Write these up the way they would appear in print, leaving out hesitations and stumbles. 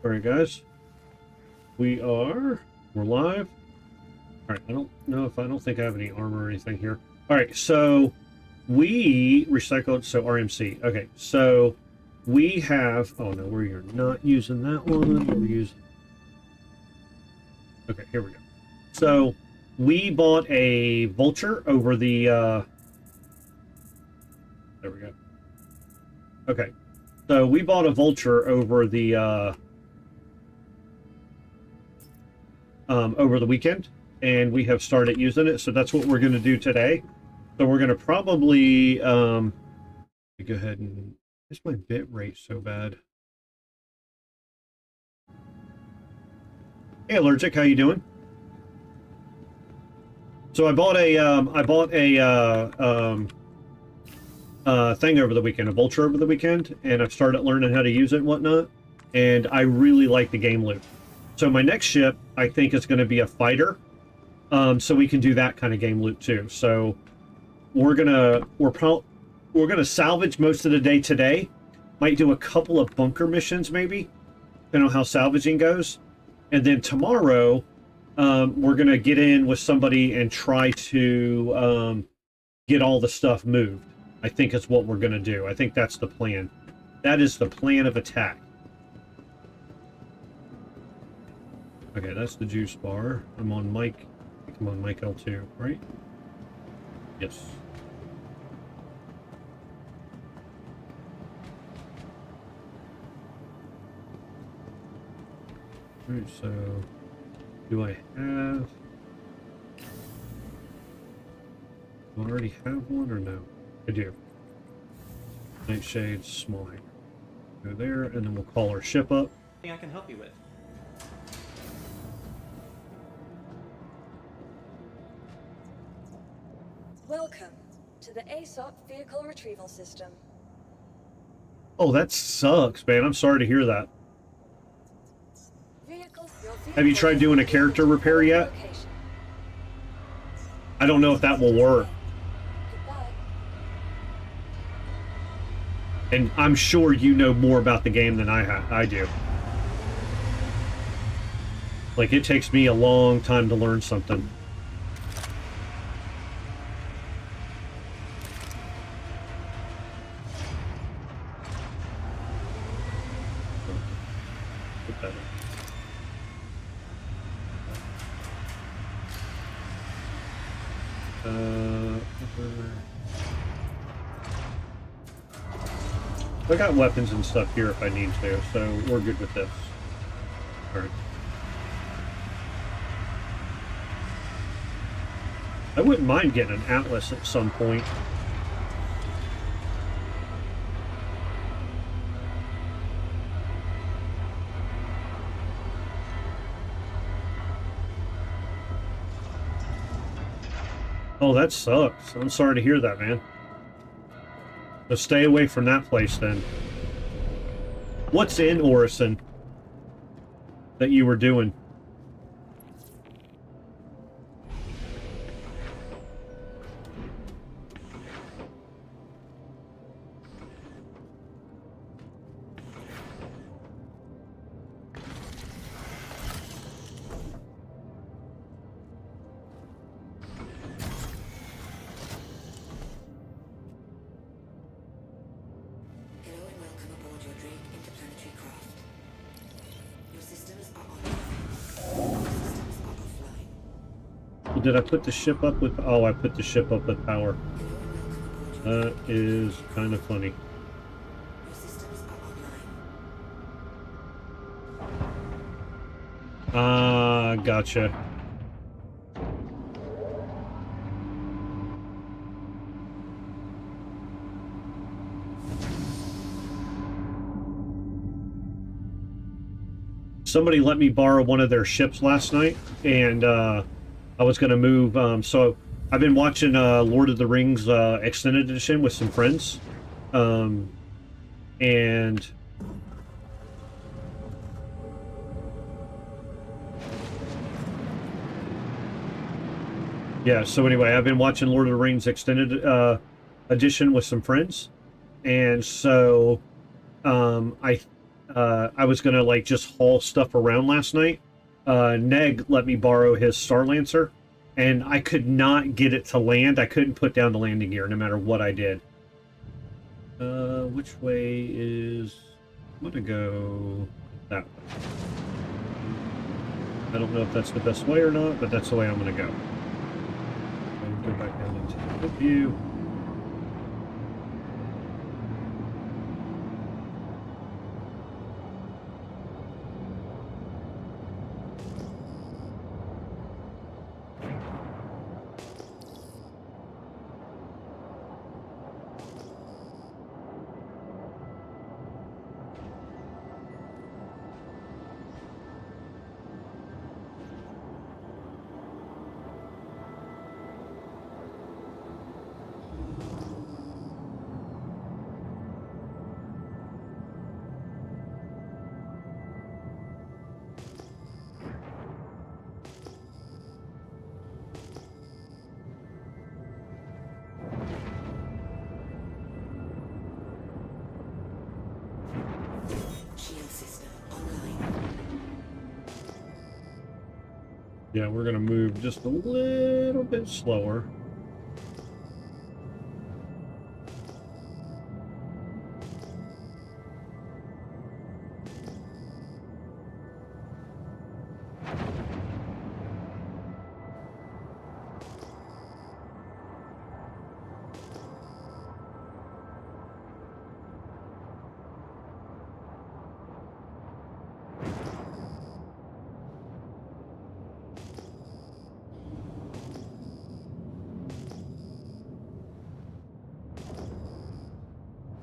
Alright, guys. We're live. Alright, I don't think I have any armor or anything here. Alright, so we recycled, so RMC. Okay, so we have, oh no, we're not using that one. We're using, okay, here we go. So we bought a vulture over the, there we go. Okay, so we bought a vulture over the weekend, and we have started using it. So that's what we're going to do today. So we're going to probably go ahead and, is my bit rate so bad? Hey, Allergic, how you doing? So I bought a thing over the weekend, a vulture over the weekend, and I've started learning how to use it and whatnot, and I really like the game loop. So my next ship, I think, is going to be a fighter, so we can do that kind of game loop too. So we're gonna salvage most of the day today. Might do a couple of bunker missions maybe, depending on how salvaging goes, and then tomorrow we're gonna get in with somebody and try to get all the stuff moved. I think is what we're gonna do. I think that's the plan. That is the plan of attack. Okay, that's the juice bar. I'm on mic. I'm on mic L2, right? Yes. Alright, so do I have... Do I already have one or no? I do. Nightshade, small hangar. Go there, and then we'll call our ship up. I can help you with. Welcome to the ASOP Vehicle Retrieval System. Oh, that sucks, man. I'm sorry to hear that. Have you tried doing a character repair yet? I don't know if that will work. And I'm sure you know more about the game than I do. Like, it takes me a long time to learn something. I got weapons and stuff here if I need to, so we're good with this. Alright. I wouldn't mind getting an Atlas at some point. Oh, that sucks. I'm sorry to hear that, man. So stay away from that place, then. What's in Orison that you were doing? Did I put the ship up with... Oh, I put the ship up with power. That is kind of funny. Ah, gotcha. Somebody let me borrow one of their ships last night, and I was going to move, so I've been watching Lord of the Rings Extended Edition with some friends, and yeah, so anyway, I've been watching Lord of the Rings Extended Edition with some friends, and so I I was gonna like just haul stuff around last night. Neg let me borrow his Star Lancer, and I could not get it to land. I couldn't put down the landing gear no matter what I did. Which way is... I'm gonna go that way. I don't know if that's the best way or not, but that's the way I'm gonna go. Go back down into the view. Yeah, we're gonna move just a little bit slower.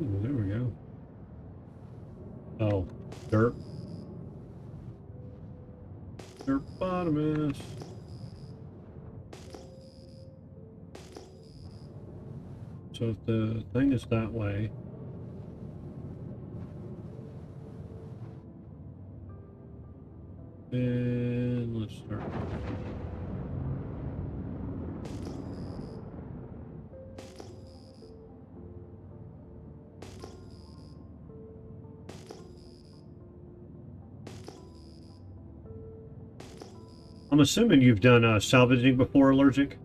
Ooh, there we go. Oh, dirt. Derpotomus. So if the thing is that way, then let's start. I'm assuming you've done salvaging before, Allergic?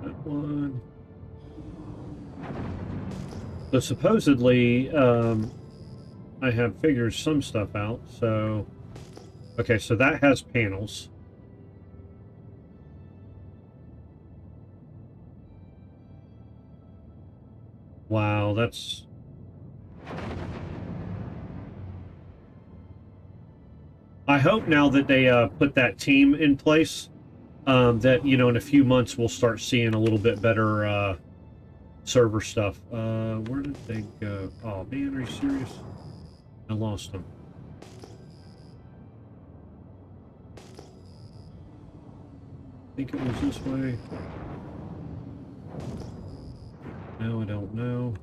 That one. So supposedly, I have figured some stuff out. So, okay, so that has panels. Wow, that's... I hope now that they put that team in place, that, you know, in a few months we'll start seeing a little bit better server stuff. Where did they go? Oh, man, are you serious? I lost them. I think it was this way. No, I don't know.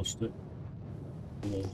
Lost it. Cool.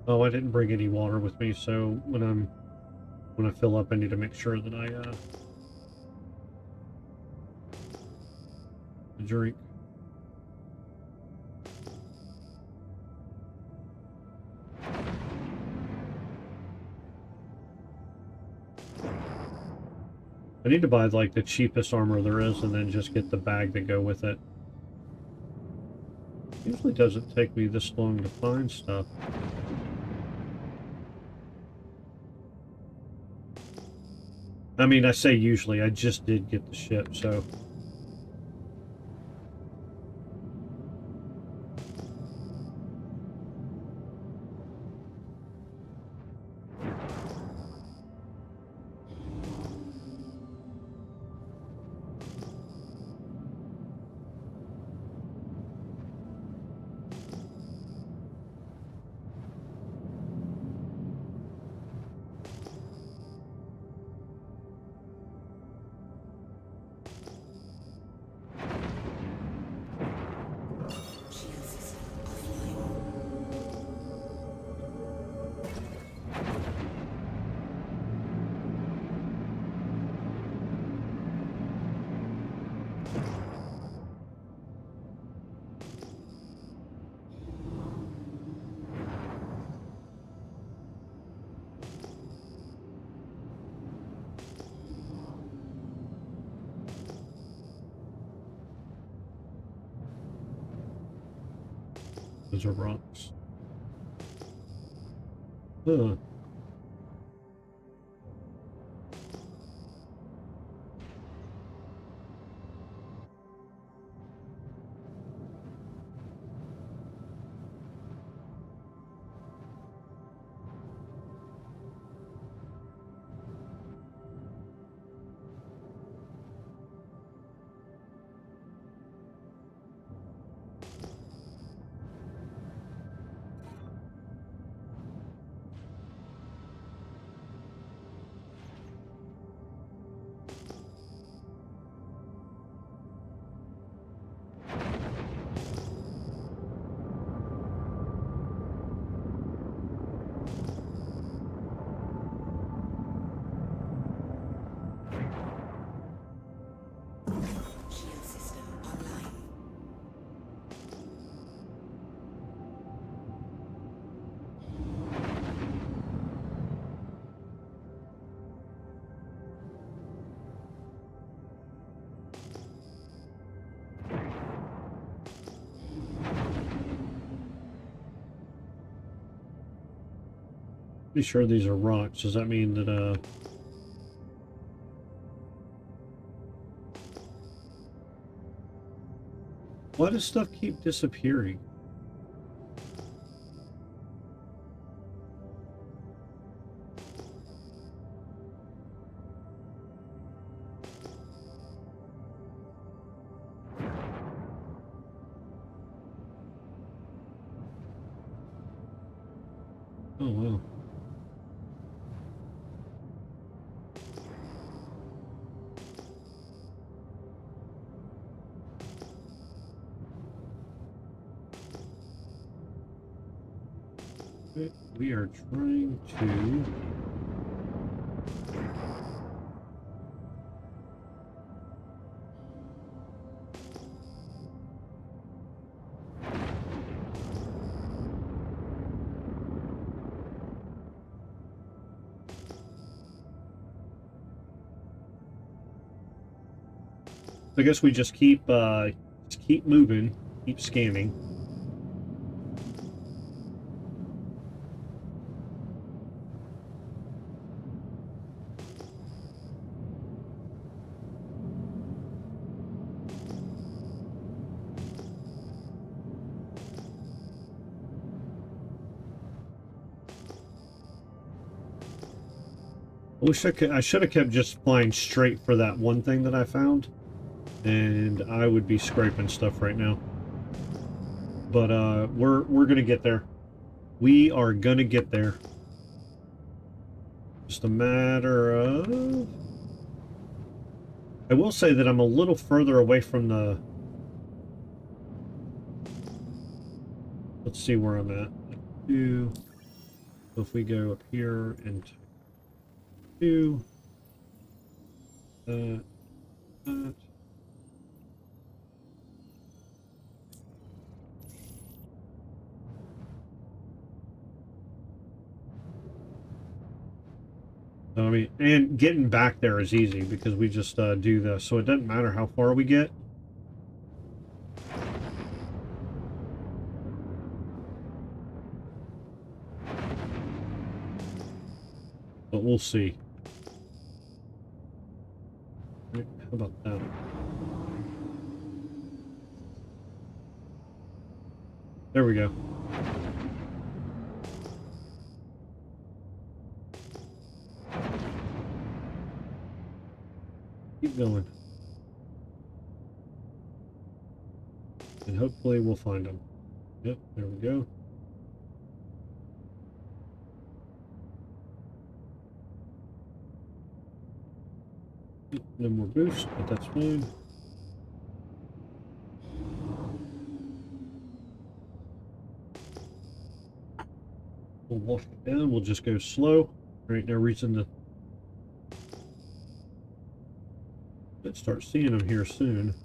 Oh, I didn't bring any water with me, so when I fill up, I need to make sure that I drink. I need to buy like the cheapest armor there is and then just get the bag to go with it. Usually doesn't take me this long to find stuff. I mean, I say usually, I just did get the ship, so... Those are rocks. Huh. Pretty sure these are rocks. Does that mean that, why does stuff keep disappearing? Oh, wow. We are trying to... I guess we just keep moving, keep scanning. wish I should have kept just flying straight for that one thing that I found, and I would be scraping stuff right now. But we're gonna get there. We are gonna get there. Just a matter of... I will say that I'm a little further away from the... Let's see where I'm at. 2. So if we go up here and 2. That. I mean, and getting back there is easy because we just do this, so it doesn't matter how far we get. But we'll see. Right, how about that? There we go. Keep going. And hopefully we'll find them. Yep, there we go. No more boost, but that's fine. We'll walk it down, we'll just go slow. Right, no reason to... Let's start seeing them here soon.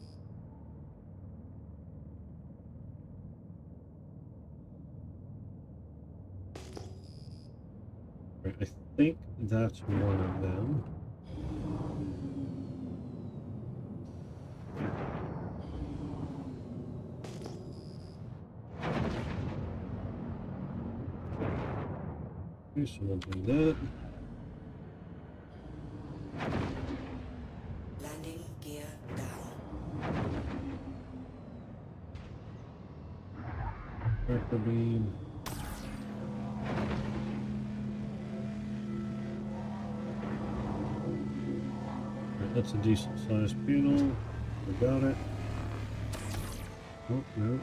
Right, I think that's one of them. Okay, so we'll do that. Landing gear down. Tractor beam. Right, that's a decent sized panel. We got it. Oh, no.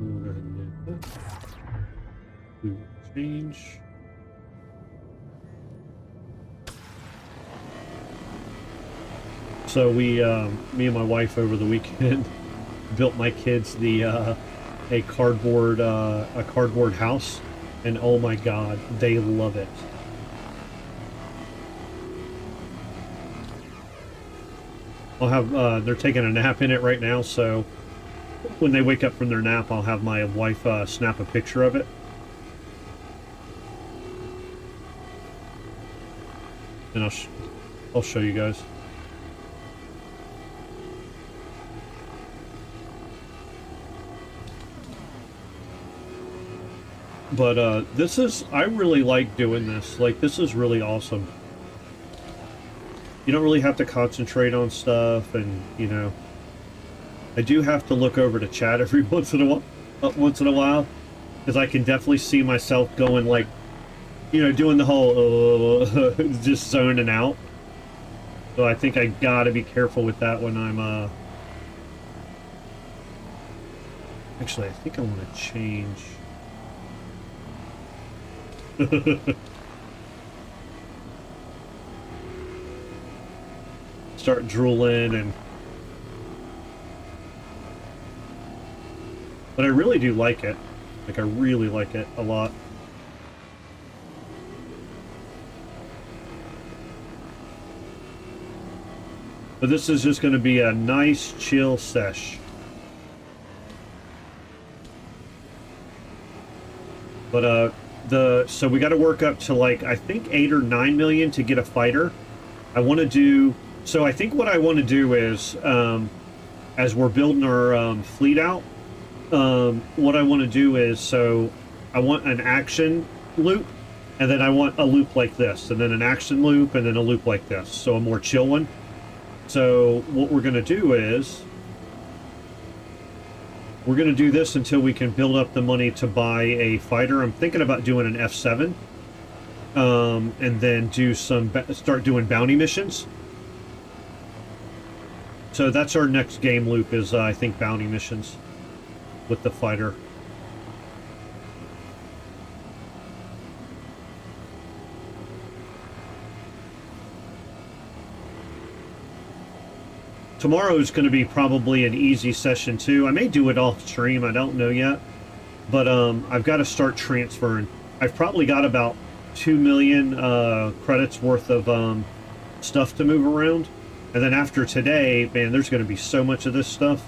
We'll go ahead and do that. We will change. So we, me and my wife over the weekend built my kids a cardboard house, and oh my God, they love it. I'll have, they're taking a nap in it right now, so when they wake up from their nap, I'll have my wife snap a picture of it. And I'll show you guys. But this is, I really like doing this. Like, this is really awesome. You don't really have to concentrate on stuff, and you know, I do have to look over to chat every once in a while, because I can definitely see myself going, like, you know, doing the whole just zoning out. So I think I gotta be careful with that when I'm actually, I think I want to change. Start drooling, and but I really do like it. Like, I really like it a lot. But this is just going to be a nice chill sesh. But so we got to work up to, like, I think 8 or 9 million to get a fighter. I want to do, so I think what I want to do is, as we're building our fleet out, what I want to do is, so I want an action loop, and then I want a loop like this, and then an action loop, and then a loop like this, so a more chill one. So what we're going to do is we're going to do this until we can build up the money to buy a fighter. I'm thinking about doing an F7, and then do start doing bounty missions. So that's our next game loop is, I think, bounty missions with the fighter. Tomorrow is going to be probably an easy session too. I may do it off stream, I don't know yet. But I've got to start transferring. I've probably got about 2 million credits worth of stuff to move around. And then after today, man, there's going to be so much of this stuff.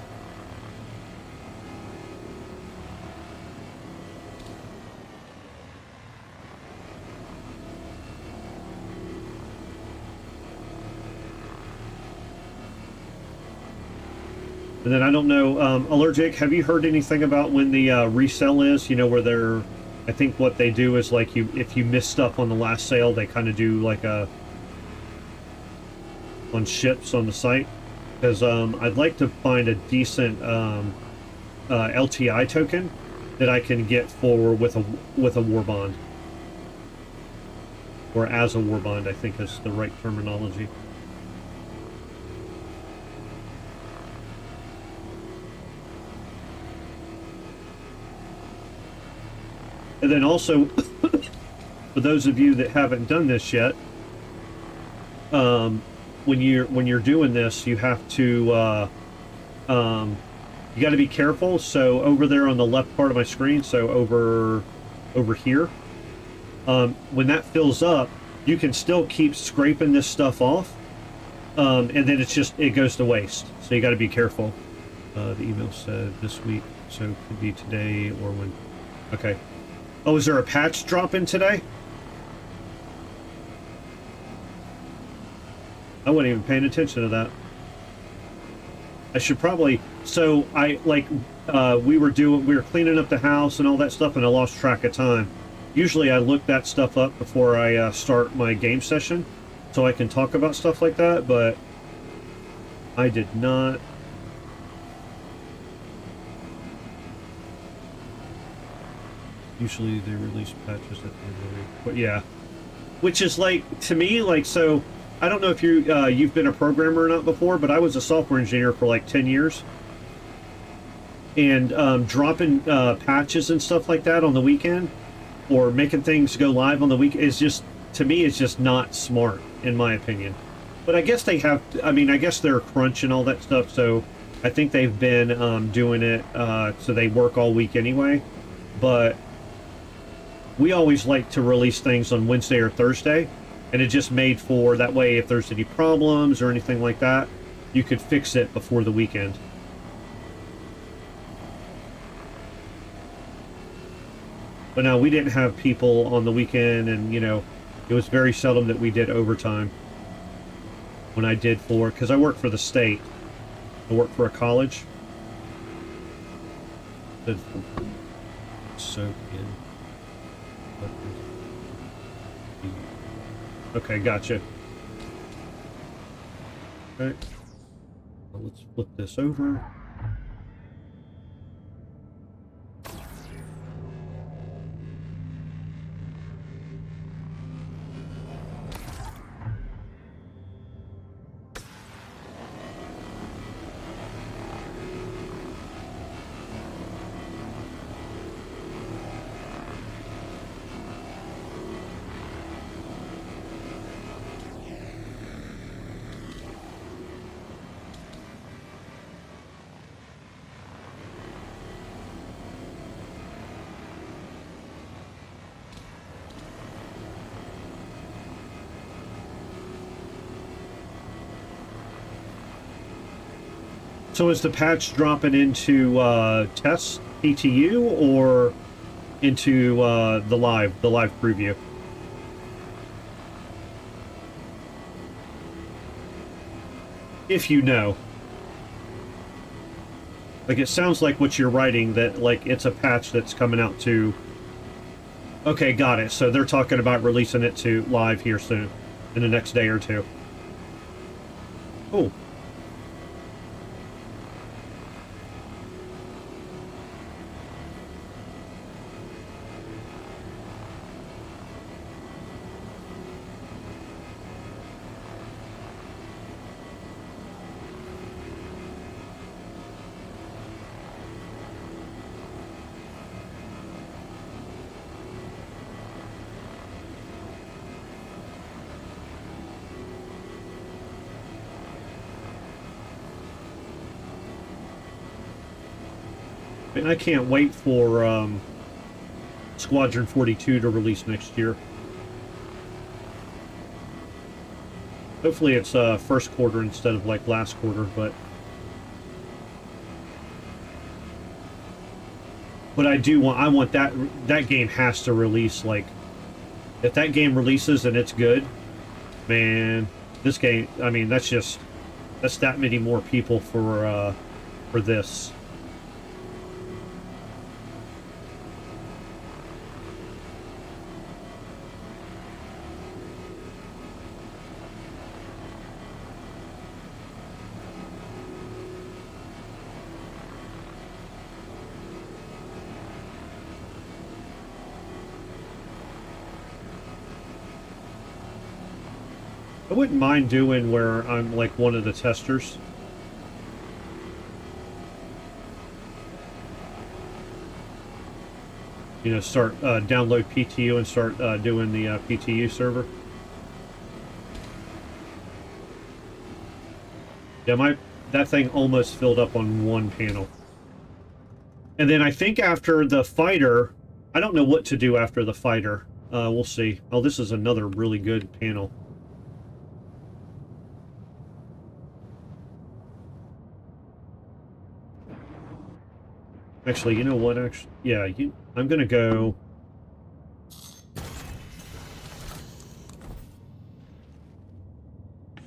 And then I don't know, Allergic, have you heard anything about when the resale is? You know, where they're, I think what they do is like if you miss stuff on the last sale, they kind of do like on ships on the site. Because I'd like to find a decent LTI token that I can get for with a war bond. Or as a war bond, I think is the right terminology. And then also, for those of you that haven't done this yet, when you're doing this, you have to you got to be careful. So over there on the left part of my screen, so over here, when that fills up, you can still keep scraping this stuff off, and then it goes to waste. So you got to be careful. The email said this week, so it could be today or when. Okay. Oh, is there a patch drop-in today? I wasn't even paying attention to that. I should probably... So, we were cleaning up the house and all that stuff, and I lost track of time. Usually I look that stuff up before I start my game session, so I can talk about stuff like that, but I did not... Usually they release patches at the end of the week. But yeah. Which is like, to me, like, so, I don't know if you've been a programmer or not before, but I was a software engineer for like 10 years. And dropping patches and stuff like that on the weekend, or making things go live on the weekend, is just, to me, it's just not smart, in my opinion. But I guess they have, I mean, I guess they're crunch and all that stuff, so I think they've been doing it so they work all week anyway. But we always like to release things on Wednesday or Thursday, and it just made for that way if there's any problems or anything like that, you could fix it before the weekend. But now we didn't have people on the weekend, and you know, it was very seldom that we did overtime. When I did because I work for the state, I work for a college. Soak in. Okay, gotcha. Okay. Well, let's flip this over. So is the patch dropping into test PTU or into the live preview? If you know. Like, it sounds like what you're writing, that, like, it's a patch that's coming out to... Okay, got it. So they're talking about releasing it to live here soon, in the next day or two. Cool. And I can't wait for Squadron 42 to release next year. Hopefully it's first quarter instead of like last quarter, but I want that game has to release. Like, if that game releases and it's good, man, this game, I mean, that's that many more people for this. I wouldn't mind doing where I'm like one of the testers. You know, start download PTU and start doing the PTU server. Yeah, that thing almost filled up on one panel. And then I think after the fighter, I don't know what to do after the fighter. We'll see. Oh, this is another really good panel. Actually, you know what? Actually, yeah, I'm gonna go.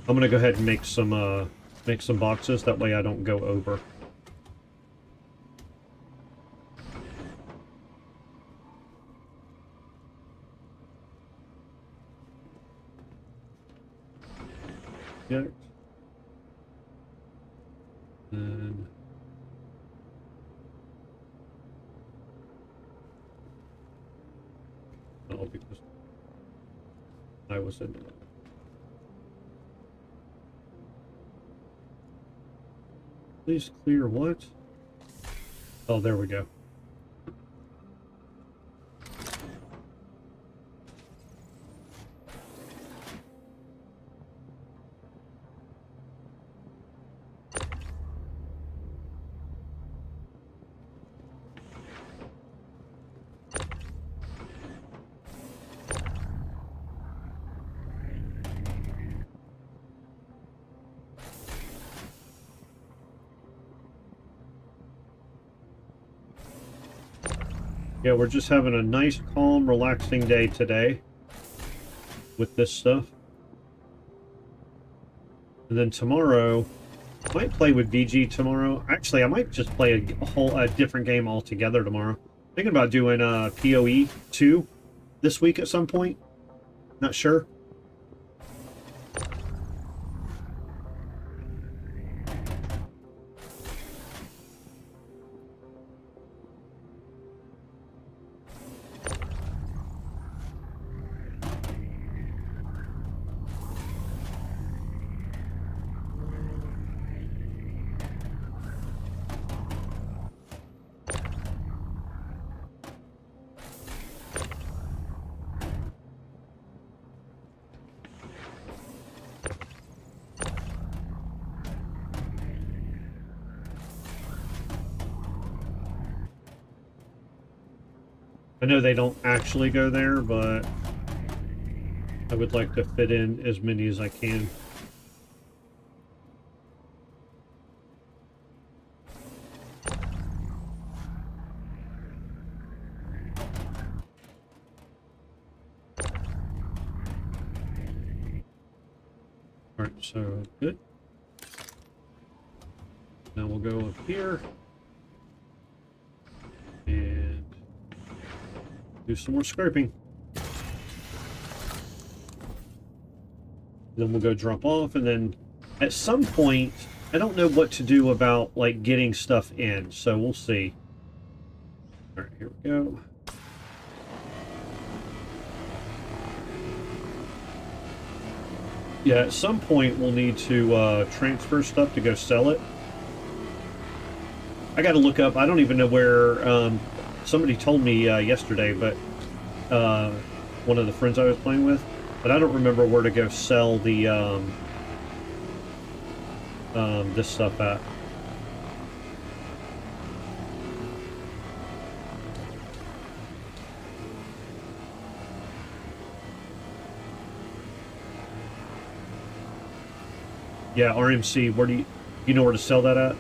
I'm gonna go ahead and make some boxes. That way, I don't go over. Yeah. And oh, because I was in. Please clear what? Oh, there we go. Yeah, we're just having a nice, calm, relaxing day today with this stuff. And then tomorrow, I might play with VG tomorrow. Actually, I might just play a different game altogether tomorrow. Thinking about doing PoE 2 this week at some point. Not sure. I know they don't actually go there, but I would like to fit in as many as I can. Alright, so good. Now we'll go up here. Do some more scraping. Then we'll go drop off, and then at some point, I don't know what to do about, like, getting stuff in, so we'll see. All right, here we go. Yeah, at some point, we'll need to transfer stuff to go sell it. I gotta look up, I don't even know where, somebody told me yesterday, but one of the friends I was playing with, but I don't remember where to go sell the this stuff at. Yeah, RMC, where do you know where to sell that at?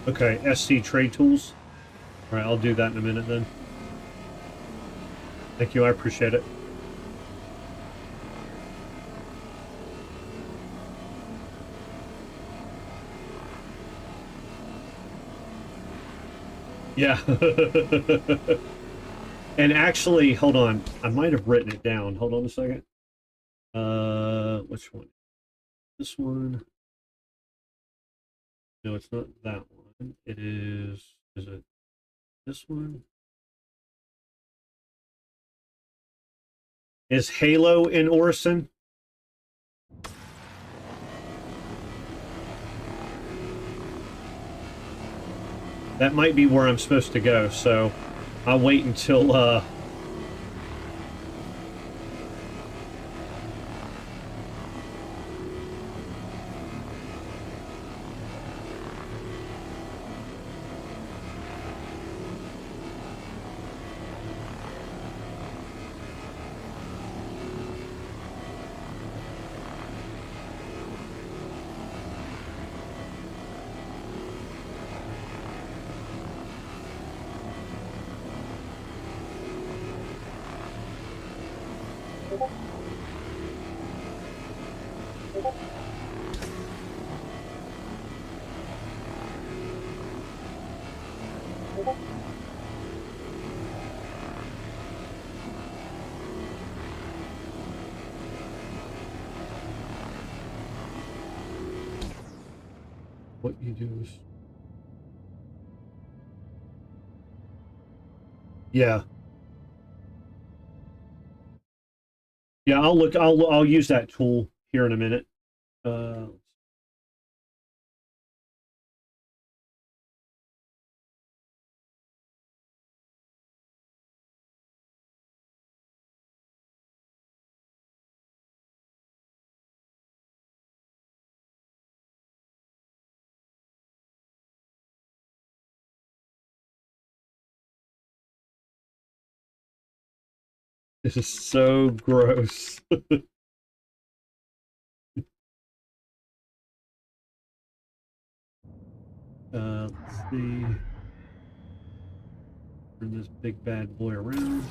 Okay, SC Trade Tools. All right, I'll do that in a minute then. Thank you, I appreciate it. Yeah. And actually, hold on. I might have written it down. Hold on a second. Which one? This one. No, it's not that one. It is it this one? Is Halo in Orison? That might be where I'm supposed to go, so I'll wait until what you do is, yeah. Yeah, I'll look. I'll use that tool here in a minute. This is so gross. Let's see. Turn this big bad boy around.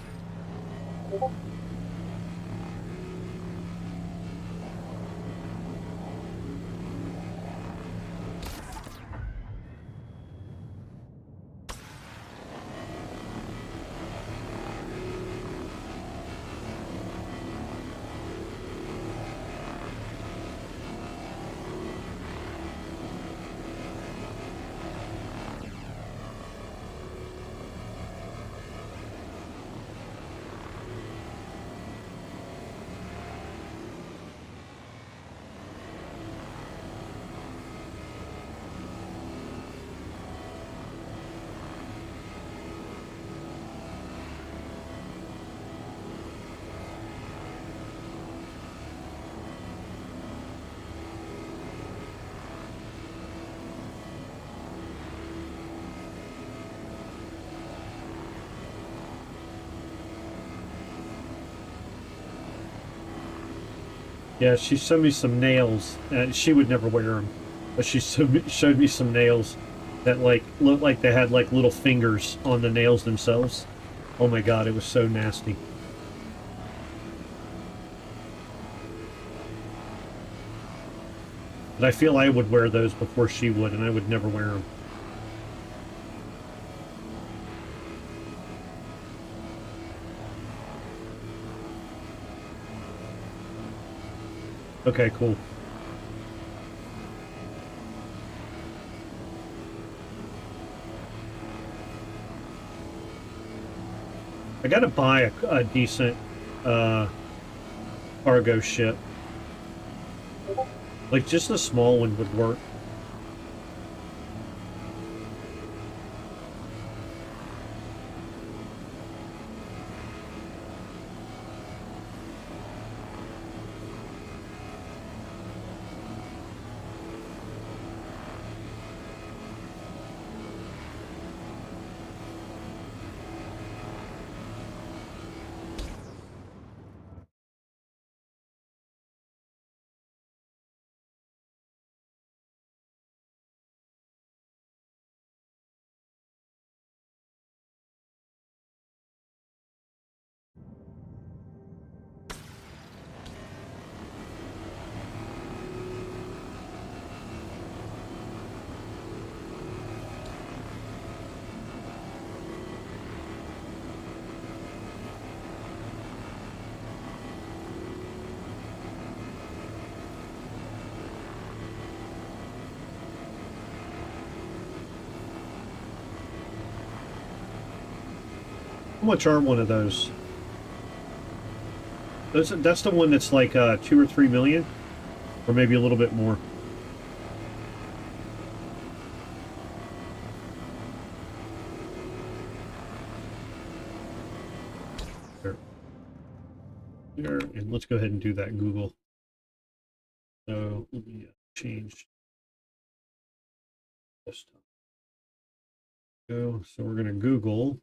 Yeah, she showed me some nails, and she would never wear them, but she showed me some nails that like looked like they had like little fingers on the nails themselves. Oh my god, it was so nasty. But I feel I would wear those before she would, and I would never wear them. Okay, cool. I gotta buy a decent uh, cargo ship. Like, just a small one would work. How much are one of those? That's the one that's like 2 or 3 million, or maybe a little bit more. There. There, and let's go ahead and do that Google. So let me change desktop. Go. So we're gonna Google.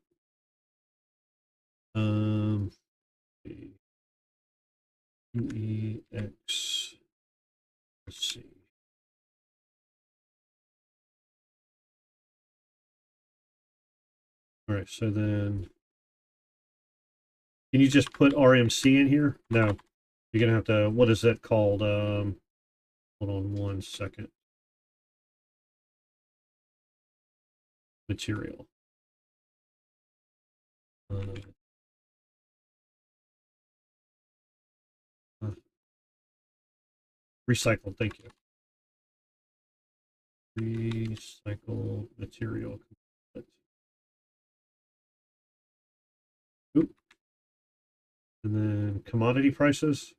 UEX. Let's see. All right. So then, can you just put RMC in here? No. You're gonna have to. What is that called? Hold on 1 second. Material. Uh, recycle. Thank you. Recycle material. Oop. And then commodity prices.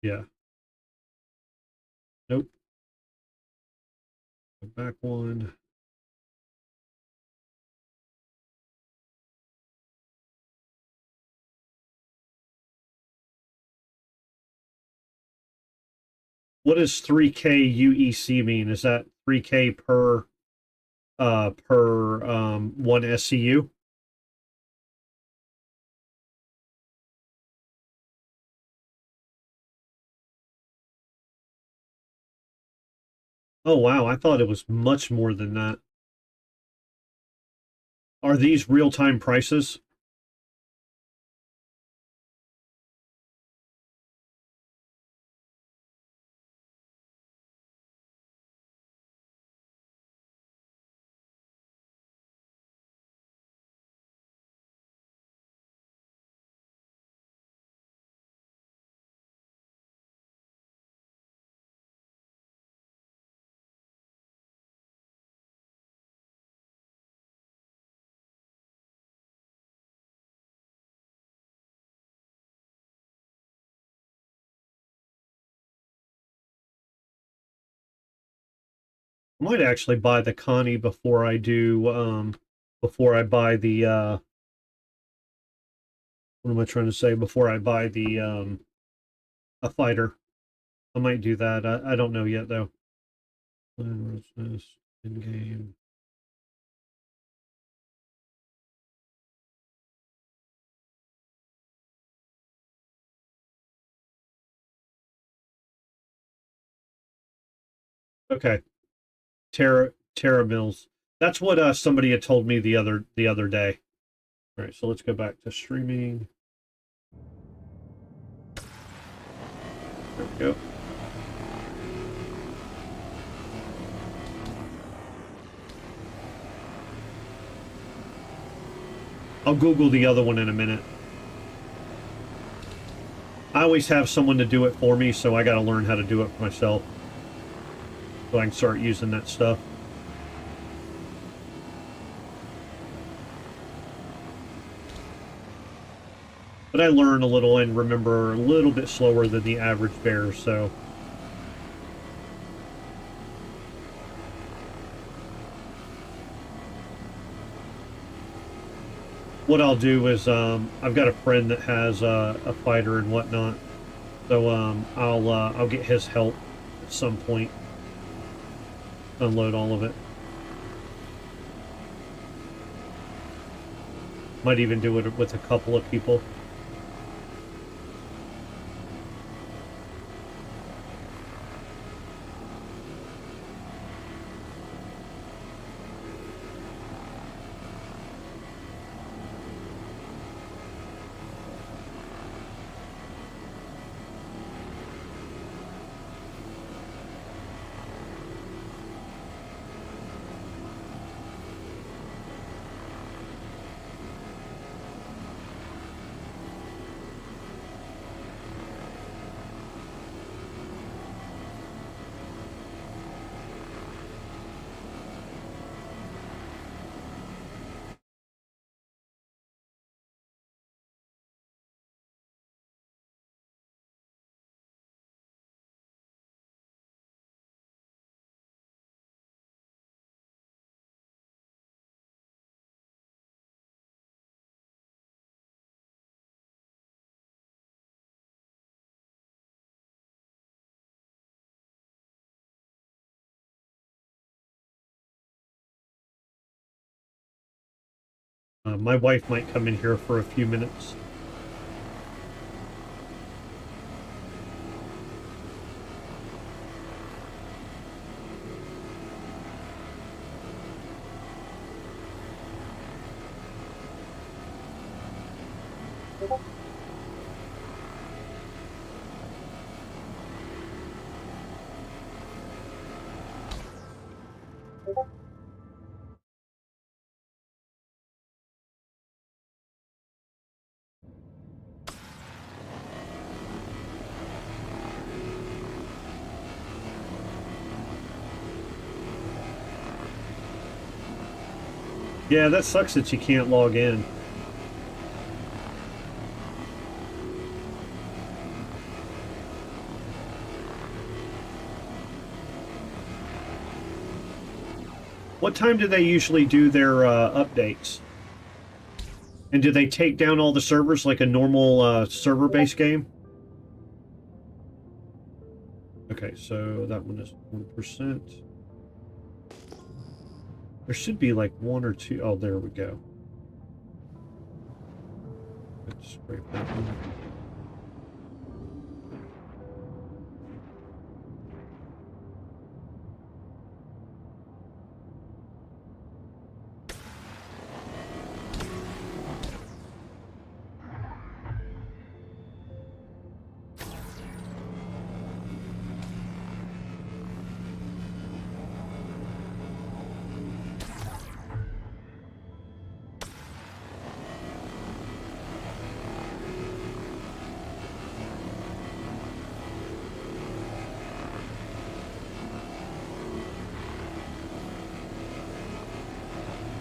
Yeah. Nope. Go back one. What does 3K UEC mean? Is that 3K per 1 SCU? Oh wow, I thought it was much more than that. Are these real-time prices? I might actually buy the Connie before I do before I buy the what am I trying to say? Before I buy the a fighter. I might do that. I don't know yet though. What's this? In game. Okay. Terra Mills. That's what somebody had told me the other day. All right, so let's go back to streaming. There we go. I'll Google the other one in a minute. I always have someone to do it for me, so I got to learn how to do it for myself, so I can start using that stuff. But I learn a little and remember a little bit slower than the average bear, so... What I'll do is, I've got a friend that has a fighter and whatnot, so I'll get his help at some point. Unload all of it. Might even do it with a couple of people. My wife might come in here for a few minutes. Yeah, that sucks that you can't log in. What time do they usually do their updates? And do they take down all the servers like a normal server-based game? Okay, so that one is 1%. There should be like one or two. Oh, there we go. Let's scrape that one.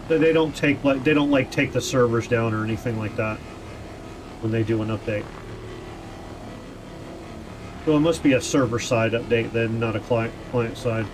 They don't take take the servers down or anything like that when they do an update. So it must be a server side update then, not a client side.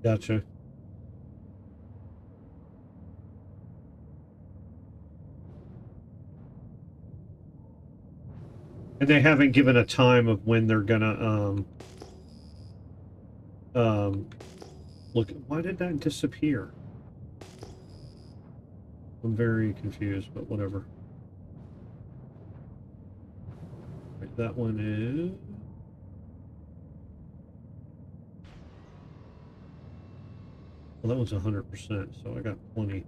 Gotcha. And they haven't given a time of when they're gonna look. Why did that disappear? I'm very confused, but whatever. Right, that one is. Well, that was 100%, so I got 20.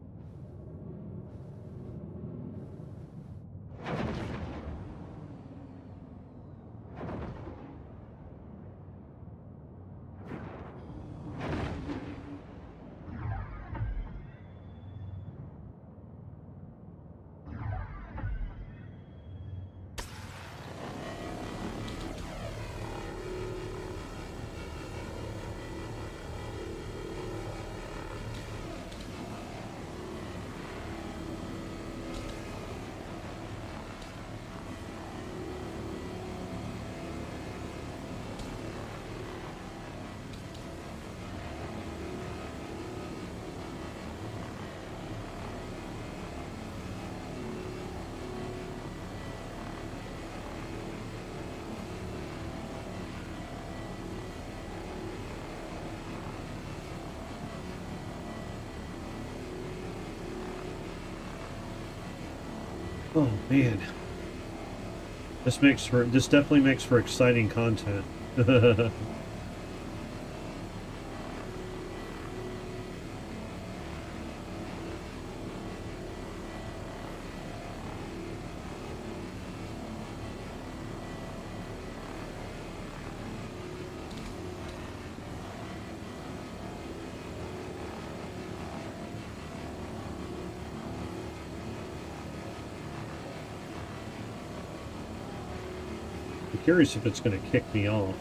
Oh man, this definitely makes for exciting content. I'm curious if it's going to kick me off.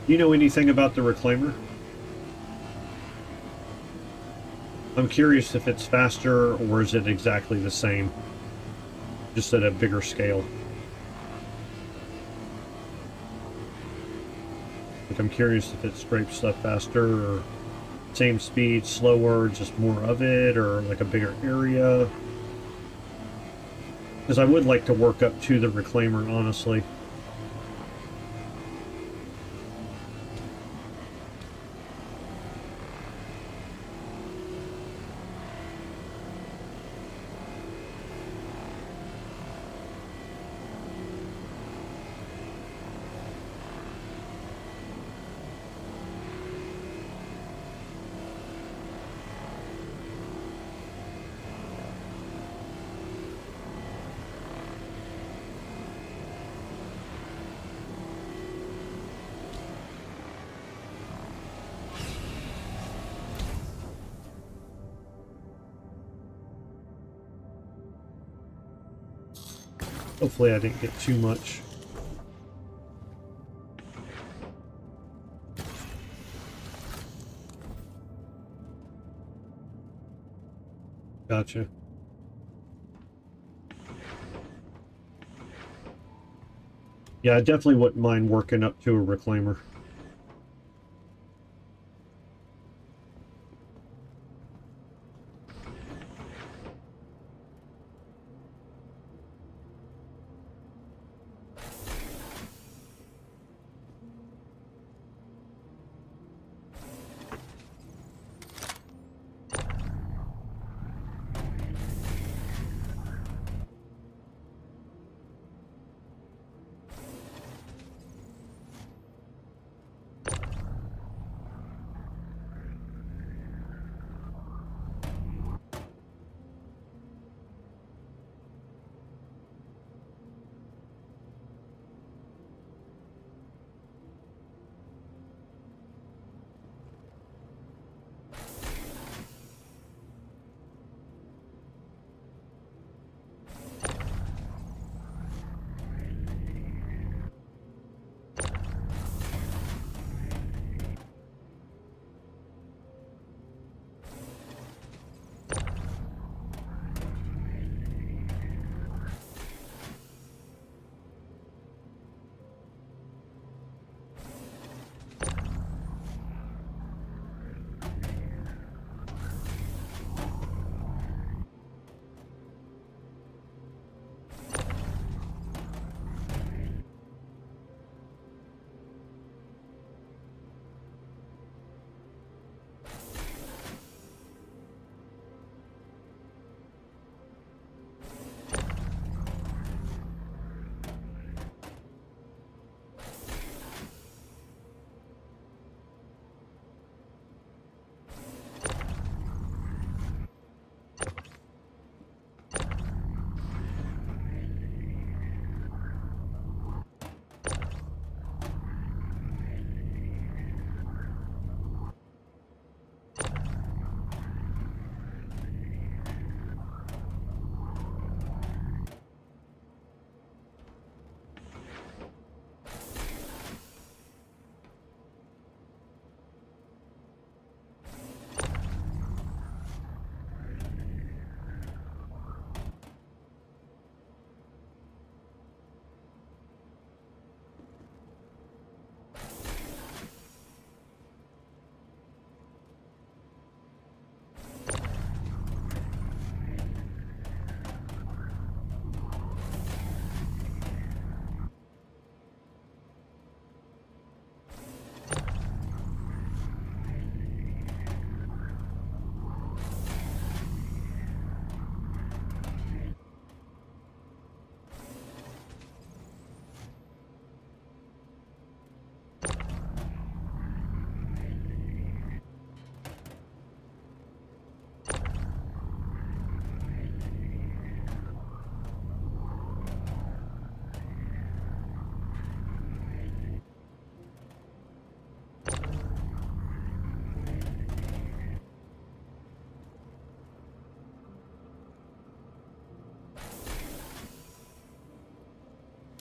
Do you know anything about the Reclaimer? I'm curious if it's faster or is it exactly the same, just at a bigger scale. Like, I'm curious if it scrapes stuff faster or same speed, slower, just more of it, or like a bigger area. Because I would like to work up to the Reclaimer, honestly. Hopefully I didn't get too much. Gotcha. Yeah, I definitely wouldn't mind working up to a Reclaimer.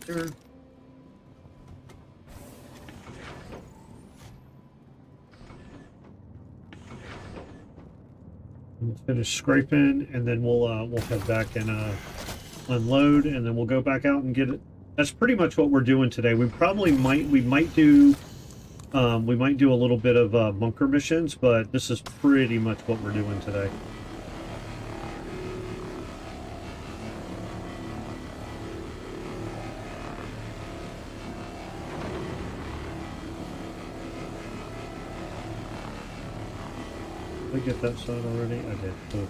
Here. We'll finish scraping, and then we'll head back and unload, and then we'll go back out and get it. That's pretty much what we're doing today. We might do a little bit of bunker missions, but this is pretty much what we're doing today. Did I get that side already? I did. Cool.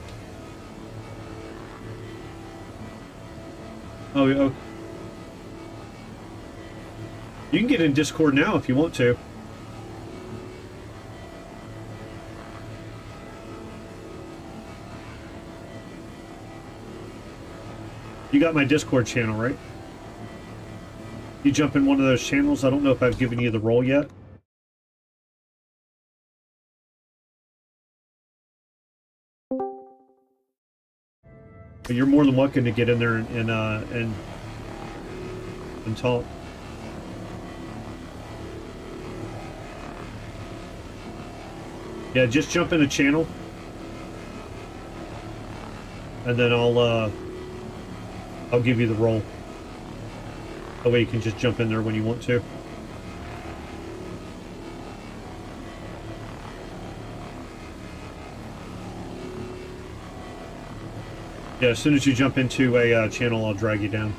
Oh, okay. You can get in Discord now if you want to. You got my Discord channel, right? You jump in one of those channels. I don't know if I've given you the role yet. But you're more than welcome to get in there and talk. Yeah, just jump in a channel, and then I'll give you the role. That way you can just jump in there when you want to. Yeah, as soon as you jump into a channel, I'll drag you down.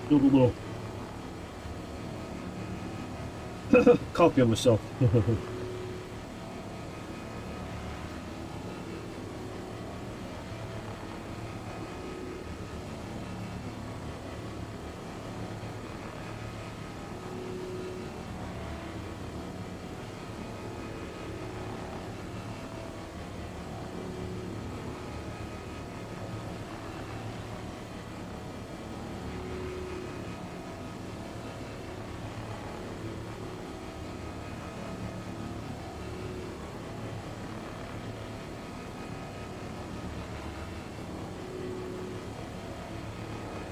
Do a little copy on myself.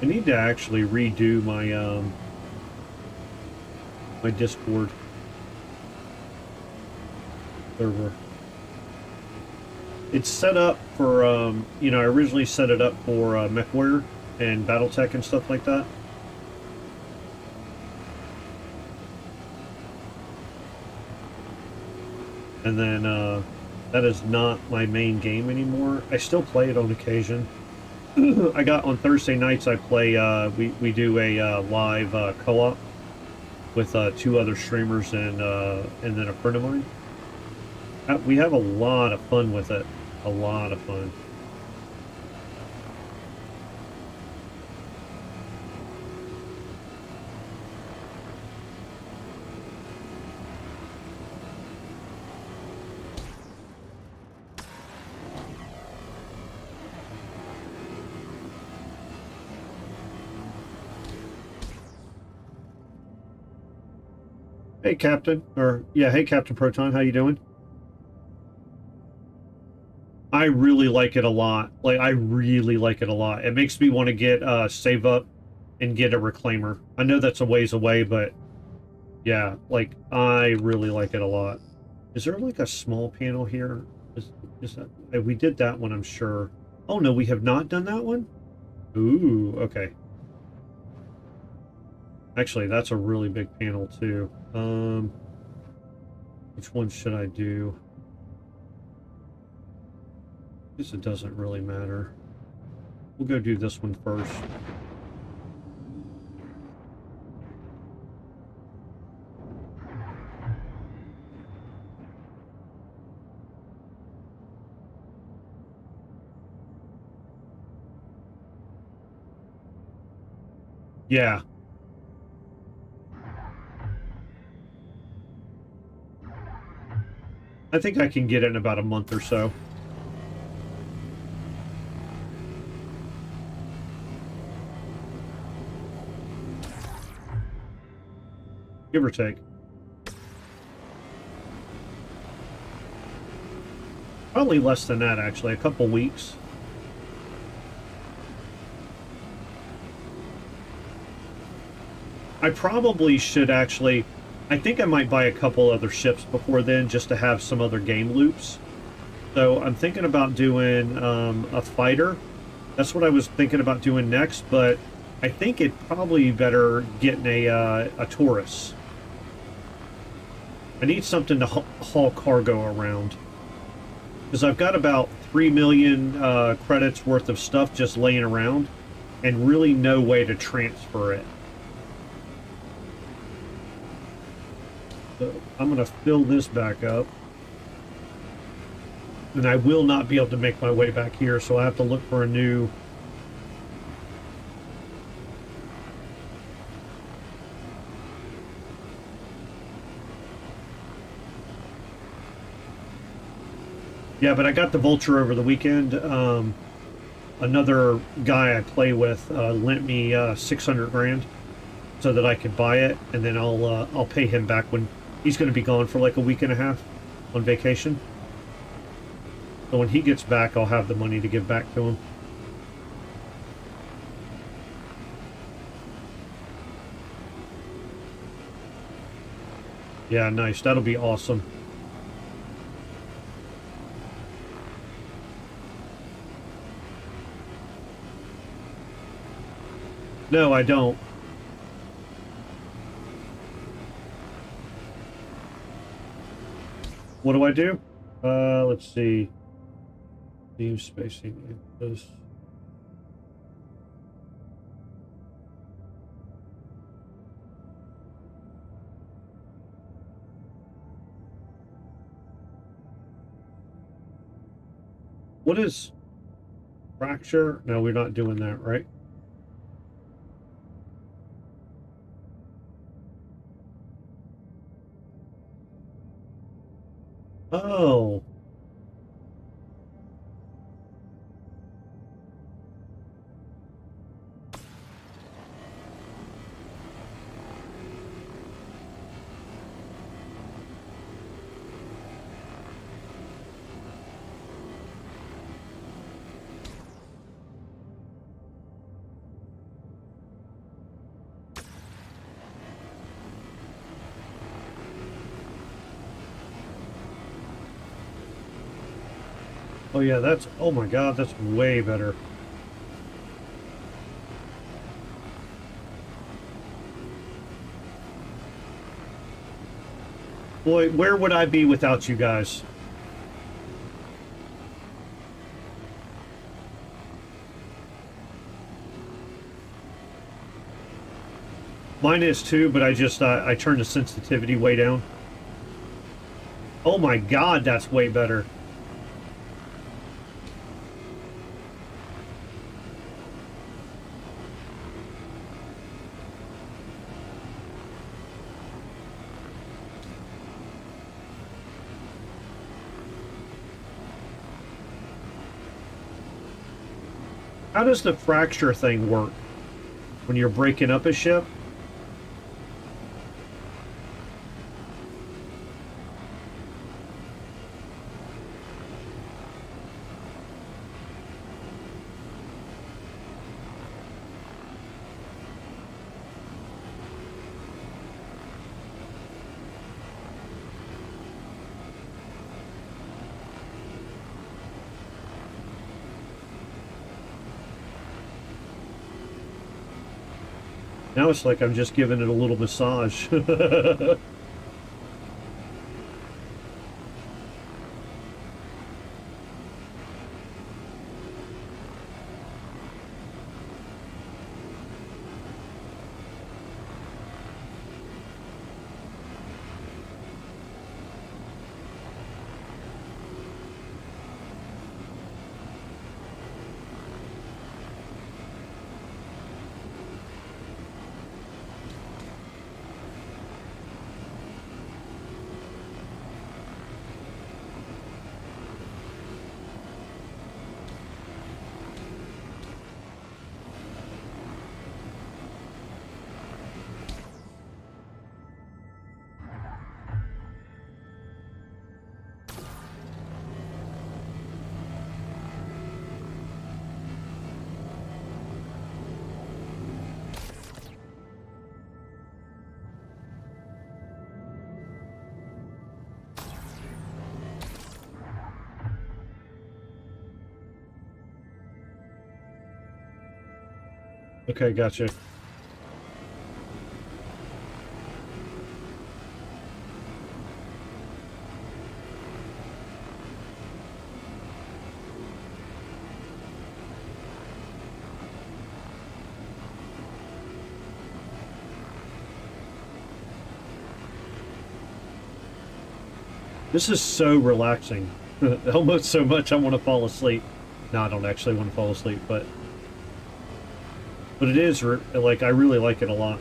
I need to actually redo my my Discord server. It's set up for you know, I originally set it up for MechWarrior and BattleTech and stuff like that. And then that is not my main game anymore. I still play it on occasion. I got on Thursday nights. I play. We do a live co-op with 2 other streamers and then a friend of mine. We have a lot of fun with it. A lot of fun. Hey, Captain. Or, yeah, hey, Captain Proton. How you doing? I really like it a lot. Like, I really like it a lot. It makes me want to get, save up and get a reclaimer. I know that's a ways away, but yeah, like, I really like it a lot. Is there, like, a small panel here? Is that... We did that one, I'm sure. Oh, no, we have not done that one? Ooh, okay. Actually, that's a really big panel, too. Which one should I do? I guess it doesn't really matter. We'll go do this one first. Yeah. I think I can get it in about a month or so. Give or take. Probably less than that, actually. A couple weeks. I probably should actually... I think I might buy a couple other ships before then, just to have some other game loops. So I'm thinking about doing a fighter. That's what I was thinking about doing next, but I think it'd probably be better getting a Taurus. I need something to haul cargo around. Because I've got about 3 million credits worth of stuff just laying around, and really no way to transfer it. So I'm going to fill this back up. And I will not be able to make my way back here, so I have to look for a new... Yeah, but I got the Vulture over the weekend. Another guy I play with lent me 600 grand so that I could buy it, and then I'll pay him back when he's going to be gone for like a week and a half on vacation. So when he gets back, I'll have the money to give back to him. Yeah, nice. That'll be awesome. No, I don't. What do I do? Let's see. Leave spacing. What is fracture? No, we're not doing that, right? Oh. Oh yeah, that's, oh my god, that's way better. Boy, where would I be without you guys? Mine is too, but I turned the sensitivity way down. Oh my god, that's way better. How does the fracture thing work when you're breaking up a ship? Now it's like I'm just giving it a little massage. Okay, gotcha. This is so relaxing. Almost so much I want to fall asleep. No, I don't actually want to fall asleep, but it is, like, I really like it a lot.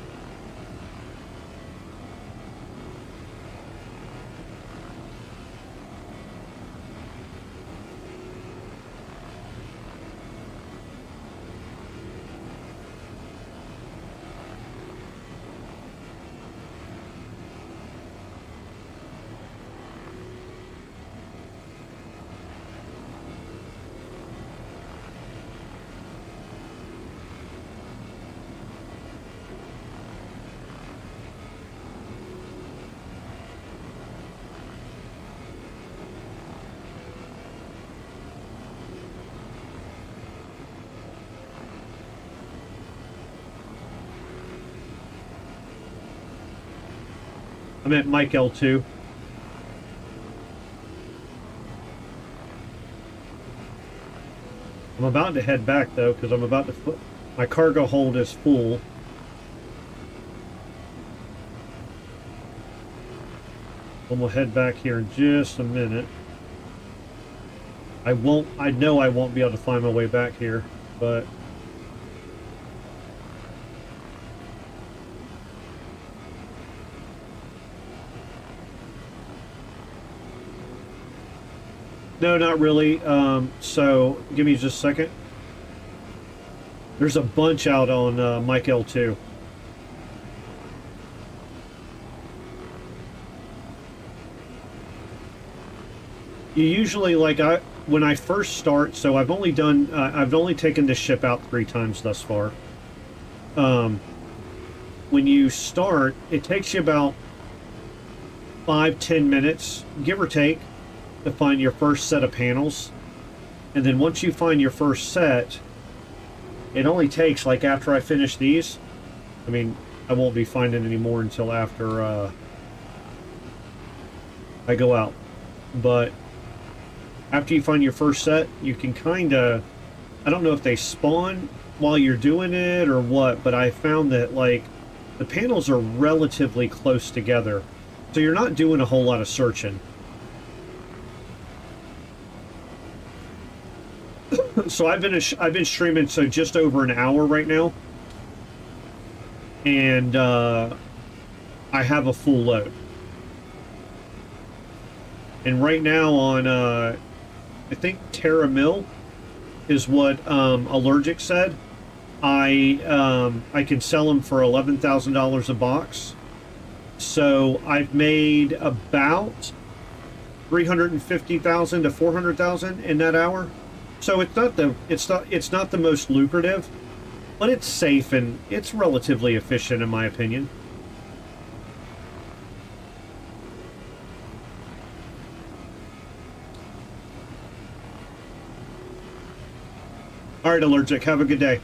I'm at Mike L2. I'm about to head back though, because I'm about to my cargo hold is full. I'm gonna head back here in just a minute. I know I won't be able to find my way back here, but no, not really. So give me just a second. There's a bunch out on Mike L2. You usually, like, when I first start, so I've only taken this ship out 3 times thus far. When you start, it takes you about 5-10 minutes, give or take, to find your first set of panels. And then once you find your first set, it only takes, like, after I finish these, I mean, I won't be finding any more until after I go out. But after you find your first set, you can kind of, I don't know if they spawn while you're doing it or what, but I found that, like, the panels are relatively close together, so you're not doing a whole lot of searching. So I've been streaming so just over an hour right now, and I have a full load. And right now on I think Terra Mill is what Allergic said. I can sell them for $11,000 a box. So I've made about 350,000 to 400,000 in that hour. So it's not the most lucrative, but it's safe and it's relatively efficient in my opinion. All right, Allergic, have a good day.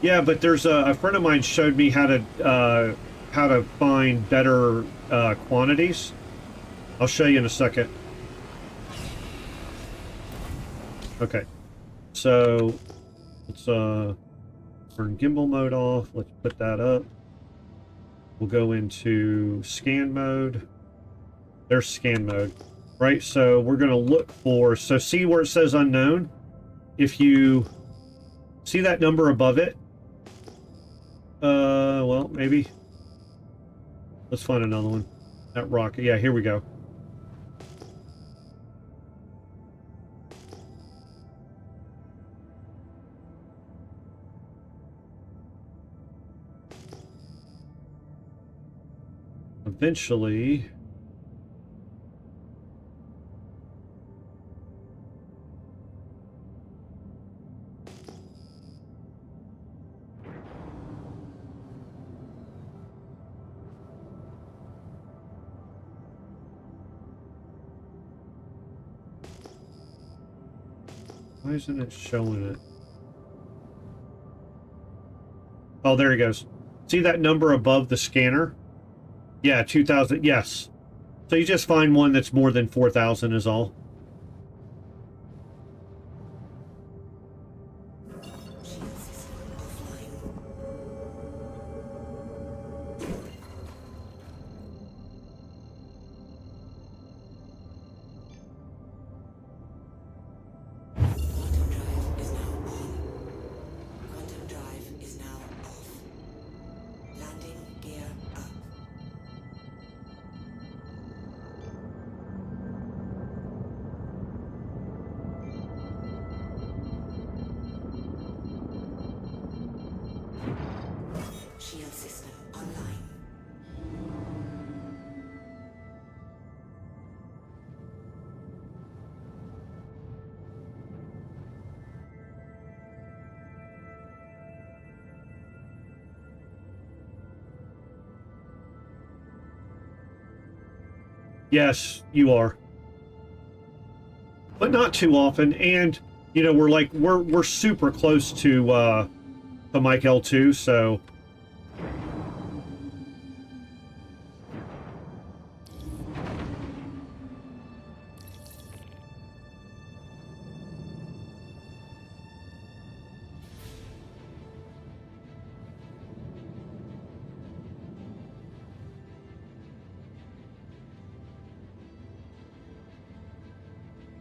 Yeah, but there's a friend of mine showed me how to find better quantities. I'll show you in a second. Okay, so let's turn gimbal mode off. Let's put that up. We'll go into scan mode. There's scan mode, right? So we're gonna look for, so see where it says unknown? If you see that number above it, well, maybe. Let's find another one. That rocket. Yeah, here we go. Eventually... Why isn't it showing it? Oh, there he goes. See that number above the scanner? Yeah, 2,000. Yes. So you just find one that's more than 4,000 is all. Shield system online. Yes, you are. But not too often. And, you know, we're super close to Mike L2, so...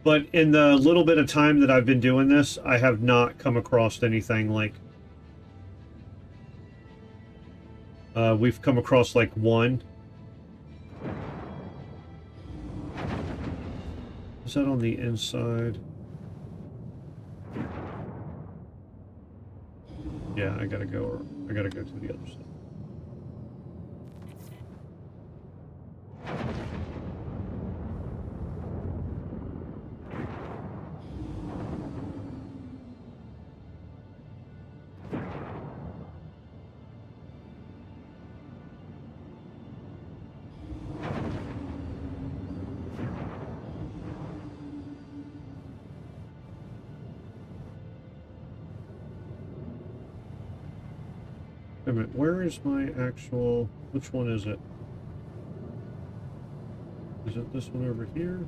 But in the little bit of time that I've been doing this, I have not come across anything like... we've come across like one. Is that on the inside? Yeah, I gotta go to the other side. Wait a minute, where is my actual... Which one is it? Is it this one over here?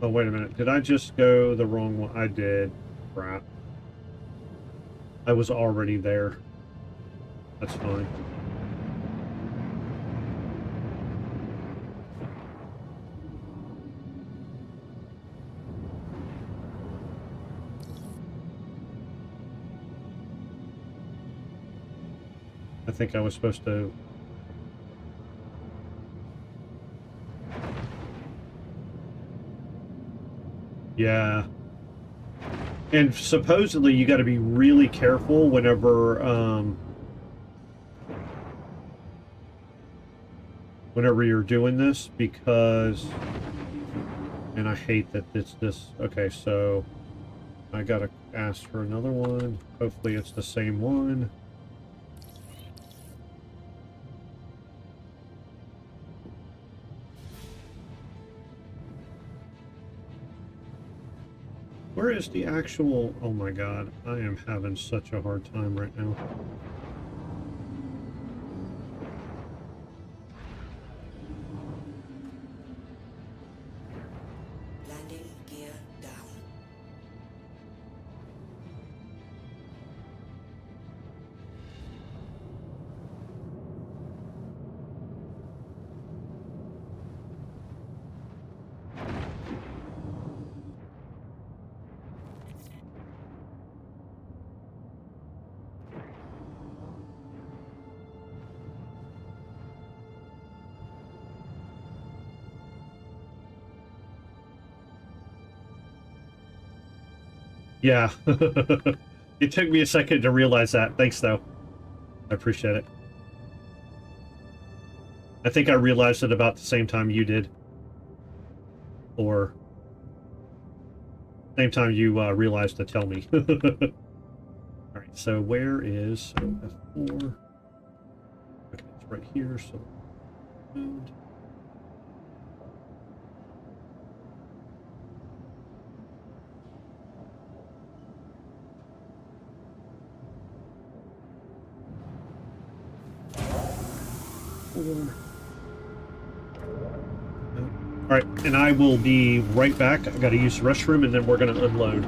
Oh, wait a minute. Did I just go the wrong one? I did. Crap. I was already there. That's fine. I think I was supposed to... Yeah. And supposedly you got to be really careful whenever, whenever you're doing this, because... And I hate that it's this... Okay, so... I gotta ask for another one. Hopefully it's the same one. Where is the actual... Oh my god, I am having such a hard time right now. Landing gear down. Yeah. It took me a second to realize that. Thanks, though. I appreciate it. I think I realized it about the same time you did. Or... same time you realized to tell me. Alright, so where is... So F4... Okay, it's right here, so... And... Alright, and I will be right back. I gotta use the restroom and then we're gonna unload.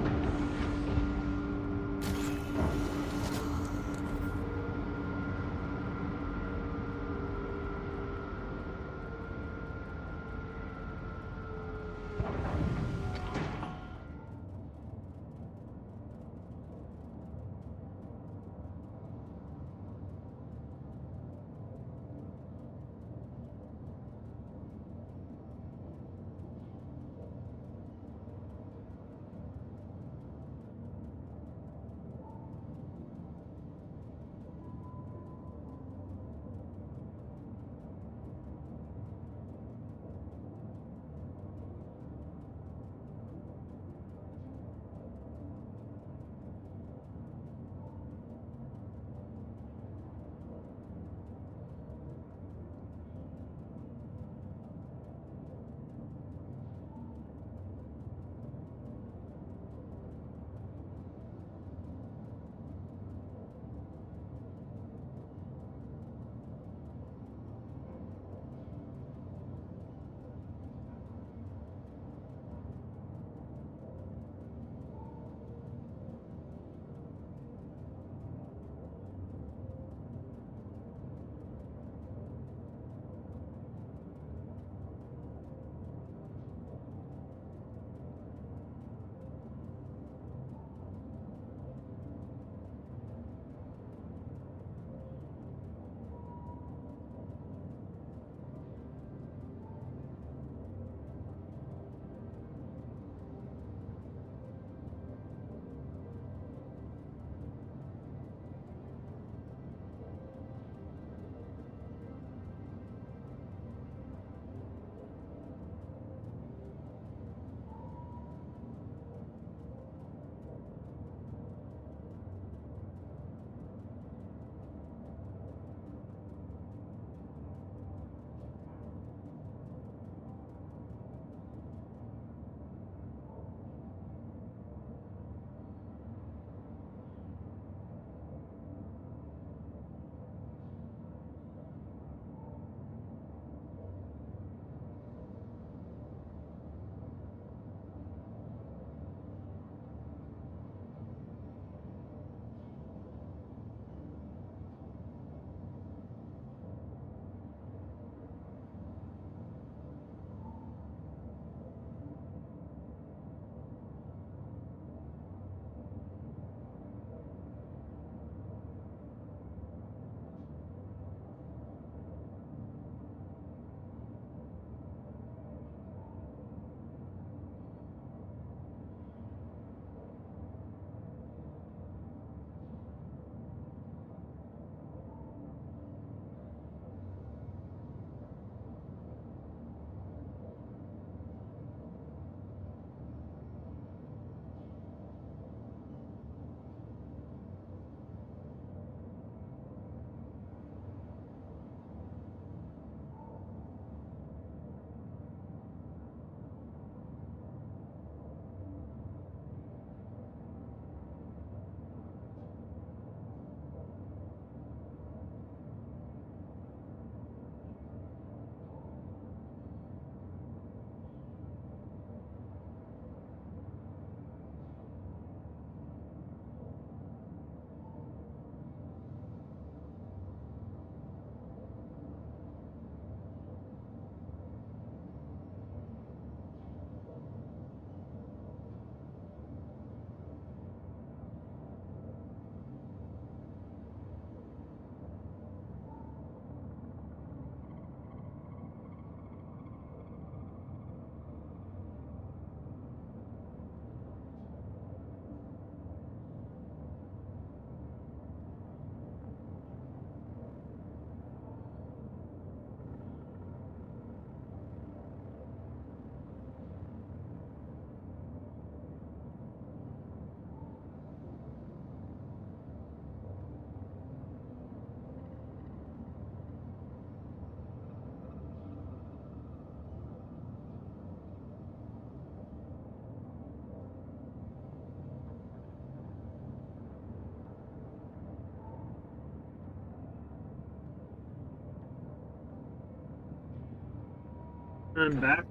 I'm back.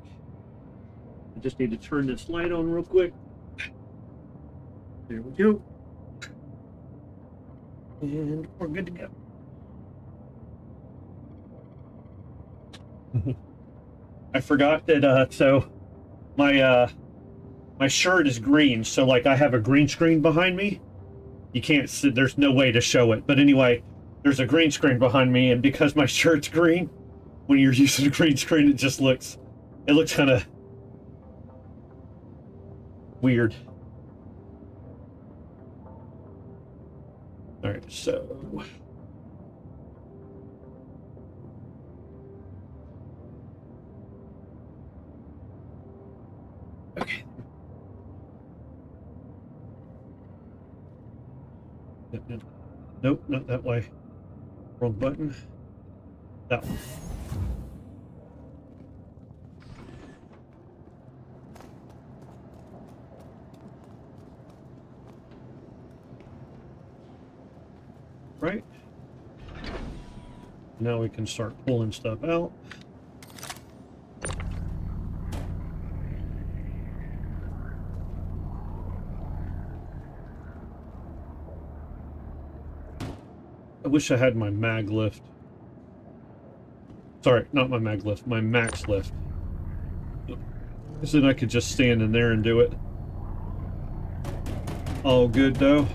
I just need to turn this light on real quick. There we go. And we're good to go. I forgot that, so my shirt is green, so like I have a green screen behind me. You can't see, there's no way to show it. But anyway, there's a green screen behind me, and because my shirt's green, when you're using a green screen, it looks kind of weird. All right, so okay. Nope, not that way. Wrong button. That one. Right. Now we can start pulling stuff out. I wish I had my mag lift. Sorry, not my mag lift, my max lift. Because then I could just stand in there and do it. All good though.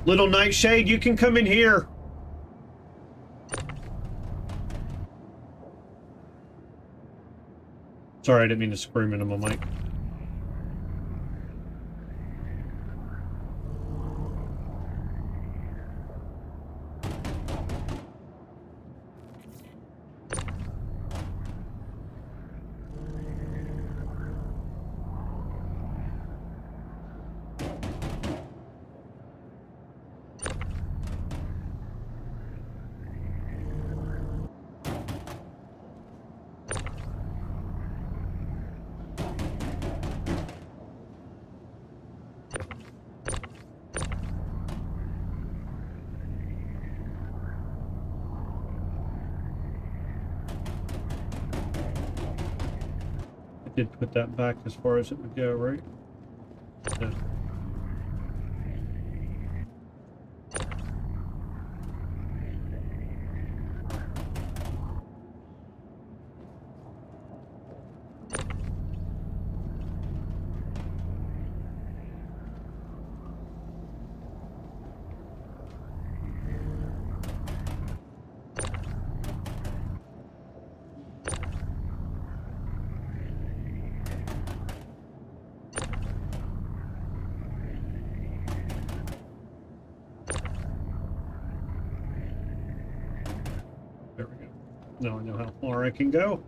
Little Nightshade, you can come in here. Sorry, I didn't mean to scream into my mic. Did put that back as far as it would go, right? Yeah. There we go. Now I know how far I can go.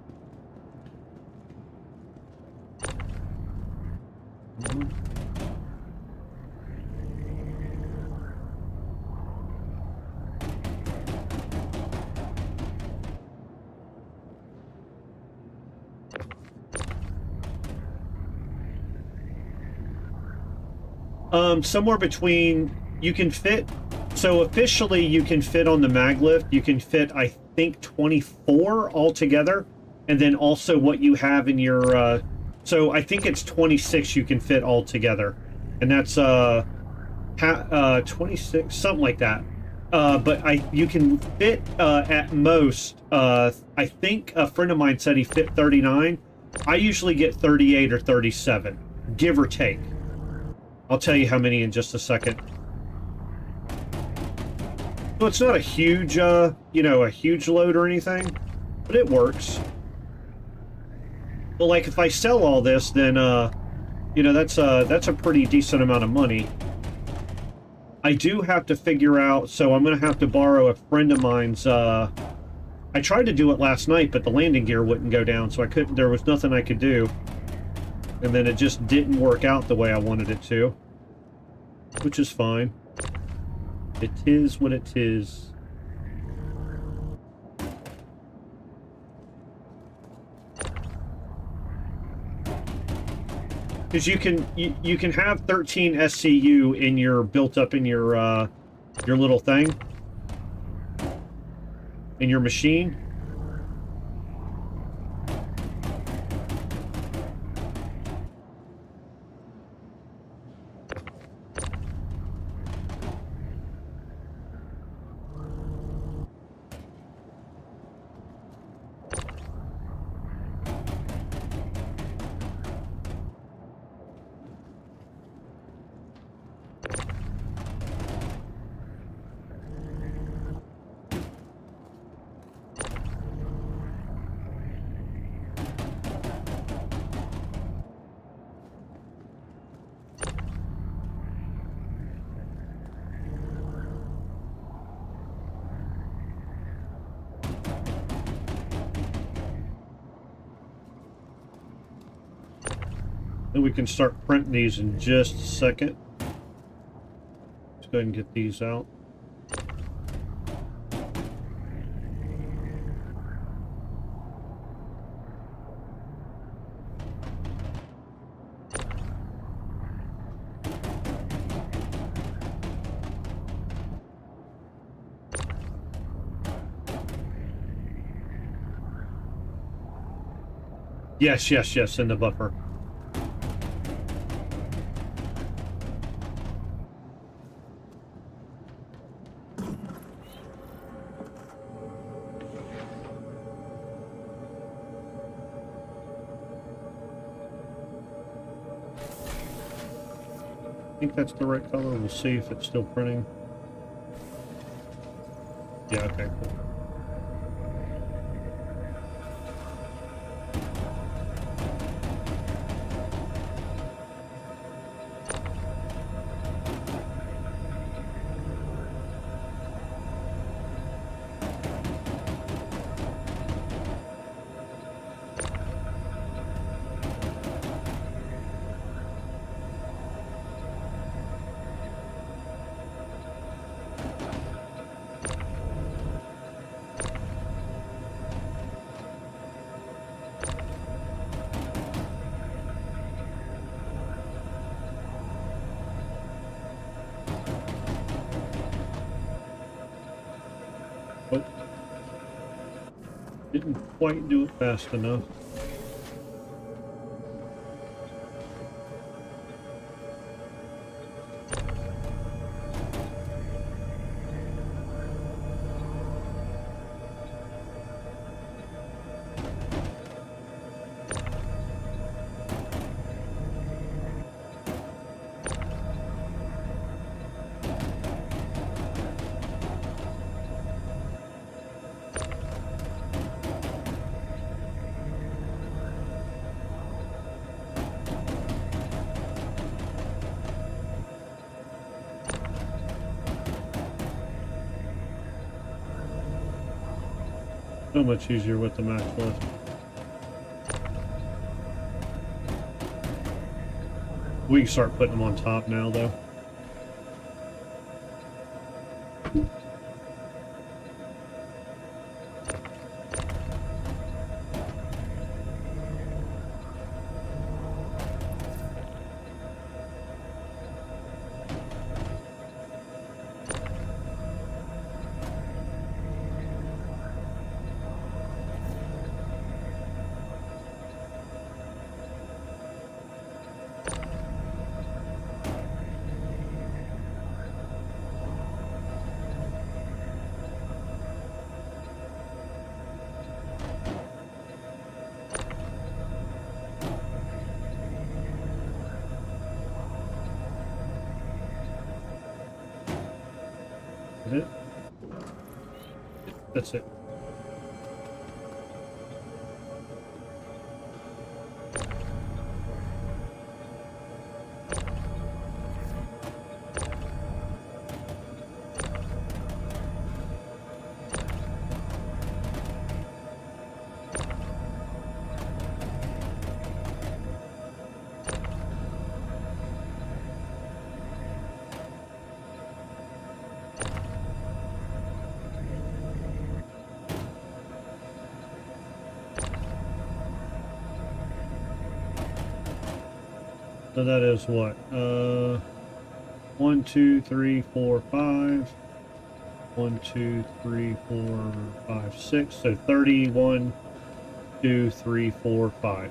Somewhere between, you can fit, so officially you can fit on the mag lift, you can fit, I think, 24 altogether, and then also what you have in your, so I think it's 26 you can fit altogether, and that's, 26, something like that. But you can fit, at most, I think a friend of mine said he fit 39. I usually get 38 or 37, give or take. I'll tell you how many in just a second. So it's not a huge, you know, a huge load or anything, but it works. But like if I sell all this, then, you know, that's a pretty decent amount of money. I do have to figure out, so I'm going to have to borrow a friend of mine's, I tried to do it last night, but the landing gear wouldn't go down, so I couldn't, there was nothing I could do. And then it just didn't work out the way I wanted it to. Which is fine. It is what it is. Because you can have 13 SCU in your built up in your little thing in your machine. And we can start printing these in just a second. Let's go ahead and get these out. Yes, yes, yes, in the buffer. I think that's the right color. We'll see if it's still printing. Yeah, okay, cool. Oh. Didn't quite do it fast enough. So much easier with the match list. We can start putting them on top now, though. Is it? That's it. So that is what? 1, 2, 3, 4, 5. 1, 2, 3, 4, 5, 6. So 31, 2, 3, 4, 5.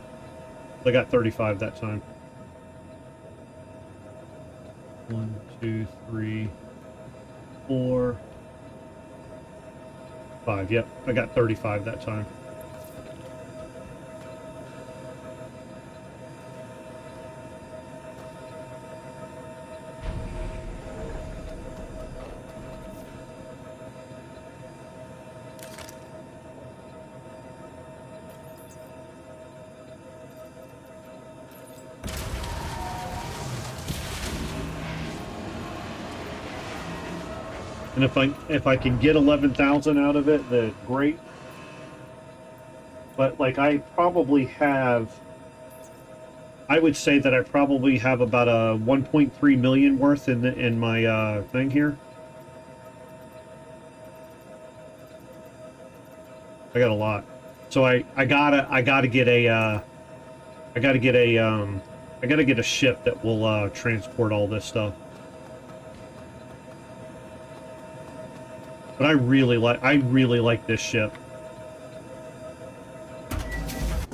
I got 35 that time. 1, 2, 3, 4, 5. Yep, I got 35 that time. And if I can get 11,000 out of it, then great. But like I would say that I probably have about a 1.3 million worth in my thing here. I got a lot. So I gotta get a ship that will transport all this stuff. But I really like this ship.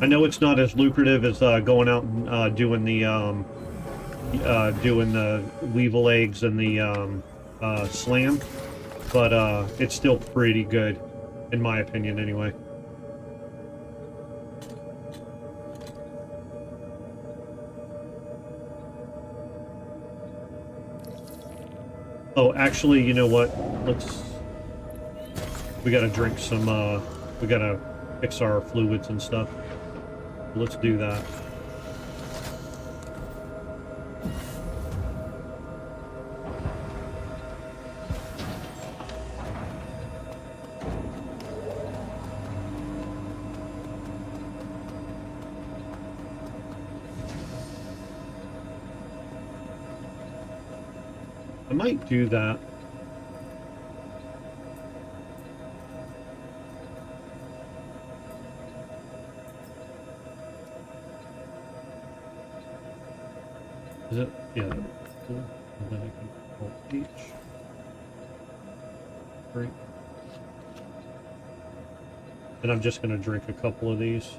I know it's not as lucrative as going out and doing the weevil eggs and the slam, but it's still pretty good, in my opinion, anyway. Oh, actually, you know what? We gotta drink some, we gotta fix our fluids and stuff. Let's do that. I might do that. Is it? Yeah. Cool. And then I can Alt H. Great. And I'm just going to drink a couple of these.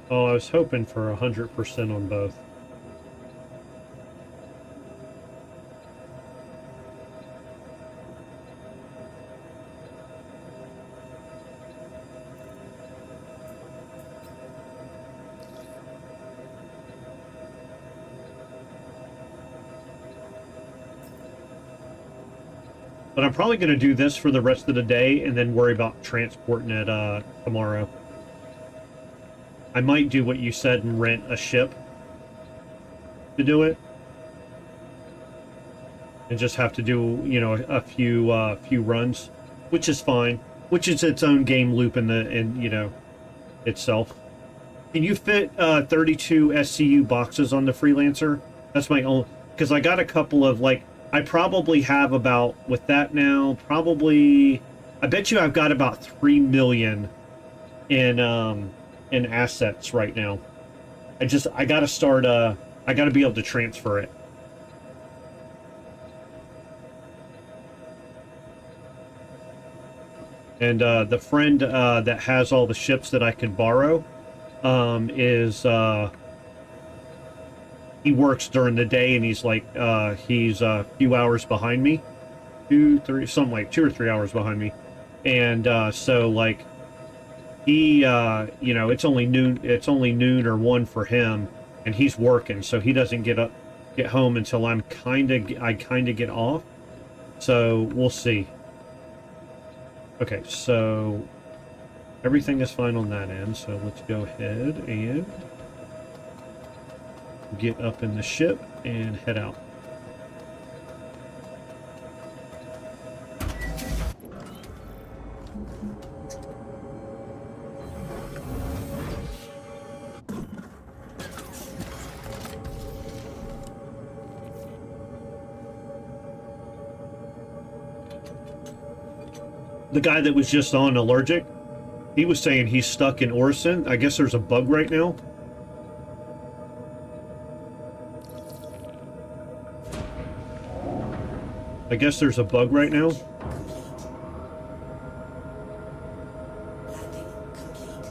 Oh, I was hoping for 100% on both. But I'm probably going to do this for the rest of the day and then worry about transporting it tomorrow. I might do what you said and rent a ship to do it. And just have to do, you know, a few runs, which is fine. Which is its own game loop in you know, itself. Can you fit 32 SCU boxes on the Freelancer? That's my own, because I got a couple of, like, I probably have about, with that now, probably, I bet you I've got about 3 million in assets right now. I gotta start, I gotta be able to transfer it. And the friend that has all the ships that I could borrow he works during the day, and he's like he's a few hours behind me, 2 or 3 hours behind me, and so like he you know, it's only noon or 1 for him, and he's working, so he doesn't get home until I kind of get off. So we'll see. Okay, so everything is fine on that end, so let's go ahead and get up in the ship and head out. The guy that was just on allergic, he was saying he's stuck in Orison. I guess there's a bug right now. I guess there's a bug right now. Landing complete.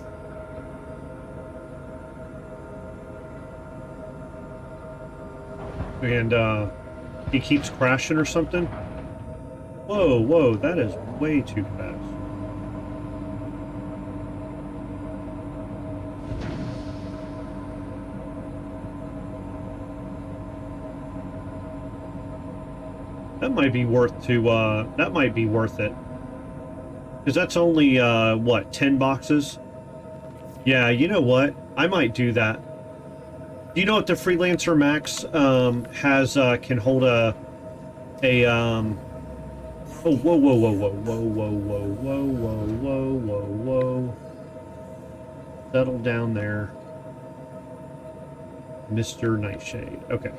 And he keeps crashing or something. Whoa, whoa, that is way too fast. That might be worth to, that might be worth it. Because that's only, what, 10 boxes? Yeah, you know what? I might do that. Do you know if the Freelancer Max, has, can hold oh, whoa, whoa, whoa, whoa, whoa, whoa, whoa, whoa, whoa, whoa, whoa, whoa. Settle down there. Mr. Nightshade. Okay.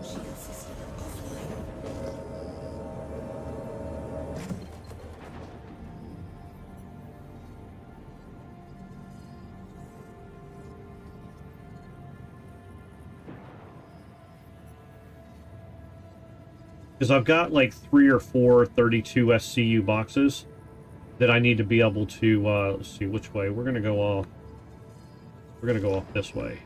Shield system offline. Because I've got like 3 or 4 32 SCU boxes that I need to be able to, let's see which way. We're going to go off. We're going to go off this way.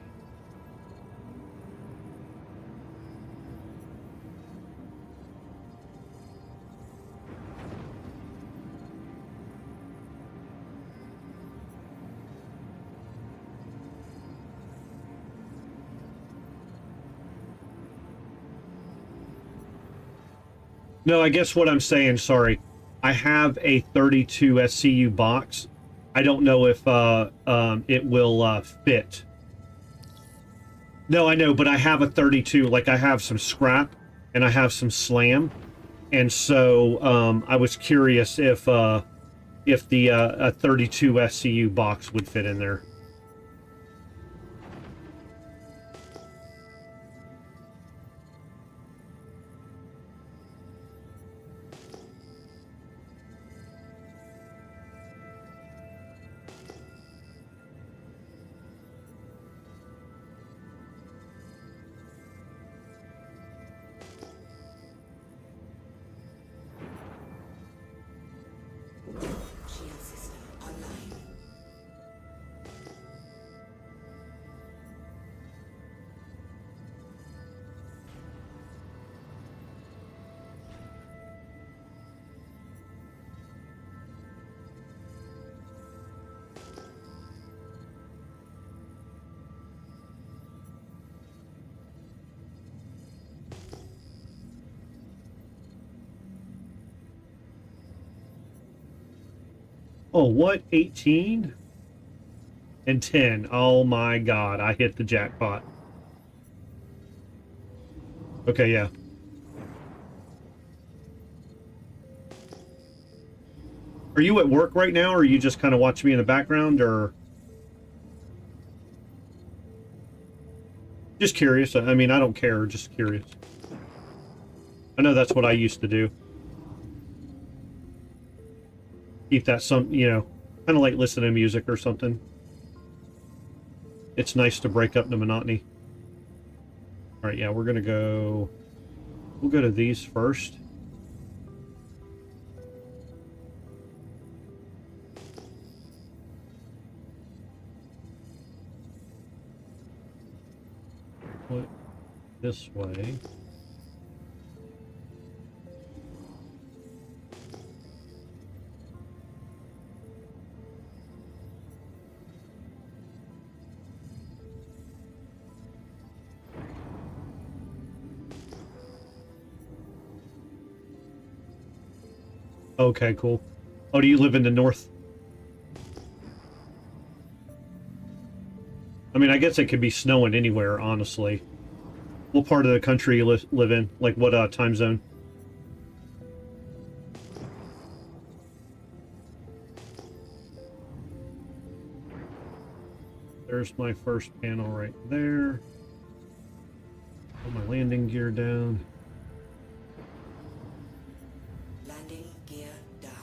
No, I guess what I'm saying, sorry, I have a 32 SCU box. I don't know if it will fit. No, I know, but I have a 32. Like, I have some scrap and I have some slam, and so I was curious if the a 32 SCU box would fit in there. Shield system online. Oh, what? 18? And 10. Oh my god, I hit the jackpot. Okay, yeah. Are you at work right now, or are you just kind of watching me in the background, or... Just curious. I mean, I don't care, just curious. I know that's what I used to do. Keep that some, you know, kind of like listening to music or something. It's nice to break up the monotony. All right, yeah, we're gonna go. We'll go to these first. Put this way. Okay, cool. Oh, do you live in the north? I mean, I guess it could be snowing anywhere, honestly. What part of the country you live in? Like, what time zone? There's my first panel right there. Put my landing gear down. Landing gear down.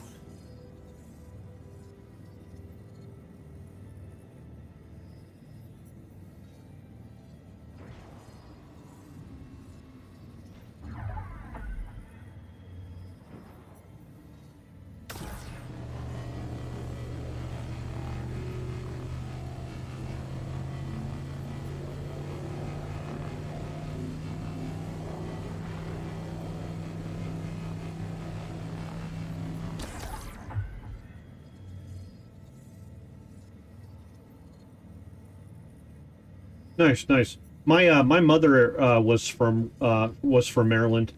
Nice, nice. My mother was from Maryland.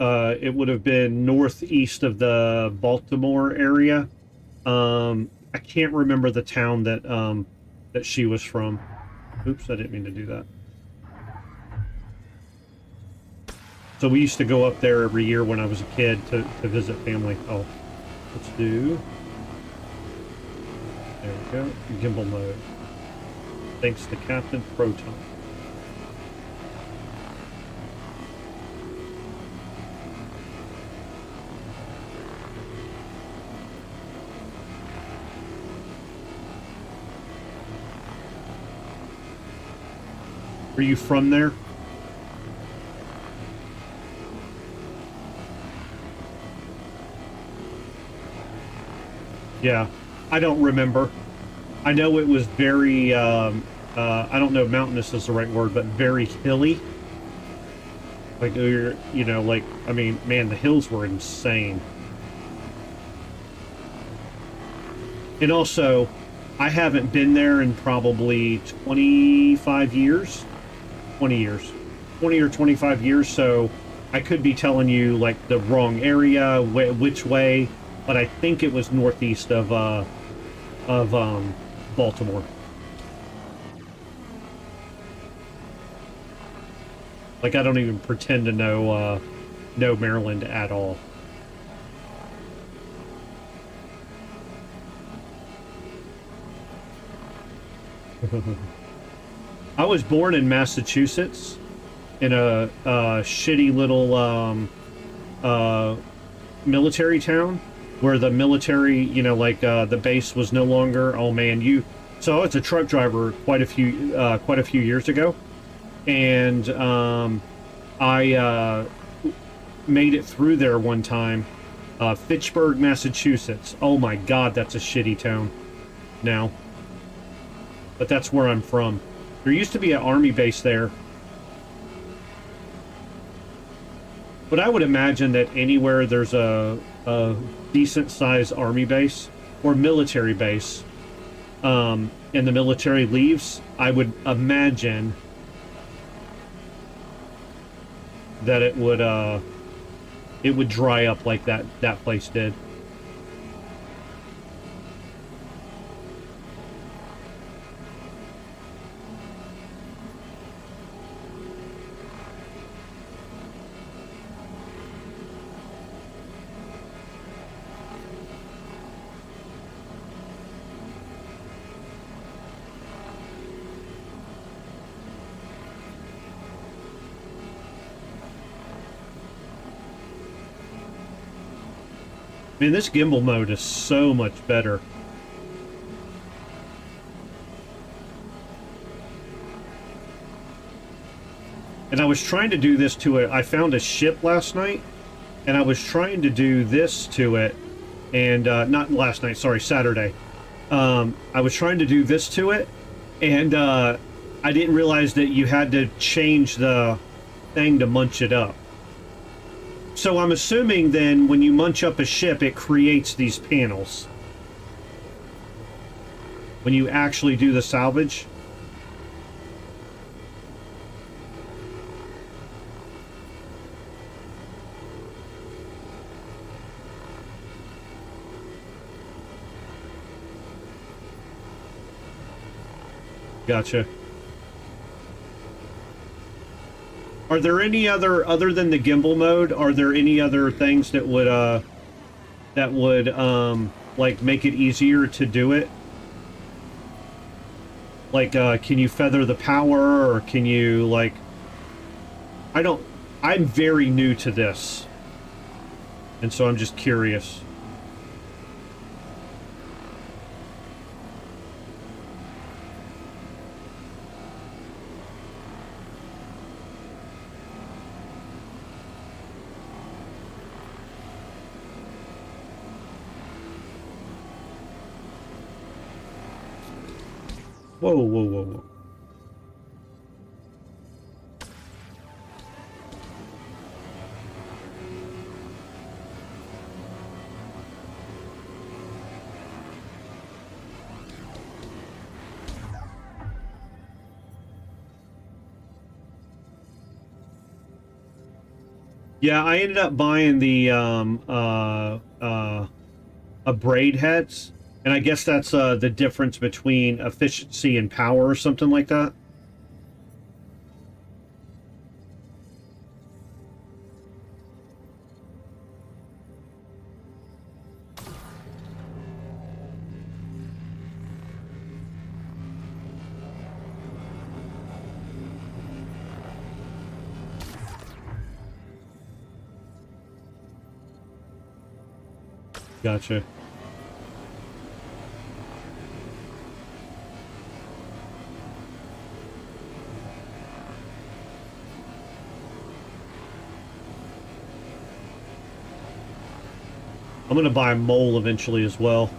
It would have been northeast of the Baltimore area. I can't remember the town that she was from. Oops, I didn't mean to do that. So we used to go up there every year when I was a kid to visit family. Oh, let's do. There we go. Gimbal mode. Thanks to Captain Proton. Are you from there? Yeah, I don't remember. I know it was very, I don't know if mountainous is the right word, but very hilly. Like, you know, like, I mean, man, the hills were insane. And also, I haven't been there in probably 25 years. 20 years. 20 or 25 years, so I could be telling you, like, the wrong area, which way, but I think it was northeast of Baltimore. Like, I don't even pretend to know Maryland at all. I was born in Massachusetts, in a shitty little military town, where the military, you know, like the base was no longer. Oh man, So I was a truck driver quite a few years ago, and I made it through there one time. Fitchburg, Massachusetts. Oh my God, that's a shitty town now. But that's where I'm from. There used to be an army base there. But I would imagine that anywhere there's a decent-sized army base or military base, and the military leaves, I would imagine that it would dry up like that place did. Man, this gimbal mode is so much better. And I was trying to do this to it. I found a ship last night, and I was trying to do this to it, and not last night, sorry, Saturday. I was trying to do this to it, and I didn't realize that you had to change the thing to munch it up. So I'm assuming then when you munch up a ship, it creates these panels. When you actually do the salvage. Gotcha. Are there any other than the gimbal mode, are there any other things that would like make it easier to do it? Like can you feather the power, or can you like I'm very new to this. And so I'm just curious. Whoa, whoa, whoa, whoa. Yeah, I ended up buying the braid heads, and I guess that's the difference between efficiency and power or something like that. Gotcha. I'm gonna buy a mole eventually as well.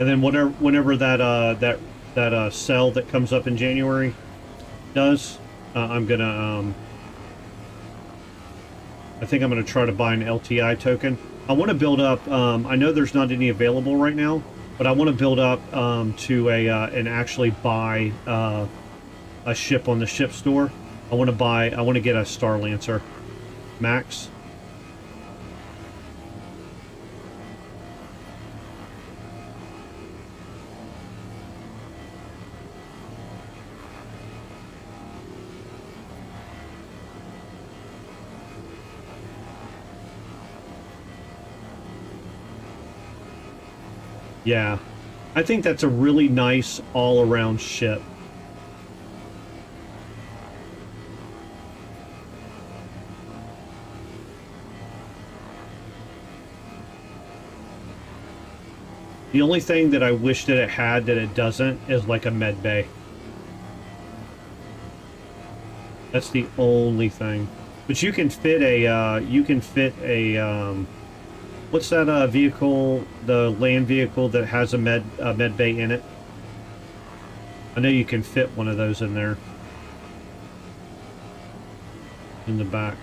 And then whenever that sell that comes up in January does, I'm gonna I think I'm gonna try to buy an LTI token. I want to build up. I know there's not any available right now, but I want to build up to a and actually buy a ship on the ship store. I want to get a Star Lancer Max. Yeah, I think that's a really nice all-around ship. The only thing that I wish that it had that it doesn't is like a med bay. That's the only thing. But you can fit a what's that vehicle, the land vehicle that has a med bay in it? I know you can fit one of those in there. In the back.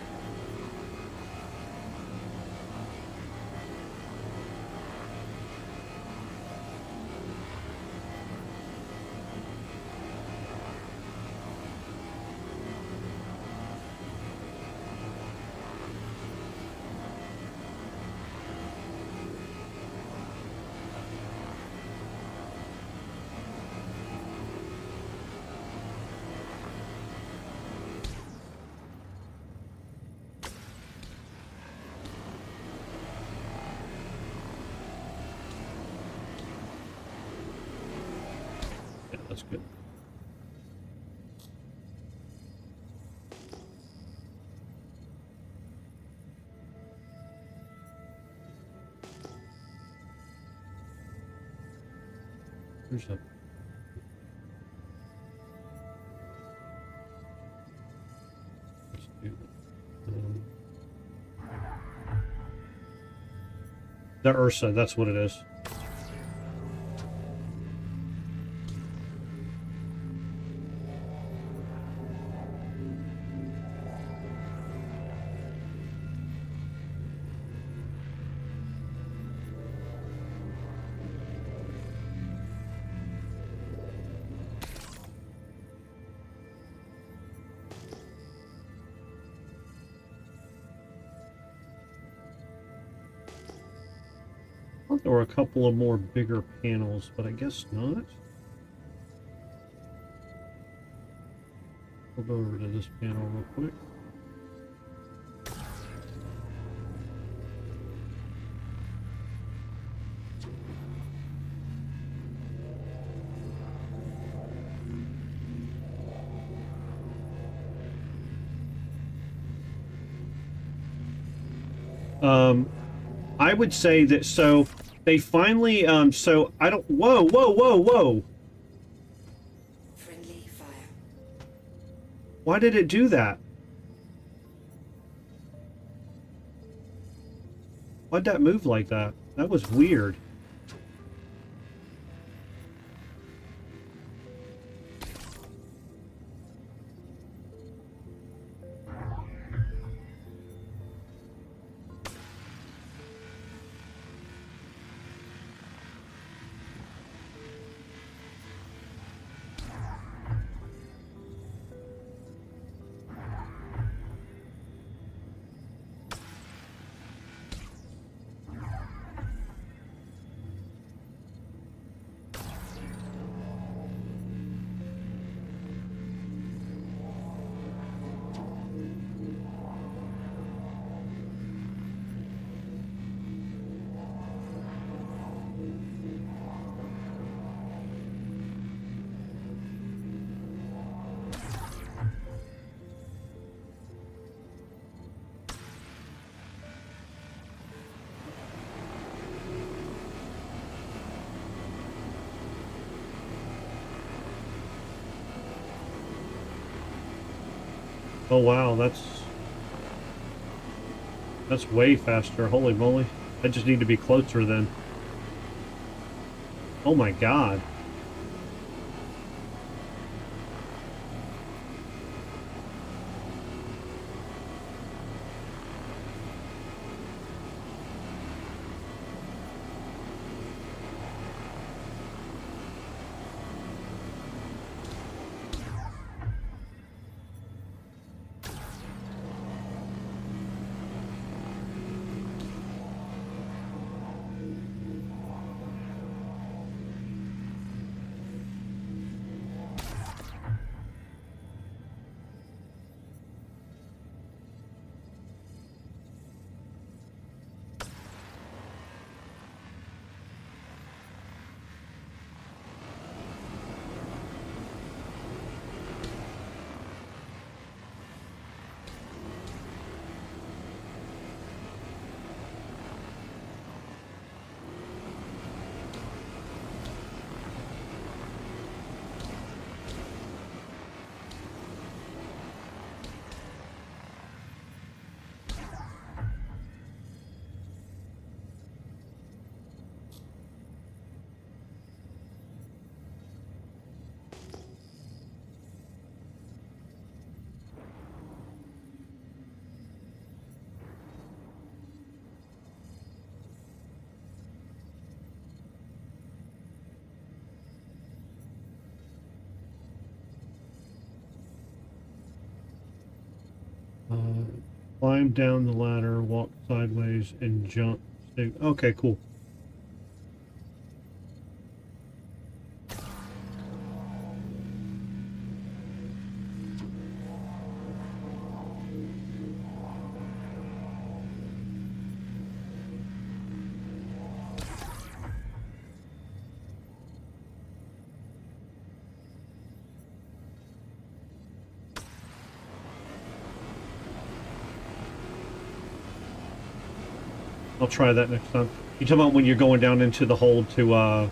Yeah, that's good. There's a... Let's do the Ursa, that's what it is. thought there were a couple of more bigger panels, but I guess not. We'll go over to this panel real quick. I would say that, so they finally, so I don't, whoa, whoa, whoa, whoa. Friendly fire. Why did it do that? Why'd that move like that? That was weird. Oh wow, that's way faster. Holy moly. I just need to be closer then. Oh my god. Climb down the ladder, walk sideways, and jump. Okay, cool. I'll try that next time. You talking about when you're going down into the hold to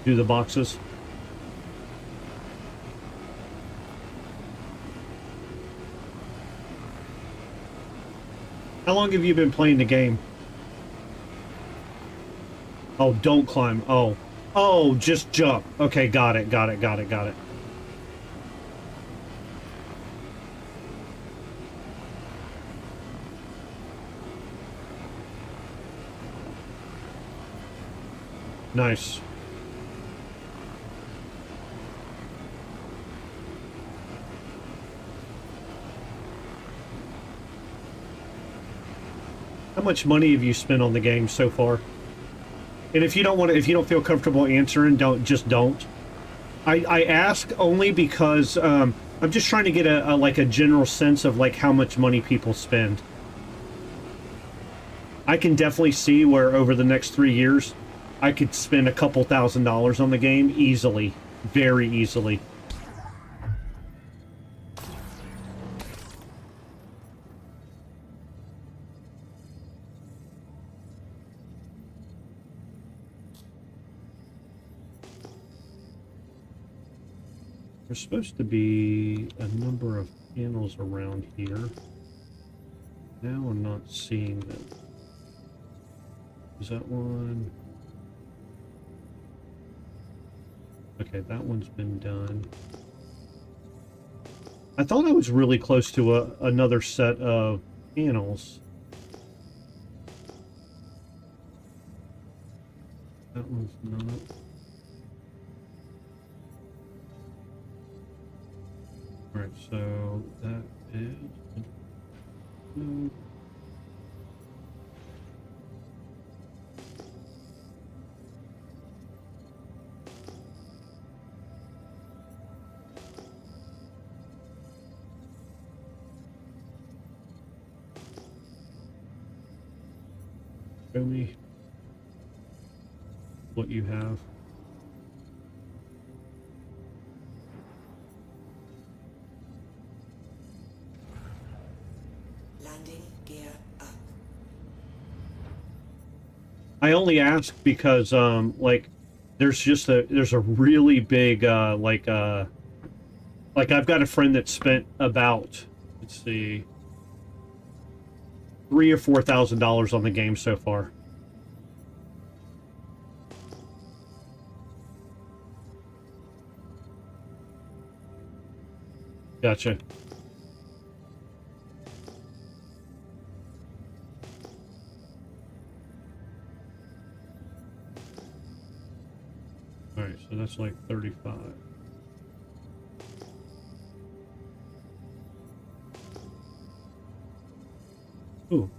do the boxes? How long have you been playing the game? Oh, don't climb. Oh. Oh, just jump. Okay, got it, got it, got it, got it. Nice. How much money have you spent on the game so far? And if you don't want to, if you don't feel comfortable answering, don't. I ask only because I'm just trying to get a like a general sense of like how much money people spend. I can definitely see where over the next 3 years, I could spend a couple $1,000s on the game easily, very easily. There's supposed to be a number of panels around here. Now I'm not seeing them. Is that one? Okay, that one's been done. I thought I was really close to another set of panels. That one's not. Alright, so that is... Show me what you have. Landing gear up. I only ask because like there's a really big like I've got a friend that spent about, let's see, $3,000 or $4,000 on the game so far. Gotcha. All right, so that's like 35. Ooh.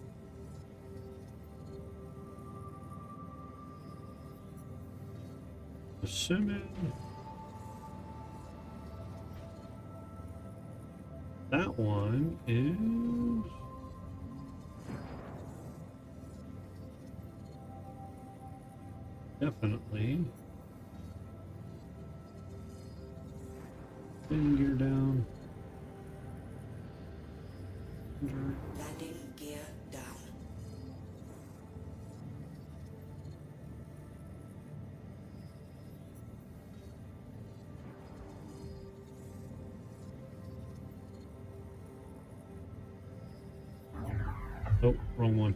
Assuming that one is definitely spin gear down. Landing gear down. Oh, wrong one.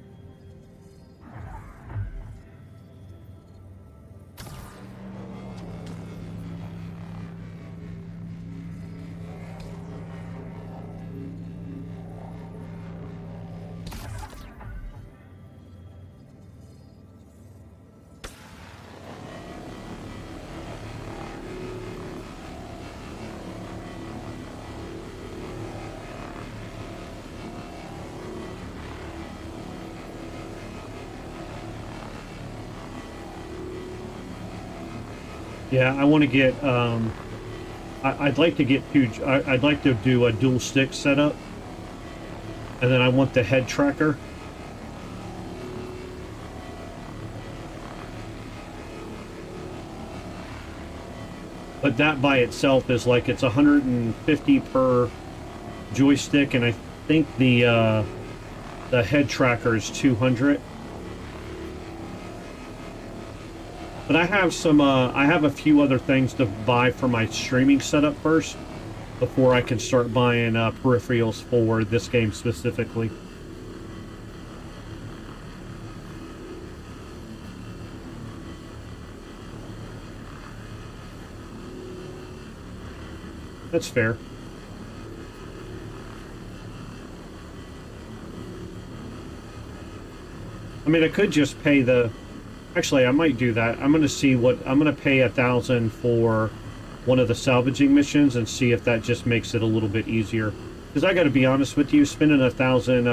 Yeah, I want to get, I'd like to get two, I'd like to do a dual stick setup. And then I want the head tracker. But that by itself is like, it's 150 per joystick, and I think the head tracker is 200. But I have some, I have a few other things to buy for my streaming setup first, before I can start buying peripherals for this game specifically. That's fair. I mean, I could just pay the... Actually, I might do that. I'm going to see what... I'm going to pay 1,000 for one of the salvaging missions and see if that just makes it a little bit easier. Because I got to be honest with you, spending 1,000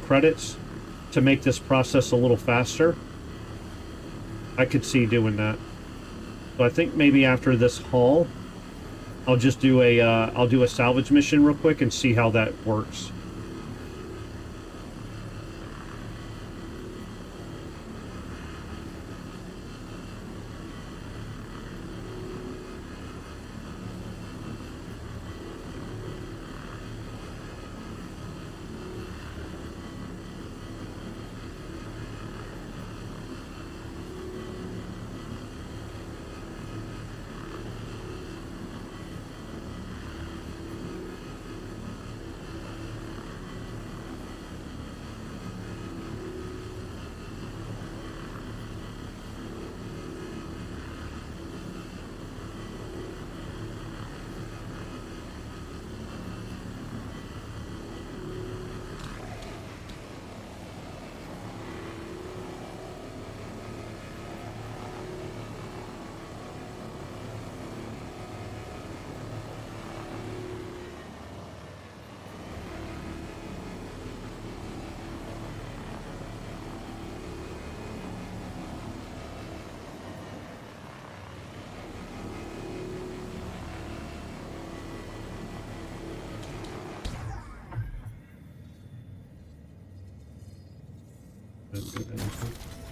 credits to make this process a little faster, I could see doing that. So I think maybe after this haul, I'll just do a salvage mission real quick and see how that works.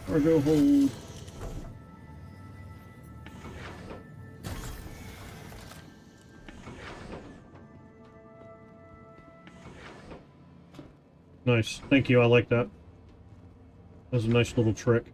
Cargo hold. Nice. Thank you. I like that. That was a nice little trick.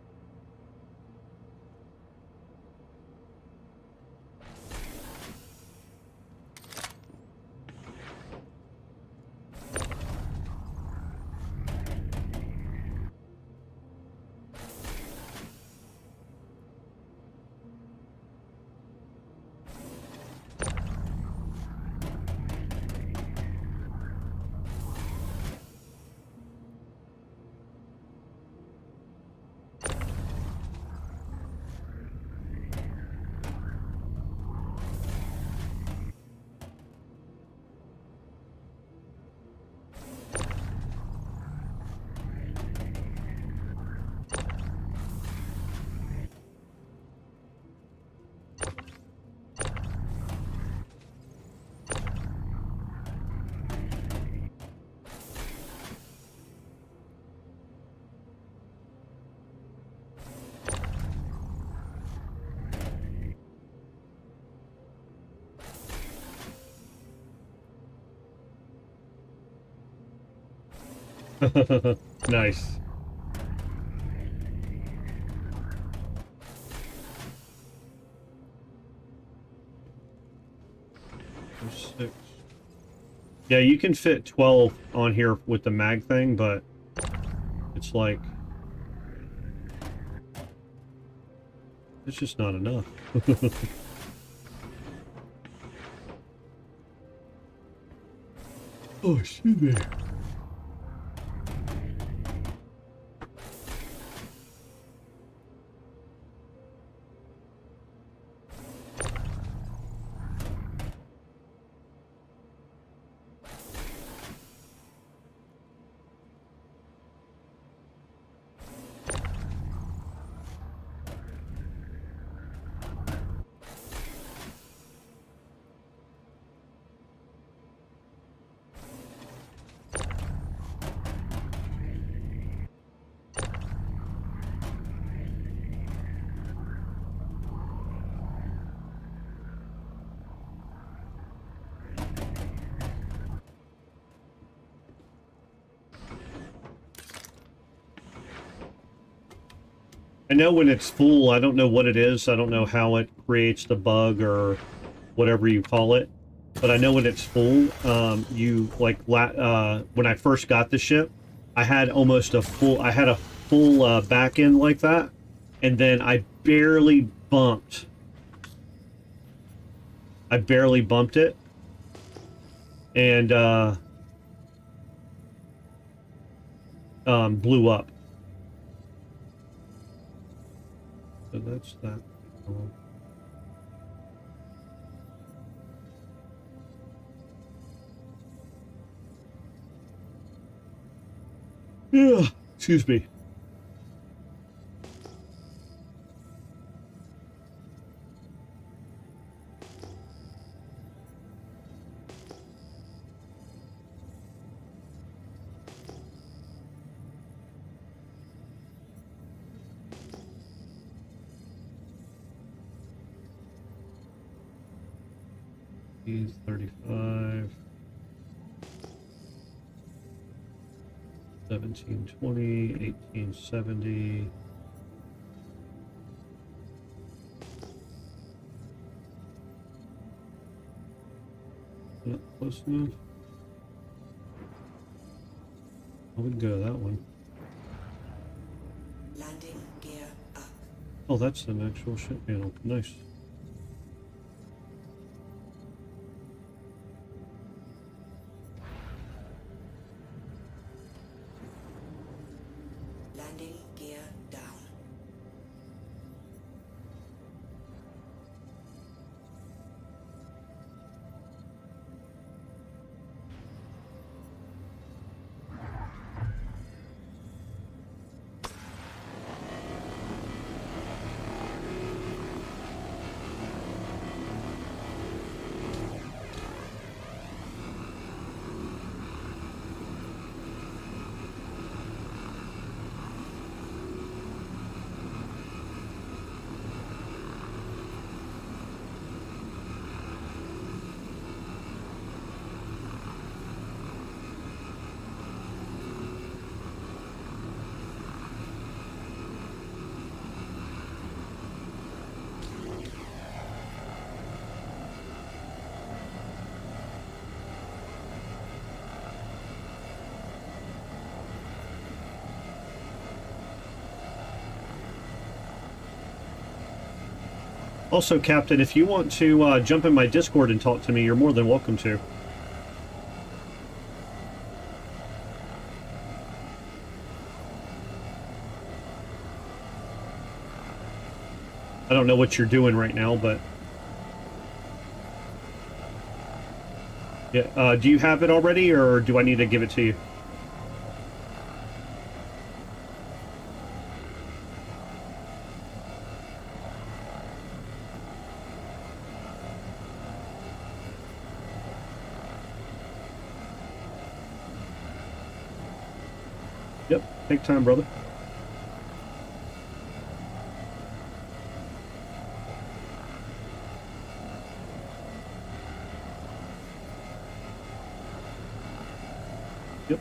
Nice. Six. Yeah, you can fit 12 on here with the mag thing, but it's like it's just not enough. Oh, excuse me. I know when it's full, I don't know what it is. I don't know how it creates the bug or whatever you call it. But I know when it's full, you like when I first got the ship, I had a full back end like that, and then I barely bumped it, and blew up. So that's that. Yeah, Excuse me. He's 35. 1720, 1870. Not close enough. I wouldn't go to that one. Landing gear up. Oh, that's an actual ship panel. Nice. Landing gear down. Also, Captain, if you want to jump in my Discord and talk to me, you're more than welcome to. I don't know what you're doing right now, but... Yeah, do you have it already, or do I need to give it to you? Yep, take time, brother. Yep.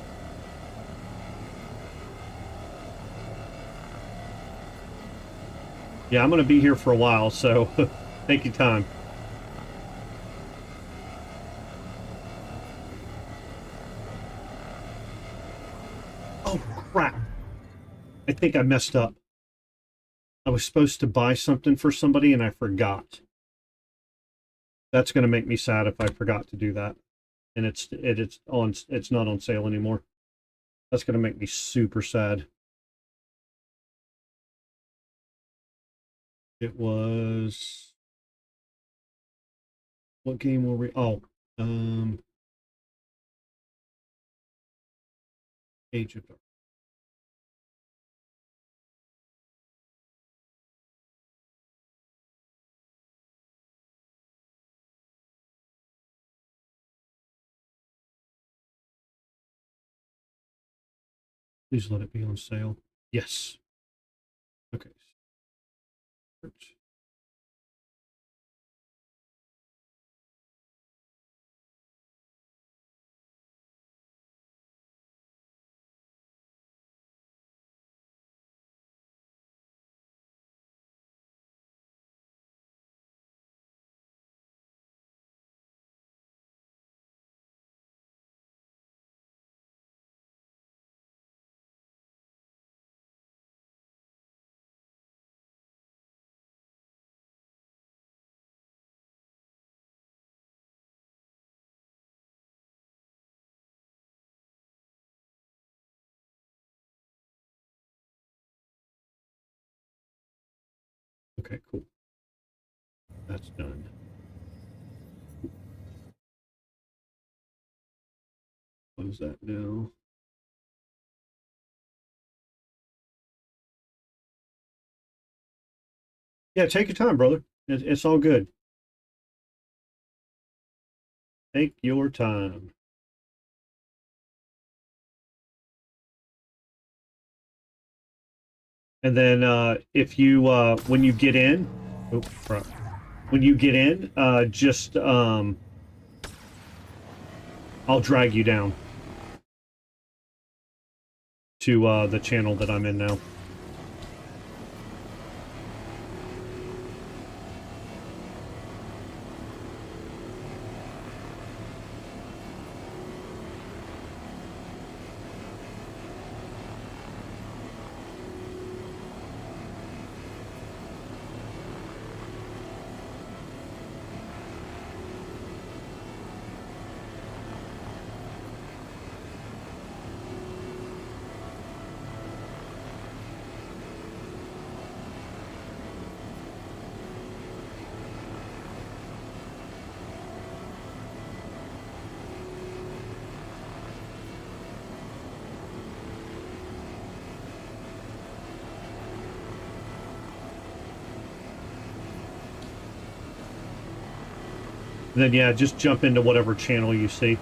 Yeah, I'm going to be here for a while, so take your time. Oh, crap. I think I messed up. I was supposed to buy something for somebody and I forgot. That's going to make me sad if I forgot to do that. And it's not on sale anymore. That's going to make me super sad. It was... What game were we... Oh, Age of Dark. Please let it be on sale. Yes. Okay. Search. Okay, cool. That's done. Close that now. Yeah, take your time, brother. It's all good. Take your time. And then if you when you get in, oh, crap. When you get in, just I'll drag you down to the channel that I'm in now. And then, yeah, just jump into whatever channel you see.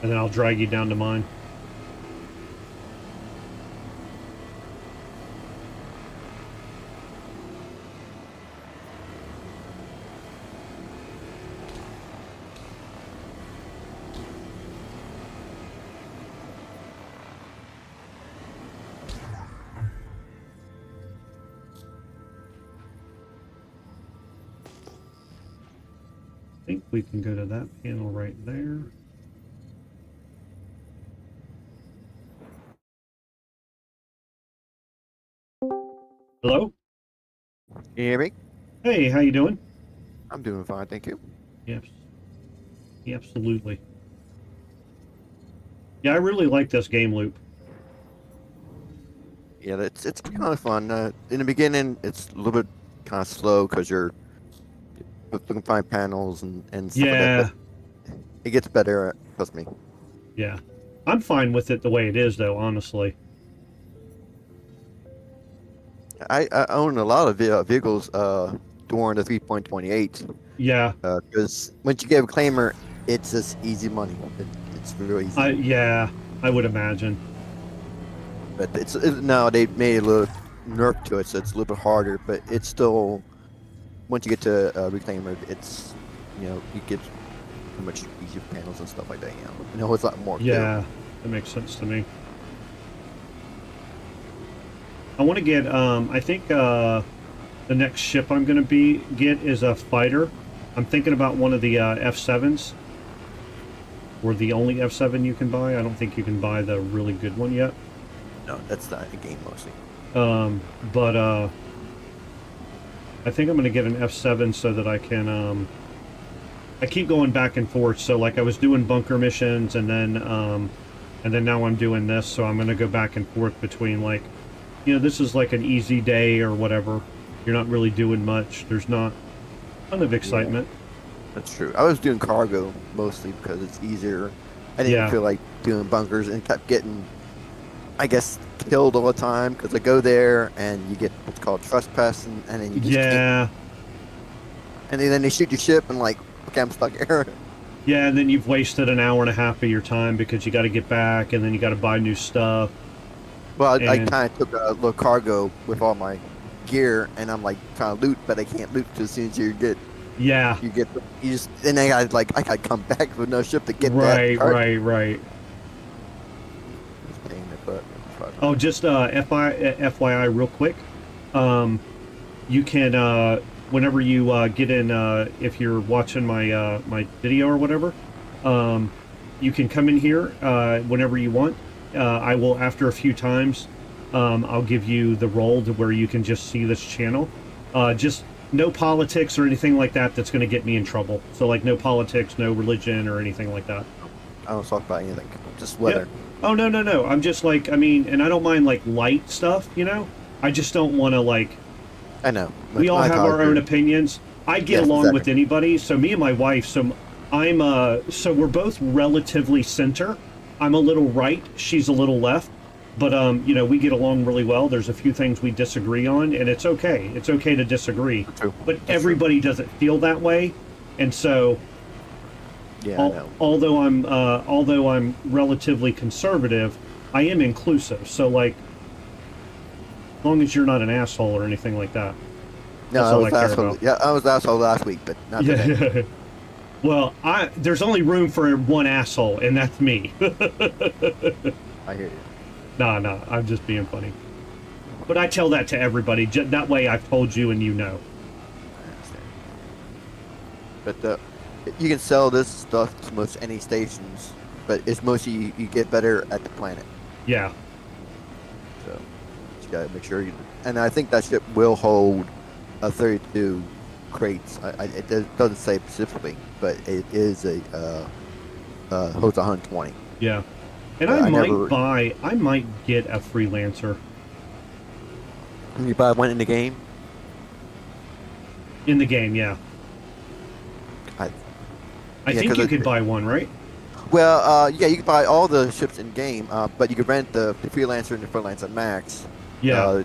And then I'll drag you down to mine. I think we can go to that panel right there. Hello? Can you hear me? Hey, how you doing? I'm doing fine, thank you. Yes. Absolutely. Yeah, I really like this game loop. Yeah, it's kind of fun. In the beginning, it's a little bit kind of slow because you're looking to find panels and stuff like that. But it gets better, trust me. Yeah. I'm fine with it the way it is, though, honestly. I own a lot of vehicles during the 3.28 Yeah. because once you get a claimer, it's just easy money. It's real easy. Yeah, I would imagine. But now they made a little nerf to it, so it's a little bit harder. But it's still, once you get to reclaimer, it's you get much easier panels and stuff like that. It's a lot more. Yeah, that makes sense to me. I want to get. I think the next ship I'm going to get is a fighter. I'm thinking about one of the F7s. Or the only F7 you can buy. I don't think you can buy the really good one yet. No, that's not a game mostly. But I think I'm going to get an F7 so that I can. I keep going back and forth. So like I was doing bunker missions, and then now I'm doing this. So I'm going to go back and forth between like, this is like an easy day or whatever. You're not really doing much. There's not a ton of excitement. Yeah, that's true. I was doing cargo mostly because it's easier. I didn't feel like doing bunkers and kept getting, I guess, killed all the time because I go there and you get what's called trespass and then you just can't. And then they shoot your ship and like, okay, I'm stuck here. Yeah, and then you've wasted an hour and a half of your time because you got to get back and then you got to buy new stuff. Well, I kind of took a little cargo with all my gear and I'm like trying to loot, but I can't loot as soon as you get. Yeah. You just and then I gotta come back with no ship to get right, that. Right. Just paying it, but oh, just FYI, real quick. You can whenever you get in, if you're watching my my video or whatever, you can come in here whenever you want. I will, after a few times, I'll give you the role to where you can just see this channel. Just no politics or anything like that that's going to get me in trouble. So like no politics, no religion or anything like that. I don't talk about anything, just weather. Yeah. Oh, no. I'm just like, I mean, and I don't mind like light stuff, I just don't want to like... I know. We all have our own opinions. I get along with anybody. So me and my wife, so we're both relatively center. I'm a little right. She's a little left. But you know, we get along really well. There's a few things we disagree on, and it's okay. It's okay to disagree. True. But That's everybody doesn't feel that way, and so Yeah, I know. although I'm relatively conservative, I am inclusive. So like, as long as you're not an asshole or anything like that. No, That's I all was I care asshole. about. Yeah, I was asshole last week, but not today. Yeah. Well, there's only room for one asshole, and that's me. I hear you. Nah, I'm just being funny. But I tell that to everybody. That way I've told you and you know. I understand. But you can sell this stuff to most any stations, but it's mostly you get better at the planet. Yeah. So you gotta make sure you. And I think that ship will hold 32 crates. It doesn't say specifically, but it is a holds 120. Yeah. And I I might get a freelancer Can you buy one in the game? in the game, yeah. I I Yeah, think 'cause you it- could buy one, right? Well, yeah, you can buy all the ships in game, but you can rent the freelancer and the freelancer max. Yeah.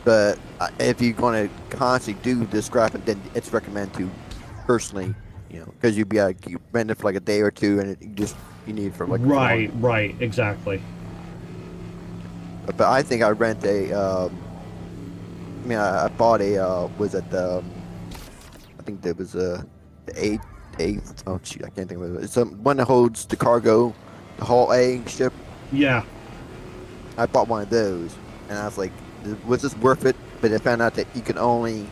But if you're going to constantly do this scrapping, then it's recommended to personally, because you'd be like you rent it for like a day or two, and you need it for like Right, exactly. But I think I rent I bought was at the, I think there was the eighth. Oh shoot, I can't think of it. It's one that holds the cargo, the Hull A ship. Yeah. I bought one of those, and I was like, was this worth it? But I found out that you can only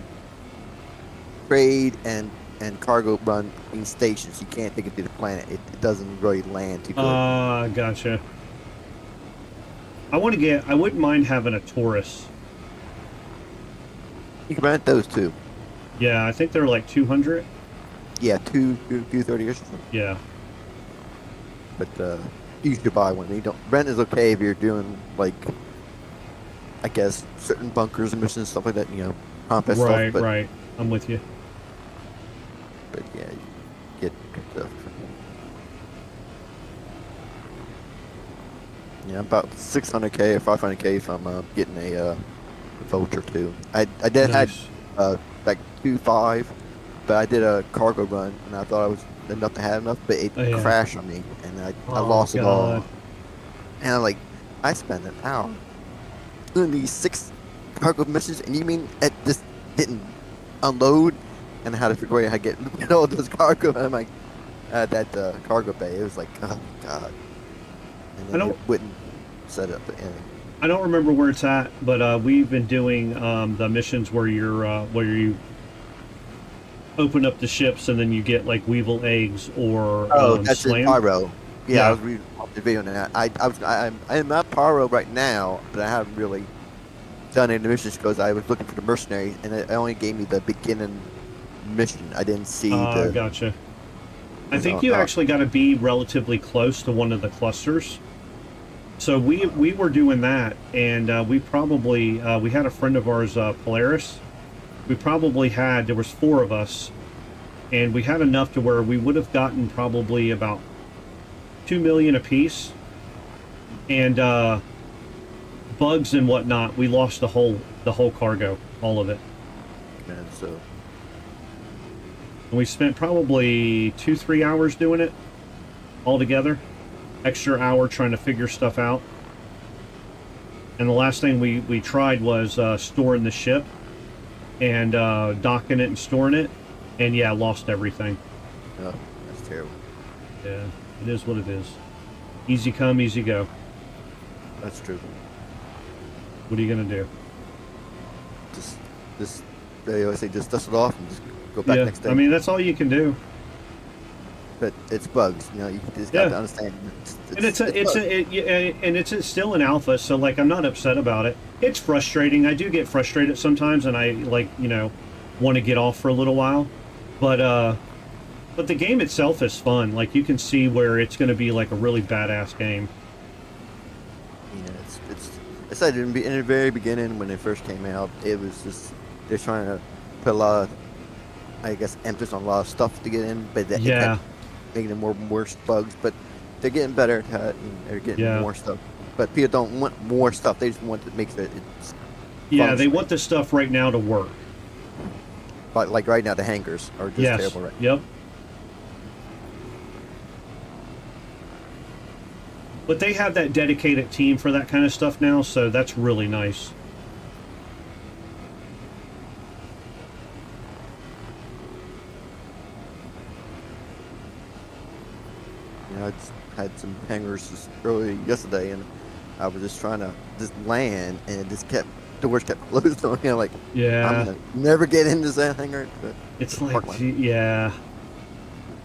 trade and cargo run in stations. You can't take it to the planet. It doesn't really land too good. Gotcha. I wouldn't mind having a Taurus. You can rent those too. Yeah, I think they're like 200. Yeah, 230 or something. Yeah. But you should buy one. You don't rent is okay if you're doing like, I guess certain bunkers and missions stuff like that. Combat Right, stuff. But, right. I'm with you. But yeah, you get good stuff. Yeah, about 600k or 500k if I'm getting a Vulture too. I did Nice. had like 2.5, but I did a cargo run and I thought I was enough to have enough, but it Oh, yeah. crashed on me and I Oh, lost it all. God. And I'm like, I spent an hour doing these 6 cargo missions, and you mean it just didn't unload? And I had to figure out how to get all this cargo. And I'm like, at that cargo bay, it was like, oh god. And then it wouldn't set up anything. I don't remember where it's at, but we've been doing the missions where you open up the ships and then you get like Weevil eggs or That's in Slam. Pyro. Yeah, Yeah. I was reading the video on that. I'm at Pyro right now, but I haven't really done any missions because I was looking for the mercenaries, and it only gave me the beginning mission. I didn't see the. Gotcha. I think you actually got to be relatively close to one of the clusters. So we were doing that, and we probably we had a friend of ours, Polaris. There was 4 of us, and we had enough to where we would have gotten probably about 2 million apiece, and bugs and whatnot. We lost the whole cargo, all of it. And so And we spent probably 2-3 hours doing it all together. Extra hour trying to figure stuff out. And the last thing we tried was storing the ship and docking it and storing it. And yeah, lost everything. oh, that's terrible. Yeah, it is what it is. Easy come, easy go. That's true. What are you going to do? Just they always say just dust it off and just go back Yeah, next day. I mean, that's all you can do. But it's bugs. You just Yeah. got to understand. And it's bugs. still an alpha, so like I'm not upset about it. It's frustrating. I do get frustrated sometimes, and I want to get off for a little while, but the game itself is fun. Like you can see where it's going to be like a really badass game. It's like in the very beginning when it first came out, it was just they're trying to put a lot of, I guess, emphasis on a lot of stuff to get in, but it Yeah. kept making it more and worse bugs. But they're getting better at it, and they're getting Yeah. more stuff. but people don't want more stuff. They just want to make it. It's Yeah, they functional. want the stuff right now to work. But like right now, the hangars are just Yes. terrible. Right. Yep. But they have that dedicated team for that kind of stuff now, so that's really nice. You know, I just had some hangars just early yesterday, and I was just trying to just land, and it just kept doors kept closed on me. I'm like, Yeah. I'm gonna never get into that hangar. It's Park like, line. yeah.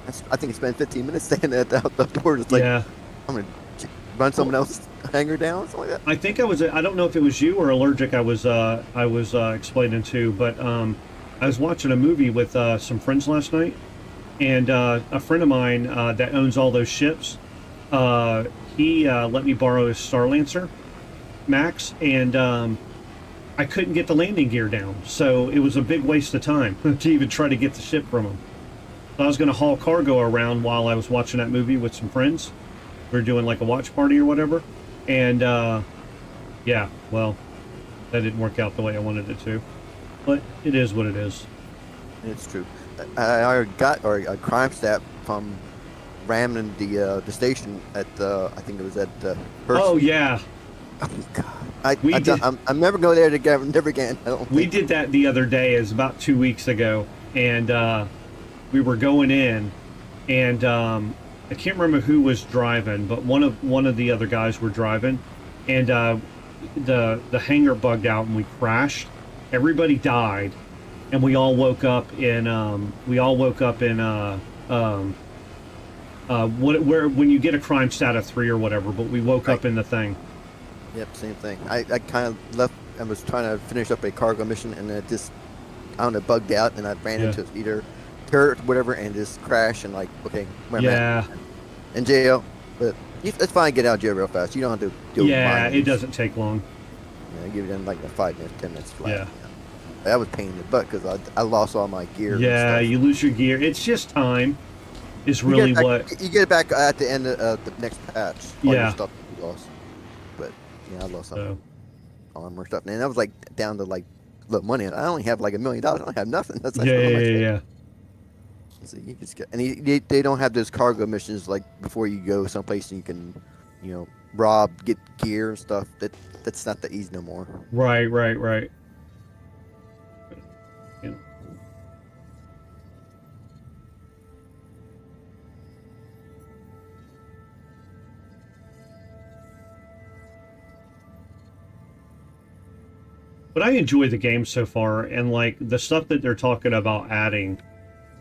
I think I spent 15 minutes standing at the door, just like, Yeah. I'm gonna run someone else's hangar down, something like that. I think I don't know if it was you or Allergic I was explaining to, but I was watching a movie with some friends last night, and a friend of mine that owns all those ships, he let me borrow his Star Lancer Max, and I couldn't get the landing gear down, so it was a big waste of time to even try to get the ship from him. So I was going to haul cargo around while I was watching that movie with some friends. We were doing like a watch party or whatever, and yeah, well, that didn't work out the way I wanted it to, but it is what it is. It's true. I got a crime stat from ramming the station at I think it was at Oh yeah, Oh God! I'm never going there again. Never again. I don't we think. did that the other day. It's about 2 weeks ago, and we were going in, and I can't remember who was driving, but one of the other guys were driving, and the hangar bugged out and we crashed. Everybody died, and we all woke up in where when you get a crime stat of 3 or whatever, but we woke up in the thing. Yep, same thing. I kind of left. I was trying to finish up a cargo mission, and it just I don't know bugged out, and I ran Yeah. into either turret or whatever, and just crashed. And like, okay, where am I Yeah, at? In jail. But it's fine. Get out of jail real fast. You don't have to deal with yeah, mines. it doesn't take long. You know, give it in like 5 minutes, 10 minutes flat. Yeah. That was a pain in the butt because I lost all my gear. Yeah, and you lose your gear. It's just time. Is stuff. really You get it what. back, you get it back at the end of the next patch. All Yeah. your stuff you lost. But yeah, I lost some So. armor stuff, and that was like down to like look money. I only have like $1 million. I don't have nothing. That's Yeah, how yeah, much yeah, I- yeah. So you just get, and they don't have those cargo missions like before you go someplace and you can, you know, rob, get gear and stuff. That's not that easy no more. Right. Yeah. But I enjoy the game so far, and like the stuff that they're talking about adding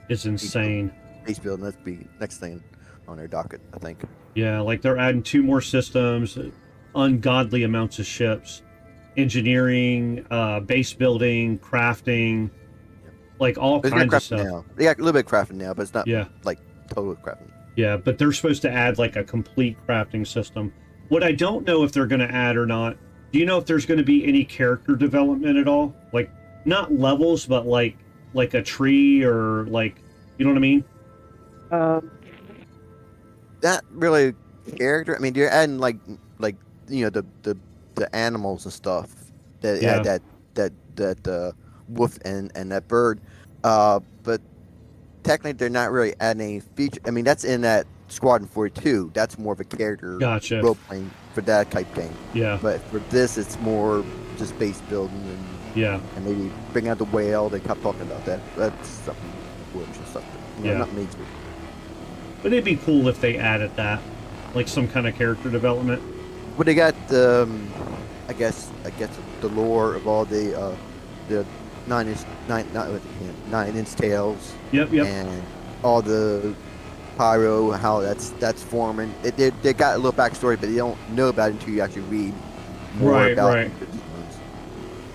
is insane. Base building, that's be next thing on their docket, I think. Yeah, like they're adding 2 more systems, ungodly amounts of ships, engineering, base building, crafting, like all There's kinds of crafting stuff. now. They got a little bit of crafting now, but it's not Yeah. like total crafting. Yeah, but they're supposed to add like a complete crafting system. What I don't know if they're going to add or not, do you know if there's going to be any character development at all? Like, not levels, but like a tree or like, you know what I mean? Not really character. I mean, you're adding like you know the animals and stuff that Yeah. had that wolf and that bird. But technically, they're not really adding any feature. I mean, that's in that Squadron 42. That's more of a character Gotcha. role playing for that type game. Yeah, But for this, it's more just base building yeah, and maybe bring out the whale. They kept talking about that. That's something and stuff. You know, Yeah. not major. but it'd be cool if they added that, like some kind of character development. Well, they got I guess the lore of all the 9-inch tails Yep. and all the pyro, how that's forming. They got a little backstory, but you don't know about it until you actually read more Right, about right. the ones.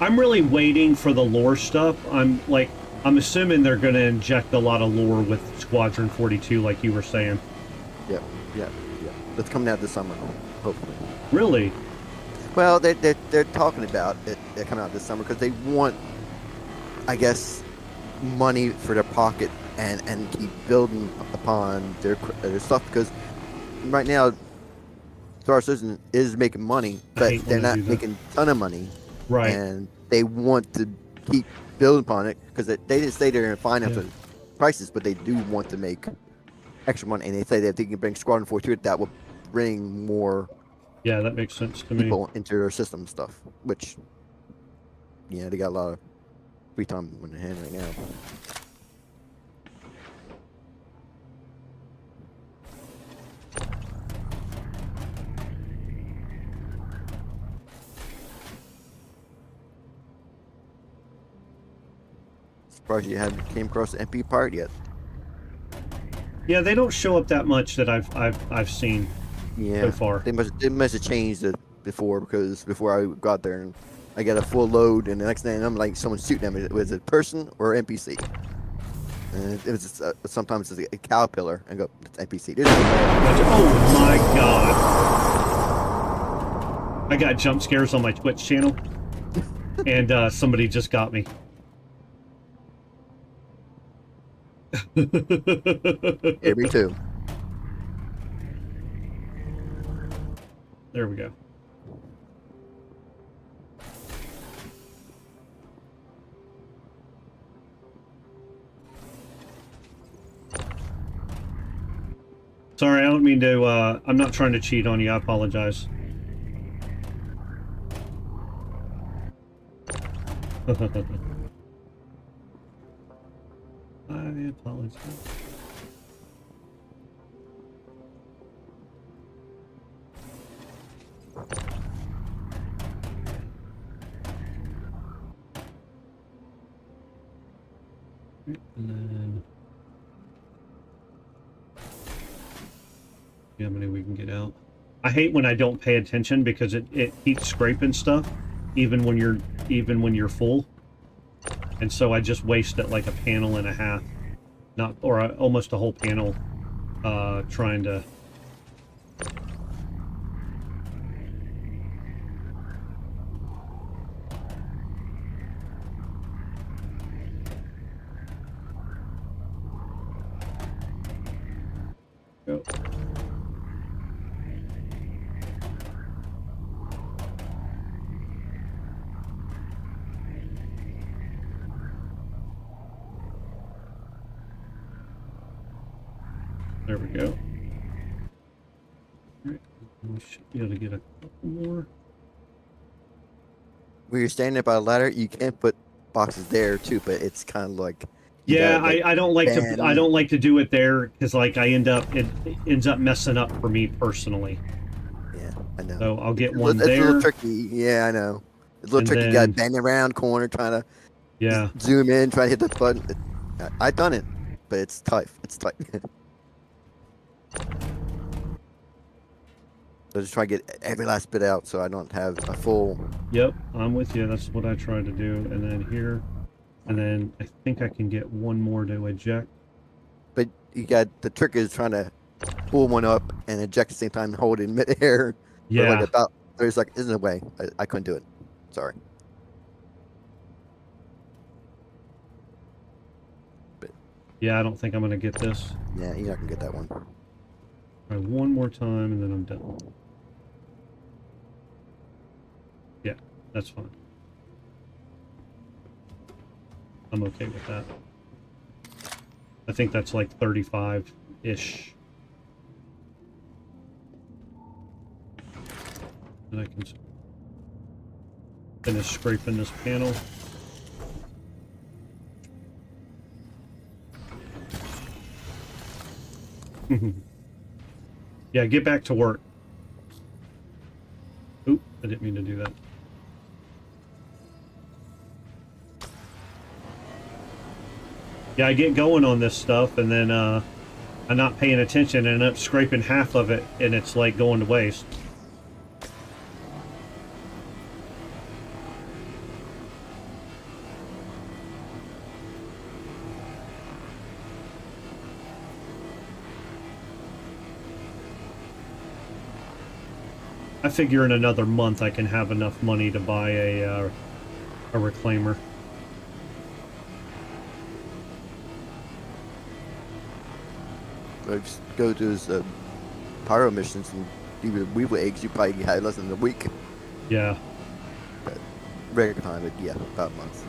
I'm really waiting for the lore stuff. I'm assuming they're going to inject a lot of lore with Squadron 42, like you were saying. Yep. That's coming out this summer, hopefully. Really? Well, they're talking about it. They're coming out this summer because they want, I guess, money for their pocket and keep building upon their stuff. Because right now, Star Citizen is making money, but hate they're when they not do that. making a ton of money, Right. and they want to keep building upon it because they didn't say they're going to finance Yeah. the prices, but they do want to make extra money, and they say that if they can bring Squadron 4 to it, that will bring more Yeah, that makes sense to me. people into their system and stuff. Which, yeah, they got a lot of free time in their hand right now. Surprised you haven't came across the MP part yet. Yeah, they don't show up that much that I've seen Yeah, so far. they must have changed it before, because before I got there and I got a full load, and the next thing I'm like, someone shooting at me. Was it a person or NPC? And it was sometimes it's a caterpillar. I go, it's NPC. Oh my god! I got jump scares on my Twitch channel, and somebody just got me. Yeah, me too. There we go. Sorry, I don't mean to, I'm not trying to cheat on you, I apologize. I apologize. And then... see how many we can get out. I hate when I don't pay attention because it keeps scraping stuff even when you're full. And so I just wasted like a panel and a half, almost a whole panel, trying to. Go. There we go. Alright, we should be able to get a couple more. When you're standing by a ladder, you can put boxes there too, but it's kind of like Yeah, gotta, I don't like bend. to I don't like to do it there because like it ends up messing up for me personally. Yeah, I know. So I'll get It's one a there. little tricky. Yeah, I know. It's a little And tricky. You got to then- bend around corner, trying to Yeah. zoom in, try to hit the button. I've done it, but it's tough. It's tight. So just try to get every last bit out so I don't have a full. Yep, I'm with you. That's what I tried to do. And then here, and then I think I can get one more to eject. But you got the trick is trying to pull one up and eject at the same time and hold it in midair. Yeah. Like about there's like isn't a way. I couldn't do it. Sorry. Yeah, I don't think I'm gonna get this. Yeah, you're not gonna get that one. Try one more time and then I'm done. Yeah, that's fine. I'm okay with that. I think that's like 35-ish. And I can finish scraping this panel. Yeah, get back to work. Oop, I didn't mean to do that. Yeah, I get going on this stuff and then I'm not paying attention and end up scraping half of it and it's like going to waste. I figure in another month I can have enough money to buy a reclaimer. So just go to his pyro missions and even weevil eggs, you probably had less than a week. Yeah. But regular time, but yeah, about a month.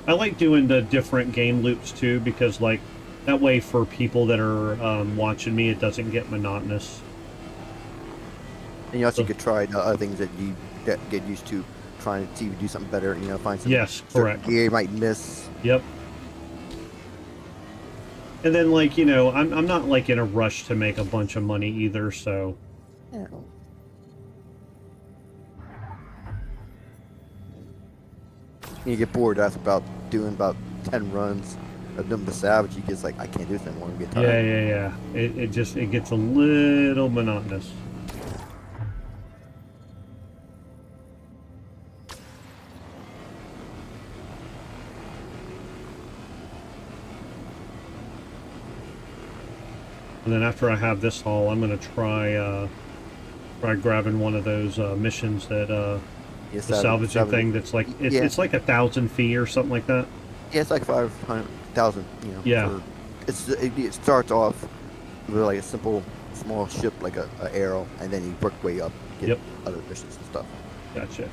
I like doing the different game loops too, because like that way for people that are watching me, it doesn't get monotonous. And you also could try the other things that you get used to, trying to see if you do something better. You know, find some correct gear you might miss. Yep. And then, like, you know, I'm not like in a rush to make a bunch of money either, so. Yeah. You get bored after doing about 10 runs of doing the salvage. You get like, I can't do this anymore. Get tired. Yeah. It gets a little monotonous. And then after I have this haul, I'm gonna try grabbing one of those missions that the salvaging thing that's like it's like 1,000 feet or something like that. Yeah, it's like 500,000. You know. Yeah. It starts off with like a simple small ship, like a arrow, and then you work way up, get other missions and stuff. Gotcha.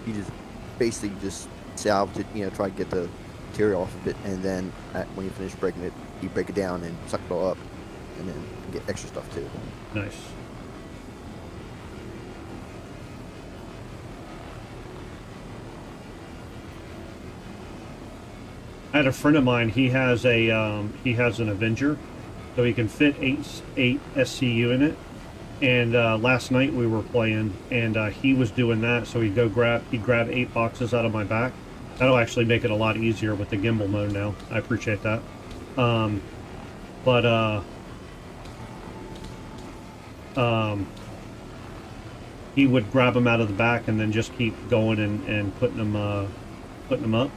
You just basically just salvage it, you know, try to get the material off of it, and then when you finish breaking it, you break it down and suck it all up, and then get extra stuff too. Nice. I had a friend of mine. He has an Avenger, so he can fit eight SCU in it. And last night we were playing, and he was doing that. So he'd grab 8 boxes out of my back. That'll actually make it a lot easier with the gimbal mode now. I appreciate that. He would grab them out of the back and then just keep going and putting them up.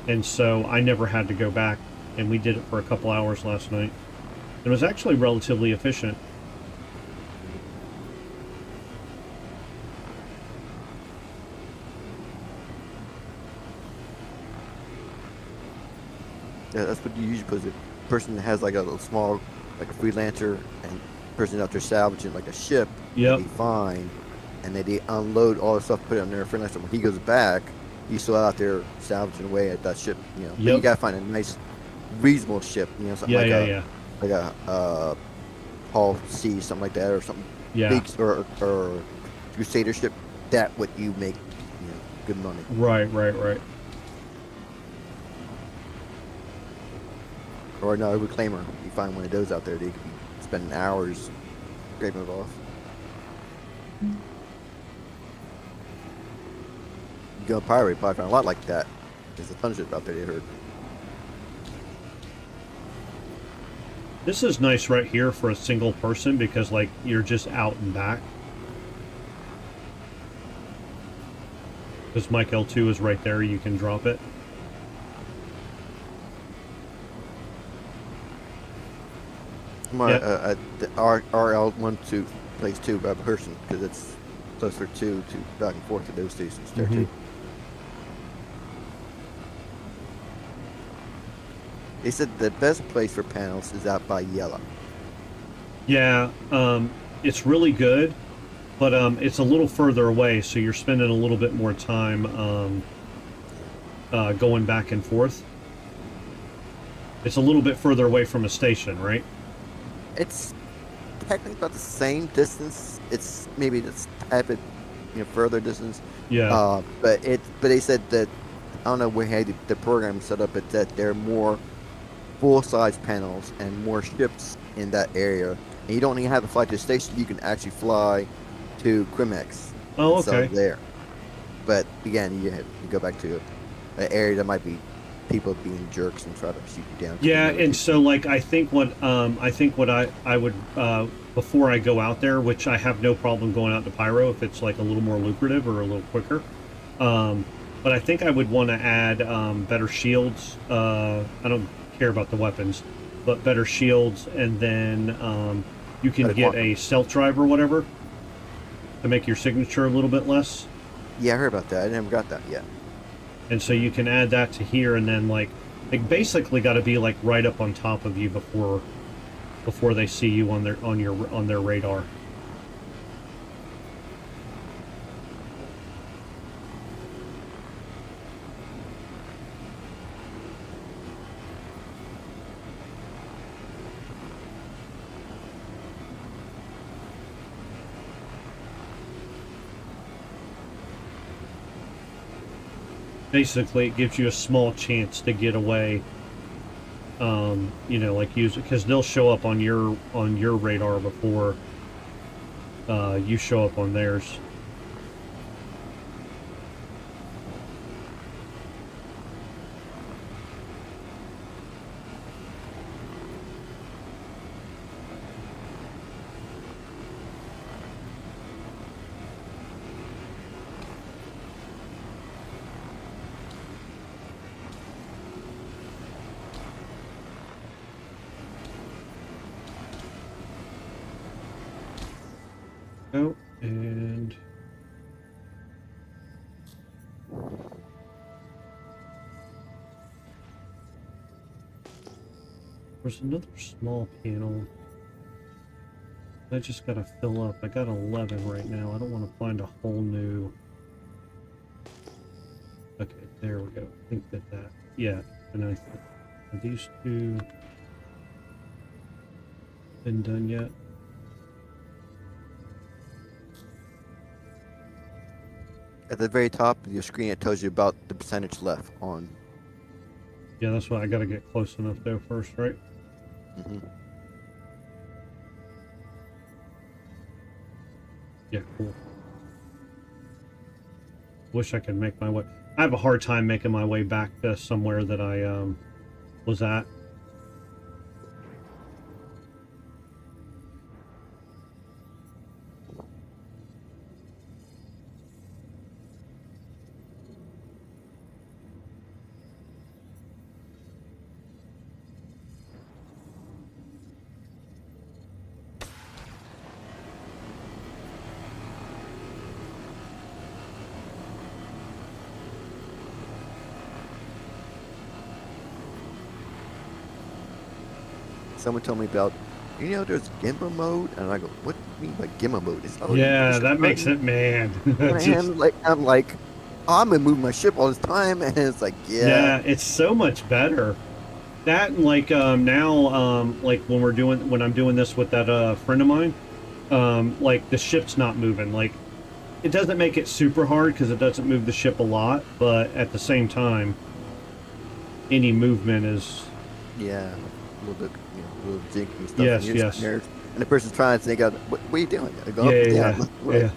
And so I never had to go back, and we did it for a couple hours last night. It was actually relatively efficient. Yeah, that's what you usually put. The person that has like a little small, like a freelancer, and person out there salvaging like a ship, Yep. be fine, and then they unload all the stuff, put it on their freelancer. When he goes back, he's still out there salvaging away at that ship, you know. But you gotta find a nice, reasonable ship, you know, something like a Hull C, something like that, or something big, or Crusader ship. That would you make, you know, good money. Right. Or no, reclaimer. You find one of those out there, they could be spending hours scraping it off. You go pirate, probably find a lot like that. There's a ton of shit out there, they heard. This is nice right here for a single person because, like, you're just out and back. Because Mike L2 is right there, you can drop it. The RL12 plays too by person because it's closer to back and forth to those stations there too. They said the best place for panels is out by Yellow. Yeah, it's really good, but it's a little further away, so you're spending a little bit more time going back and forth. It's a little bit further away from a station, right? It's technically about the same distance. It's maybe just a bit, you know, further distance. Yeah. But they said that, I don't know where the program set up, but that there are more full-size panels and more ships in that area, and you don't even have to fly to the station. You can actually fly to Crimex. Oh, okay. So there. But again, you go back to an area that might be people being jerks and try to shoot you down. Yeah, and so like I think what I would before I go out there, which I have no problem going out to Pyro if it's like a little more lucrative or a little quicker. But I think I would want to add better shields. I don't care about the weapons, but better shields, and then you can get a stealth drive or whatever to make your signature a little bit less. Yeah, I heard about that. I never got that yet. And so you can add that to here, and then like it basically got to be like right up on top of you before before they see you on their radar. Basically, it gives you a small chance to get away. You know, like use it because they'll show up on your radar before you show up on theirs. Oh, and there's another small panel. I just gotta fill up. I got 11 right now. I don't want to find a whole new. Okay, there we go. I think that. Yeah, and I think are these two been done yet? At the very top of your screen, it tells you about the percentage left on. Yeah, that's why I gotta get close enough though first, right? Mm-hmm. Yeah, cool. Wish I could make my way. I have a hard time making my way back to somewhere that I was at. Someone told me about, there's Gimba mode, and I go, what do you mean by Gimba mode? It's, oh, Yeah, that makes it mad. And I'm like, oh, I'm gonna move my ship all this time, and it's like, Yeah, it's so much better. That and like now like when I'm doing this with that friend of mine, like the ship's not moving. Like it doesn't make it super hard because it doesn't move the ship a lot, but at the same time, any movement is yeah, a little bit, a little jinky and stuff. Yes, and you're yes. there, and the person's trying to think out, what are you doing? I go, yeah. Right.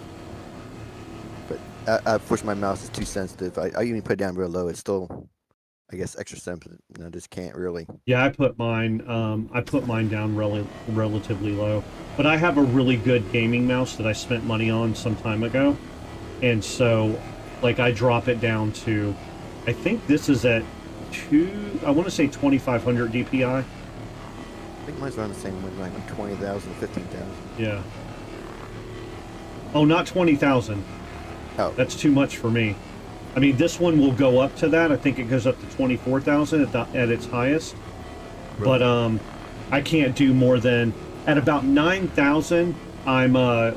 But I push my mouse is too sensitive. I even put it down real low. It's still, I guess, extra sensitive. I just can't really. Yeah, I put mine down relatively low, but I have a really good gaming mouse that I spent money on some time ago, and so like I drop it down to, I think this is at I want to say 2500 DPI. I think mine's around the same one, like 20,000, 15,000. Yeah. Oh, not 20,000. Oh, That's too much for me. I mean, this one will go up to that. I think it goes up to 24,000 at its highest. really? But I can't do more than at about 9,000. I'm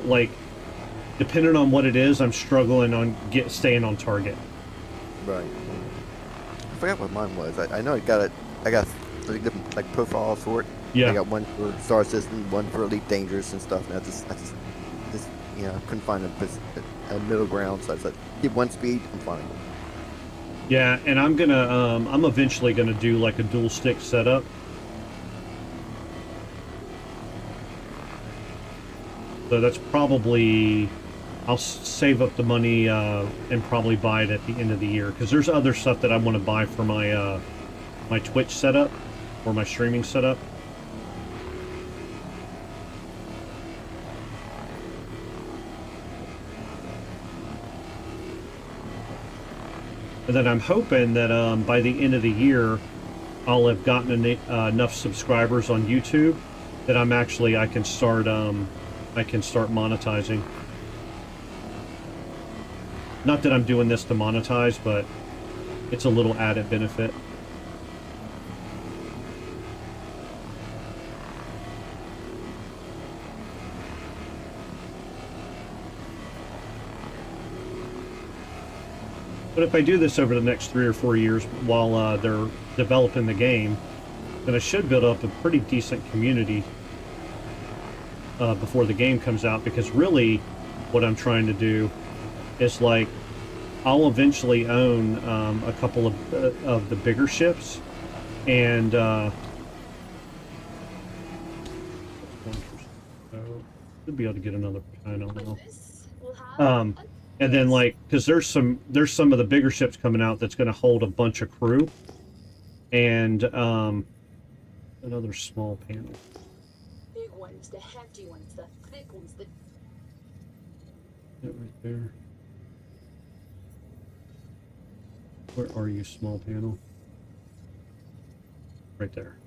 like, depending on what it is, I'm struggling on staying on target. Right. I forgot what mine was. I know I got 3 different like profiles for it. Yeah. I got one for Star System, one for Elite Dangerous and stuff. And I just couldn't find a middle ground. So I said, keep one speed, I'm fine. Yeah, and I'm eventually gonna do like a dual stick setup. So that's probably, I'll save up the money and probably buy it at the end of the year because there's other stuff that I want to buy for my my Twitch setup or my streaming setup. And then I'm hoping that by the end of the year, I'll have gotten enough subscribers on YouTube that I can start monetizing. Not that I'm doing this to monetize, but it's a little added benefit. But if I do this over the next 3 or 4 years while they're developing the game, then I should build up a pretty decent community before the game comes out. Because really, what I'm trying to do is like, I'll eventually own a couple of the bigger ships, and should be able to get another panel now. And then like, because there's some of the bigger ships coming out that's going to hold a bunch of crew, and another small panel. Big ones, the hefty ones, the thick ones, the That right there. Where are you, small panel? Right there.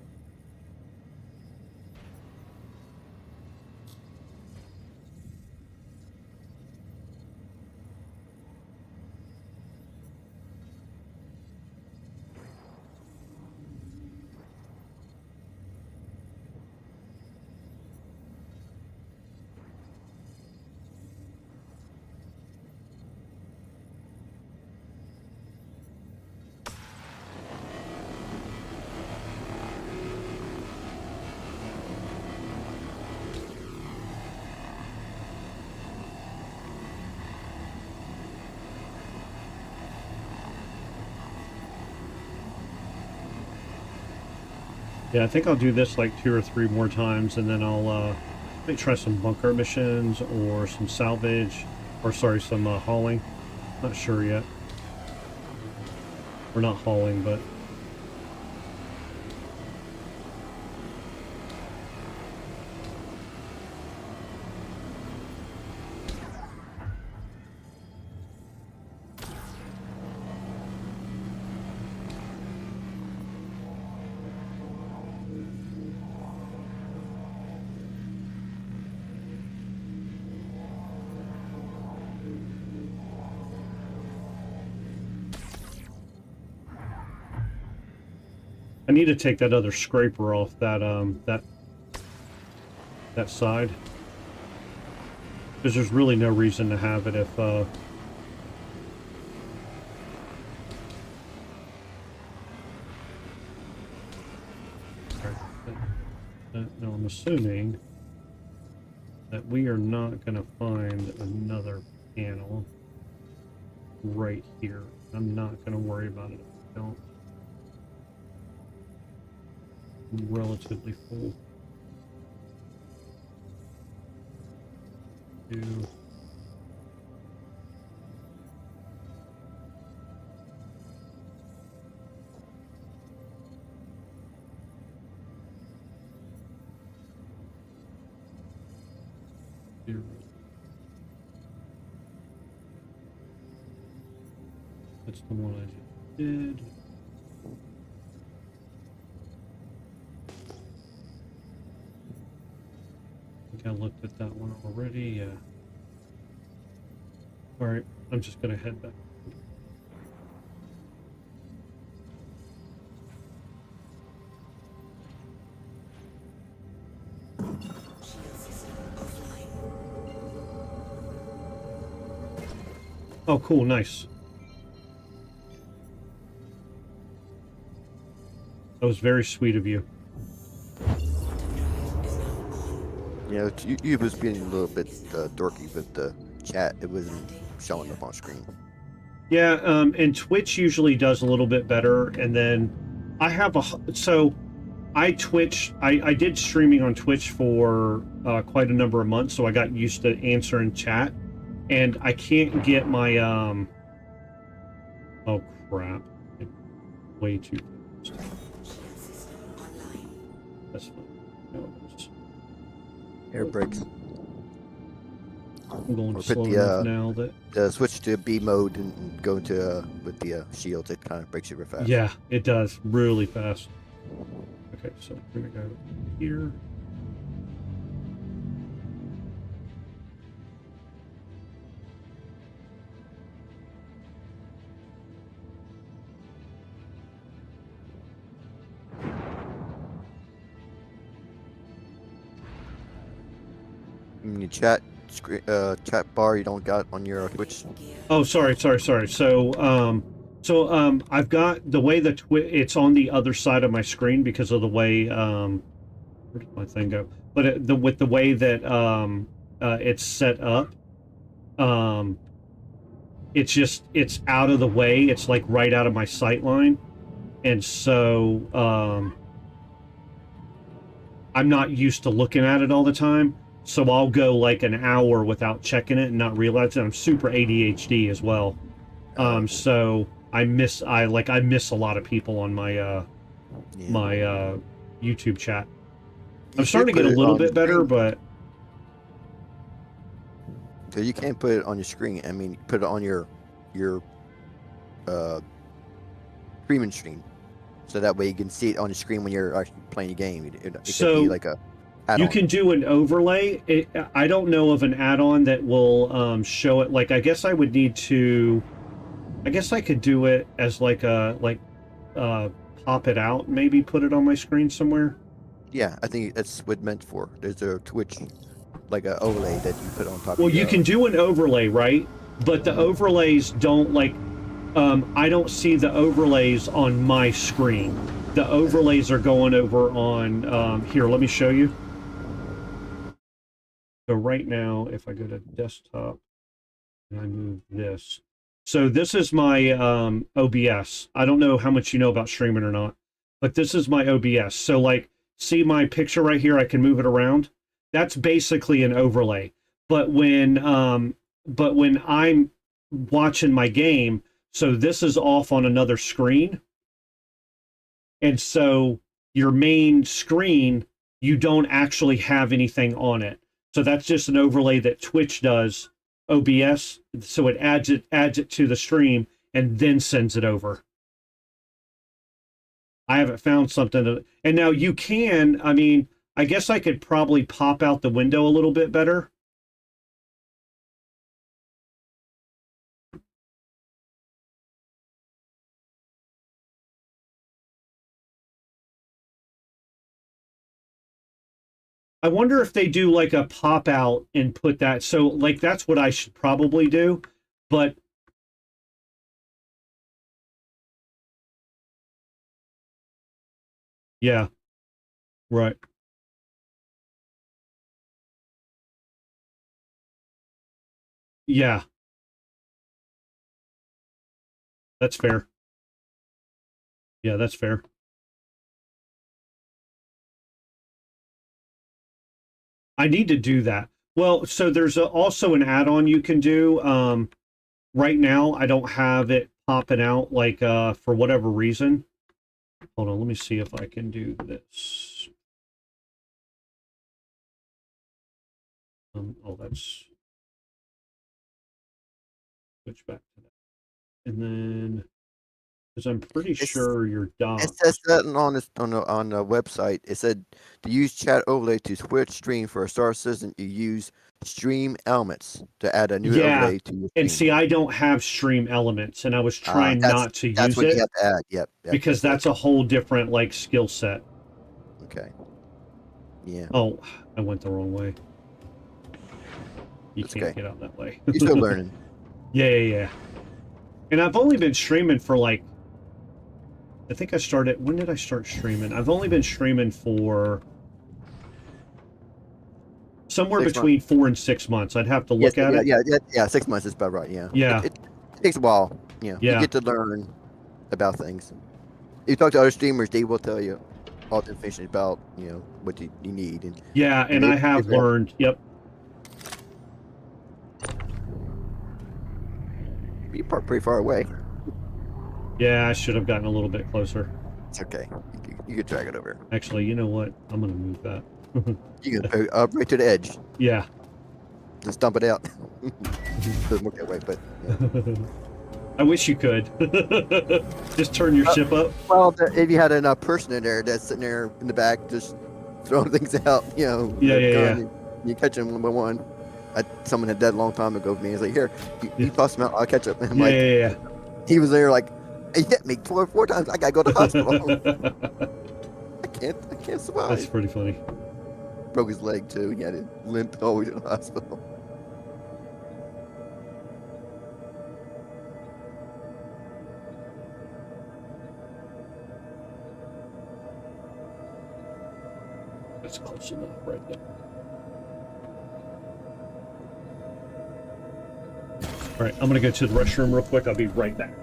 Yeah, I think I'll do this like 2 or 3 more times, and then I'll maybe try some bunker missions or some salvage, or sorry, some hauling. Not sure yet. We're not hauling, but I need to take that other scraper off that that side, because there's really no reason to have it if now I'm assuming that we are not going to find another panel right here. I'm not going to worry about it if I don't. I'm relatively full. Two. Zero. That's the one I just did. I looked at that one already. Yeah. All right, I'm just gonna head back. Oh, cool, nice. That was very sweet of you. Yeah, you was being a little bit dorky with the chat. It wasn't showing up on screen. Yeah, and Twitch usually does a little bit better. And then I have so I did streaming on Twitch for quite a number of months, so I got used to answering chat, and I can't get my oh crap, way too fast. That's fine. No, Air brakes. I'm going Or slow put enough now that switch to B mode and go into with the shields. It kind of breaks you real fast. yeah, it does really fast. Okay, so we're gonna go here. In your chat, chat bar you don't got on your Twitch? Oh, sorry. I've got the way it's on the other side of my screen because of the way where did my thing go? But with the way that it's set up, it's out of the way. It's like right out of my sight line, and so I'm not used to looking at it all the time. So I'll go like an hour without checking it and not realize it. I'm super ADHD as well. So I miss a lot of people on my my YouTube chat. I'm starting to get a little bit better, but so you can't put it on your screen. I mean, put it on your streaming screen, so that way you can see it on the screen when you're actually playing a game. It could be like a add-on. You can do an overlay. I don't know of an add-on that will show it. Like, I guess I would need to. I guess I could do it as like pop it out, maybe put it on my screen somewhere. Yeah, I think that's what it's meant for. There's a Twitch, like a overlay that you put on top. Well, you can do an overlay, right? But the overlays don't like. I don't see the overlays on my screen. The overlays are going over on here. Let me show you. So right now, if I go to desktop and I move this, so this is my OBS. I don't know how much you know about streaming or not, but this is my OBS. So like, see my picture right here? I can move it around. That's basically an overlay. But when I'm watching my game, so this is off on another screen, and so your main screen, you don't actually have anything on it. So that's just an overlay that Twitch does, OBS. So it adds it to the stream and then sends it over. I haven't found something and now you can, I mean, I guess I could probably pop out the window a little bit better. I wonder if they do like a pop out and put that. So like, that's what I should probably do, but yeah, right. Yeah, that's fair. Yeah, that's fair. I need to do that. Well, so there's also an add-on you can do. Right now, I don't have it popping out, like, for whatever reason. Hold on, let me see if I can do this. Oh, that's... Switch back to that. And then... Because I'm pretty sure you're done. It says that on the website. It said to use chat overlay to Twitch stream for a Star Citizen, you use Stream Elements to add a new overlay to your stream. And see, I don't have Stream Elements, and I was trying not to use it. That's what you have to add. Yep. Because that's a whole different like skill set. Okay. Yeah. Oh, I went the wrong way. You That's can't okay. get out that way. You're still learning. Yeah. And I've only been streaming for like, I think I started, when did I start streaming? I've only been streaming for somewhere between 4 and 6 months. I'd have to look at it. Yeah, 6 months is about right, yeah. Yeah. It takes a while, you Yeah. get to learn about things. If you talk to other streamers, they will tell you all the information about, what you need. And I have learned, yep. You're pretty far away. Yeah, I should have gotten a little bit closer. It's okay. You can drag it over. Actually, you know what? I'm going to move that. You can go up right to the edge. Yeah. Just dump it out. Doesn't work that way, but... Yeah. I wish you could. Just turn your ship up. Well, if you had a person in there that's sitting there in the back just throwing things out, Yeah. You catch them one by one. Someone had that a long time ago with me. He's like, here, you toss them out, I'll catch up. Yeah. He was there like, he hit me four times. I gotta go to the hospital. I can't survive. That's pretty funny. Broke his leg too. He had to limp all the way to the hospital. That's close enough right there. All right, I'm gonna go to the restroom real quick. I'll be right back.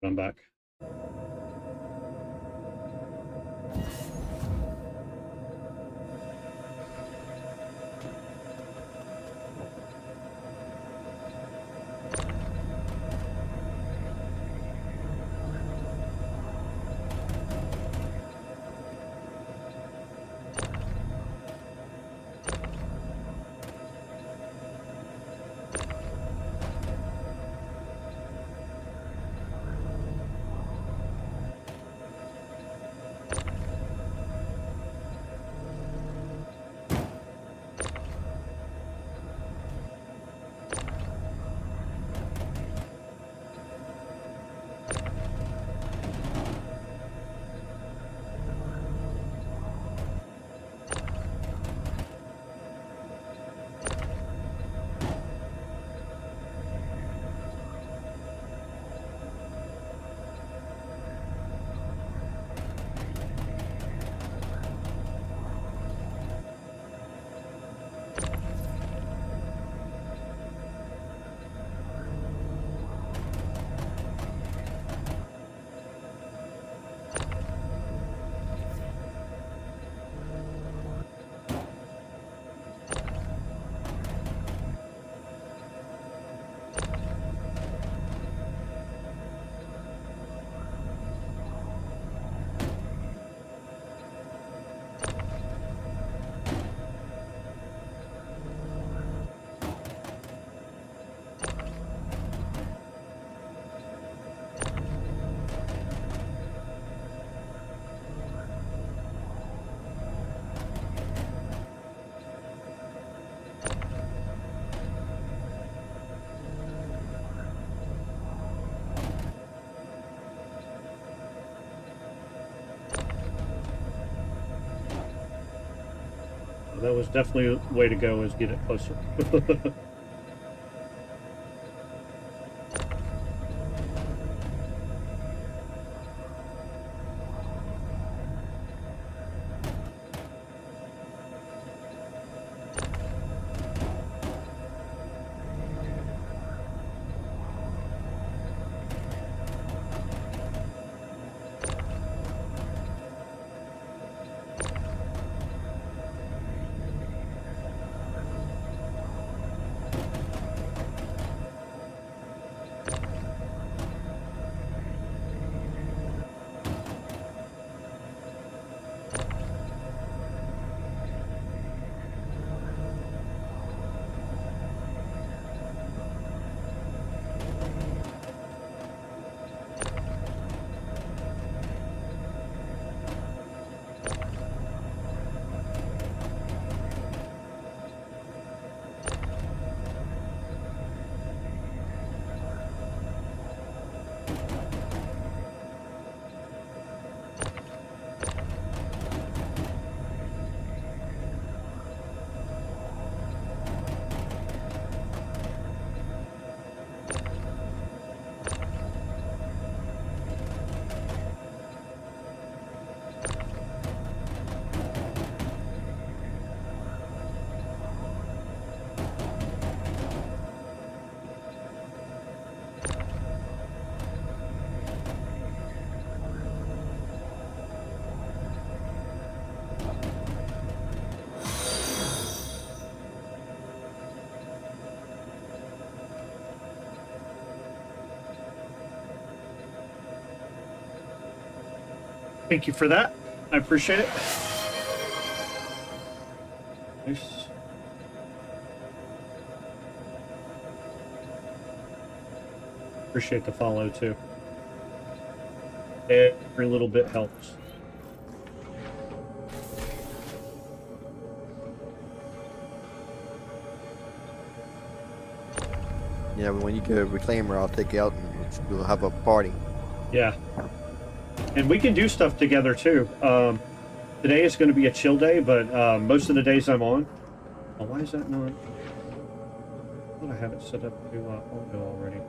I'm back. That was definitely a way to go, is get it closer. Thank you for that. I appreciate it. Nice. Appreciate the follow too. Every little bit helps. Yeah, but when you get a reclaimer, I'll take you out and we'll have a party. Yeah. And we can do stuff together too. Today is going to be a chill day, but most of the days I'm on. Oh, why is that not? I thought I had it set up to auto already.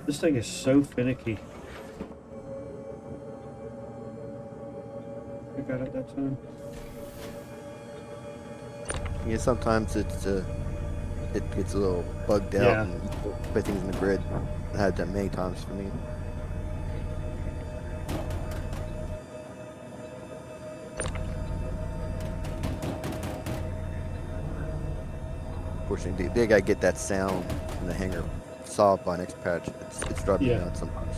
This thing is so finicky. I got it that time. Yeah, sometimes it gets a little bugged out Yeah. and you put things in the grid. I had that many times for me. Fortunately, they gotta get that sound in the hangar solved by next patch. It's driving me Yeah. nuts sometimes.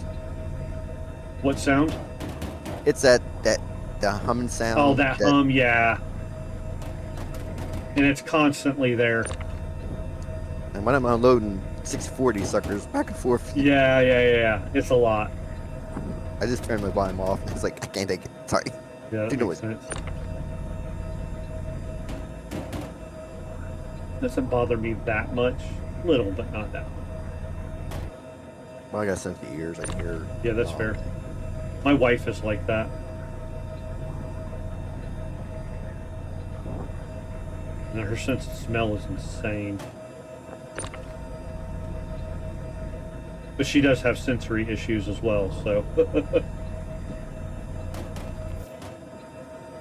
What sound? It's the humming sound. Oh, that hum, yeah. And it's constantly there. And when I'm unloading 640 suckers back and forth, Yeah. It's a lot. I just turn my volume off. It's like I can't take it. Sorry. Yeah, that You know makes it. sense. Doesn't bother me that much. Little, but not that much. Well, I got sensitive ears. I can hear. Yeah, that's fair. My wife is like that. And her sense of smell is insane. But she does have sensory issues as well, so.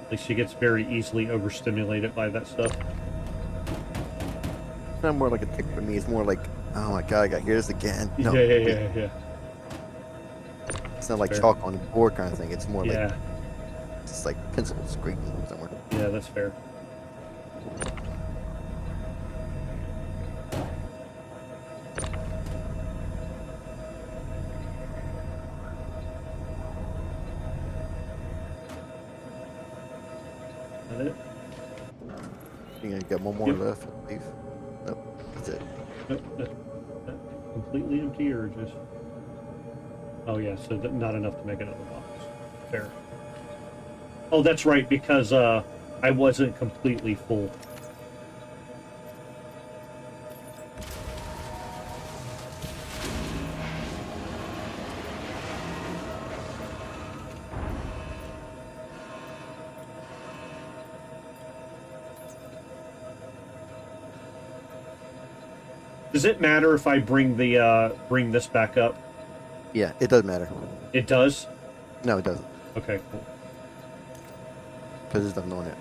At least she gets very easily overstimulated by that stuff. It's not more like a tick for me. It's more like, oh my god, I got to hear this again. No, Yeah. It's not like Fair. chalk on the board kind of thing. It's more Yeah, like it's like pencil scraping somewhere. yeah, that's fair. That it? You gonna get one more Yep. left, I believe. Nope, that's it. Nope, that completely empty or just... Oh yeah, so not enough to make another box. Fair. Oh, that's right, because I wasn't completely full. Does it matter if I bring the bring this back up? Yeah, it doesn't matter. It does? No, it doesn't, Okay, cool. because there's nothing on it.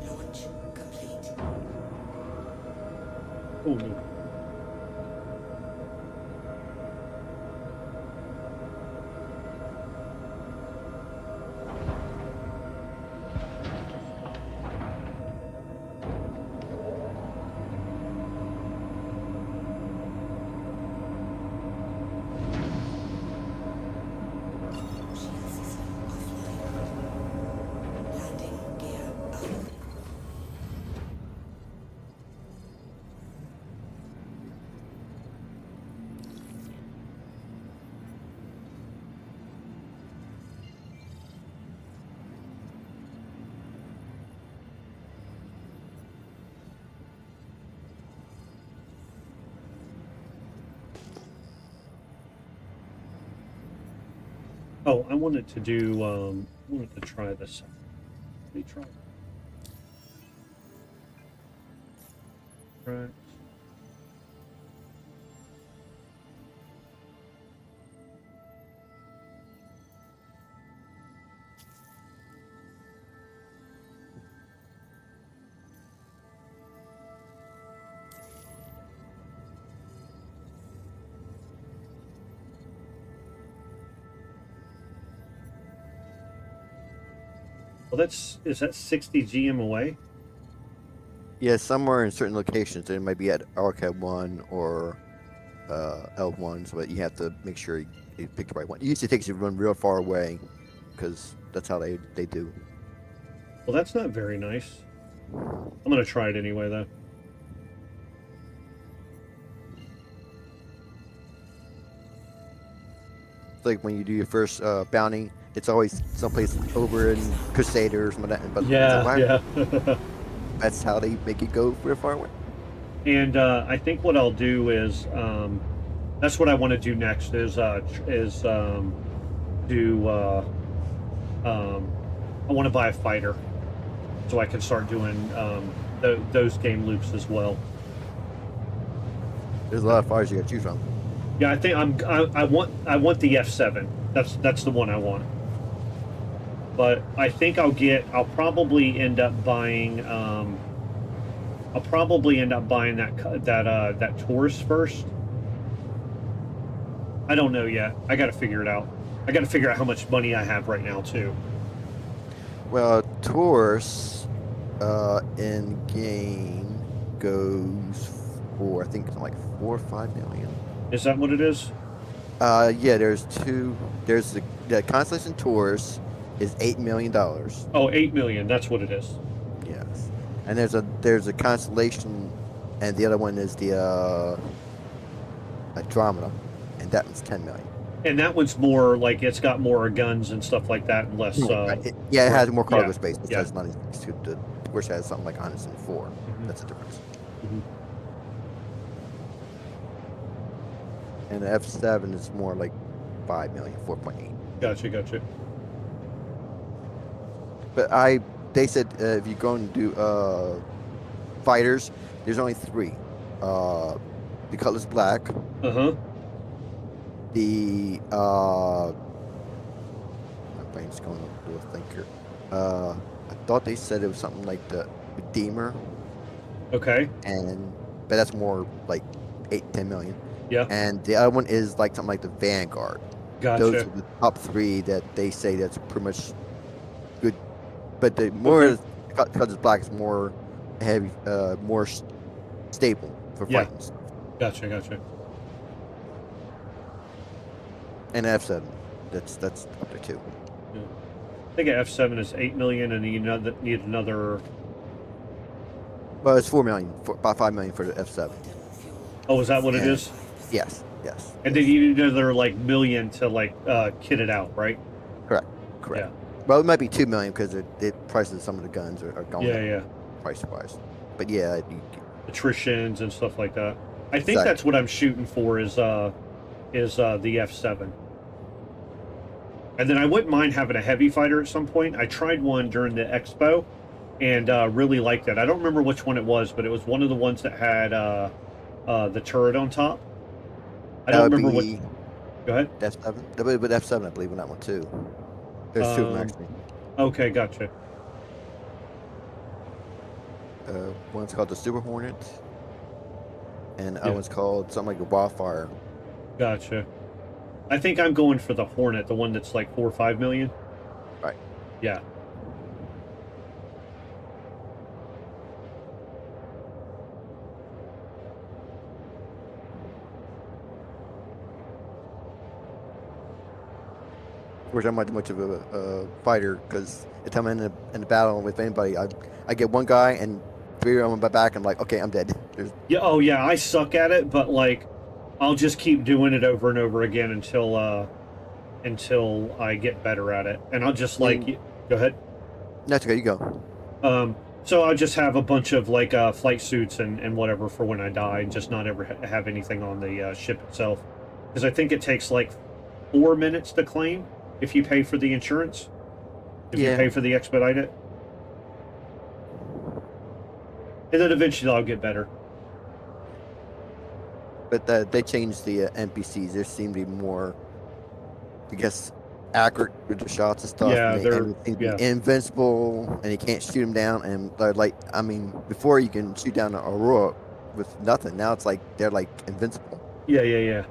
Launch complete. Oh no. Shield system offline. Landing gear up. Oh, I wanted to do. I wanted to try this. Let me try. Right. Well, is that 60 GM away? Yeah, somewhere in certain locations, it might be at Arcade 1 or L1, so you have to make sure you pick the right one. It usually takes you to run real far away, because that's how they do. Well, that's not very nice. I'm gonna try it anyway, though. It's like when you do your first bounty, it's always someplace over in Crusader or something like that. But Yeah. that's how they make it go real far away. And I think what I'll do is that's what I want to do next is do I want to buy a fighter so I can start doing those game loops as well. There's a lot of fires you got to choose from. Yeah, I think I want the F7. That's the one I want. But I think I'll probably end up buying that Taurus first. I don't know yet. I got to figure it out. I got to figure out how much money I have right now too. Well, Taurus in game goes for I think something like 4 or 5 million. Is that what it is? Yeah. There's two. There's the Constellation Taurus is $8 million. Oh, 8 million. That's what it is. Yes. And there's a Constellation, and the other one is the Andromeda, and that one's 10 million. And that one's more like it's got more guns and stuff like that, and less. It has more cargo space. It Yeah. has money. The Taurus has something like 104. Mhm. That's the difference. Mhm. And the F7 is more like 5 million, 4.8. Gotcha. But they said if you're going to do fighters, there's only 3. The Cutlass Black, the my brain's going a little thinker. I thought they said it was something like the Redeemer, Okay. but that's more like 8-10 million. Yeah. And the other one is like something like the Vanguard. Gotcha. Those are the top 3 that they say that's pretty much good. But the more because it's black is more heavy, more stable for Yeah. fighting. Gotcha. And F7, that's up there too. I think F7 is 8 million, and you need another. Well, it's 4 million, about 5 million for the F7. Oh, is that what it is? Yes. And then you need another like million to like kit it out, right? Correct. Yeah. Well, it might be 2 million because the prices of some of the guns are going Yeah. up price-wise. But yeah, Attritions and stuff like that. I think Exactly. that's what I'm shooting for is the F7. And then I wouldn't mind having a heavy fighter at some point. I tried one during the expo and really liked it. I don't remember which one it was, but it was one of the ones that had the turret on top. I don't remember what. Go ahead. F7. But F7, I believe, on that one too. There's 2 of them actually. Okay, gotcha. One's called the Super Hornet, and the other one's called something like a Wildfire. Gotcha. I think I'm going for the Hornet, the one that's like 4 or 5 million. Right. Yeah. Of course, I'm not much of a fighter because if I'm in the battle with anybody, I get one guy and 3 of them on my back. I'm like, okay, I'm dead. Yeah. Oh, yeah. I suck at it, but like, I'll just keep doing it over and over again until I get better at it. And I'll just like, go ahead. That's okay. You go. So I'll just have a bunch of like flight suits and whatever for when I die, and just not ever have anything on the ship itself, because I think it takes like 4 minutes to claim. if you pay for the insurance. If you Yeah. pay for the expedite it. And then eventually I'll get better. But they changed the NPCs. There seem to be more, I guess, accurate with the shots and stuff. Yeah, and they're they seem to be invincible, and you can't shoot them down. And they're like, I mean, before you can shoot down a Aurora with nothing. Now it's like they're like invincible. Yeah.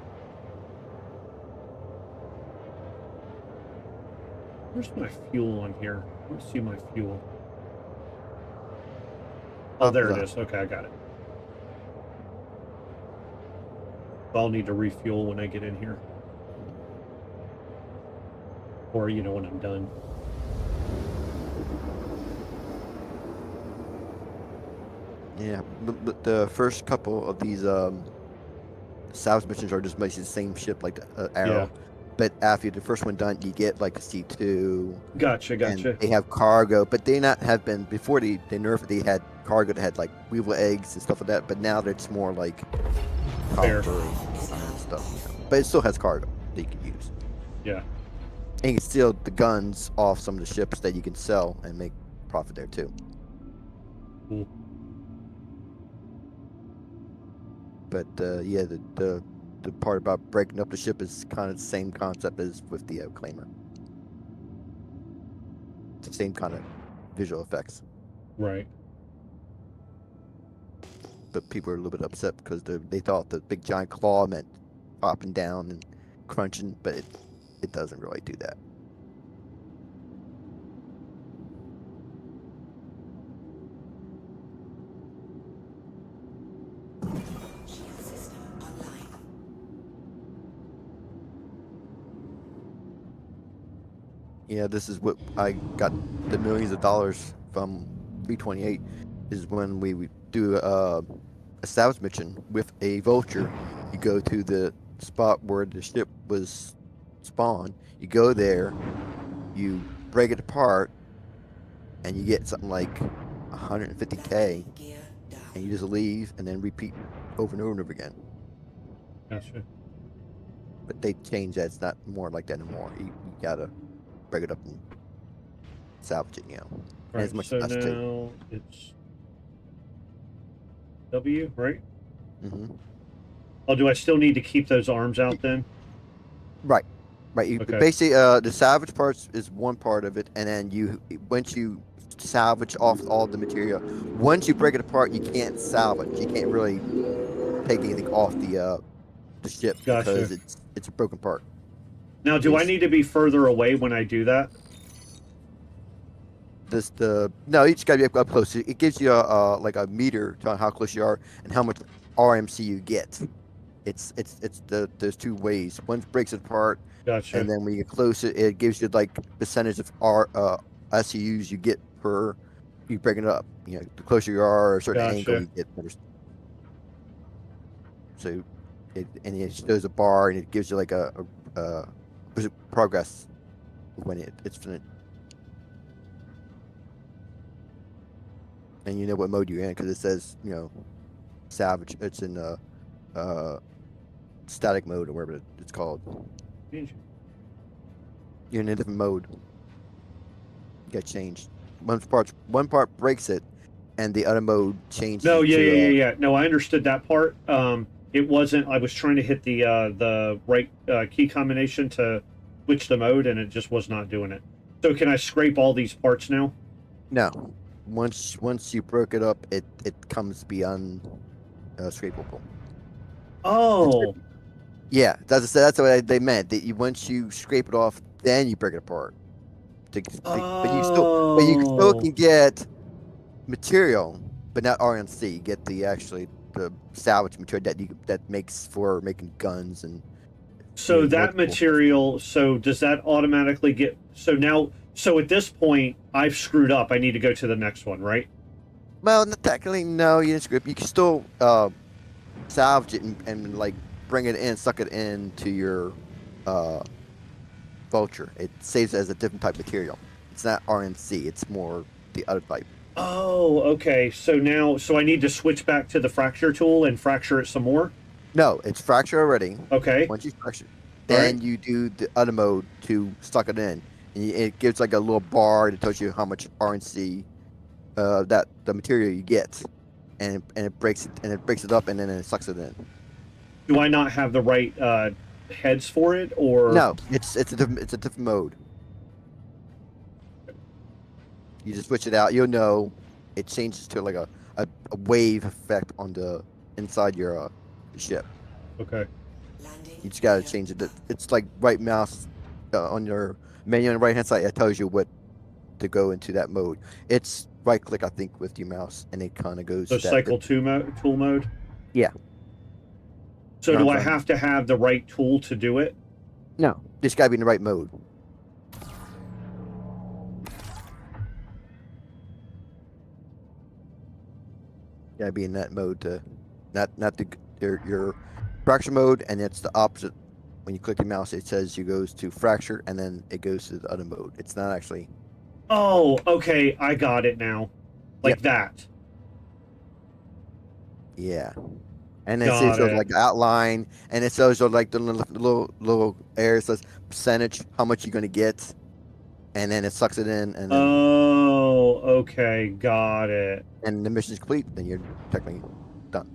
Where's my fuel on here? Let's see my fuel. Oh, there it is. Okay, I got it. I'll need to refuel when I get in here. Or, when I'm done. Yeah, but the first couple of these salvage missions are just basically the same ship, like the Arrow. Yeah. But after the first one done, you get like a C2. Gotcha. And they have cargo, but they not have been before they nerfed it. They had cargo that had like weevil eggs and stuff like that. But now it's more like Fair. copper and stuff. But it still has cargo that you can use. Yeah. And you can steal the guns off some of the ships that you can sell and make profit there too. Cool. But yeah, the part about breaking up the ship is kind of the same concept as with the Claimer. It's the same kind of visual effects. Right. But people are a little bit upset because they thought the big giant claw meant popping down and crunching, but it doesn't really do that. Shield system online. Yeah, this is what I got the millions of dollars from 328 is when we would do a salvage mission with a vulture. You go to the spot where the ship was spawned. You go there, you break it apart, and you get something like 150K, Gear down. and you just leave and then repeat over and over and over again. Gotcha. But they changed that. It's not more like that anymore. You gotta break it up and salvage it, And Right. as much So as now it's W, right? Mm-hmm. Oh, do I still need to keep those arms out then? Right. You Okay. basically the salvage parts is one part of it, and then once you salvage off all the material, once you break it apart, you can't salvage. You can't really take anything off the ship Gotcha. because it's a broken part. Now, do I need to be further away when I do that? No, you just gotta be up close. It gives you like a meter to how close you are and how much RMC you get. There's two ways. One breaks it apart. Gotcha. And then when you get closer, it gives you like percentage of SCUs you get per you break it up. The closer you are, a certain angle, you get better. So, it shows a bar and it gives you like a progress when it's finished. And you know what mode you're in because it says salvage. It's in static mode or whatever it's called. You're in a different mode. You got changed. One part breaks it, and the other mode changes. No, yeah. No, I understood that part. It wasn't. I was trying to hit the right key combination to switch the mode, and it just was not doing it. So can I scrape all these parts now? No. Once you broke it up, it comes beyond scrapable. Oh. Yeah, that's what they meant. That once you scrape it off, then you break it apart. But you still can get material, but not RMC. You get the salvage material that makes for making guns and. So that material. So does that automatically get? So at this point, I've screwed up. I need to go to the next one, right? Well, technically, no. You didn't screw up. You can still salvage it and like bring it in, suck it into your vulture. It saves it as a different type of material. It's not RMC. It's more the other type. Oh, okay. So I need to switch back to the fracture tool and fracture it some more? No, it's fracture already. Okay. Once you fracture, Then Alright. you do the other mode to suck it in. And it gives like a little bar that tells you how much RNC that the material you get, and it breaks it up and then it sucks it in. Do I not have the right heads for it, or No, it's a different mode. You just switch it out. You'll know it changes to like a wave effect on the inside your ship. okay? Landing You just gotta gear change it. up. It's like right mouse on your menu on the right hand side. It tells you what to go into that mode. It's right click, I think, with your mouse, and it kind of goes So to that. cycle tool mode. Yeah. So You're do on I front. have to have the right tool to do it? No, just gotta be in the right mode. Gotta be in that mode to not the your fracture mode, and it's the opposite. When you click the mouse, it says you goes to fracture, and then it goes to the other mode. It's not actually. Oh, okay, I got it now. Like Yep. that. Yeah. And then it Got shows it. like the outline, and it shows you like the little areas says percentage, how much you're gonna get, and then it sucks it in, and then Oh, okay, got it. and the mission's complete. Then you're technically done.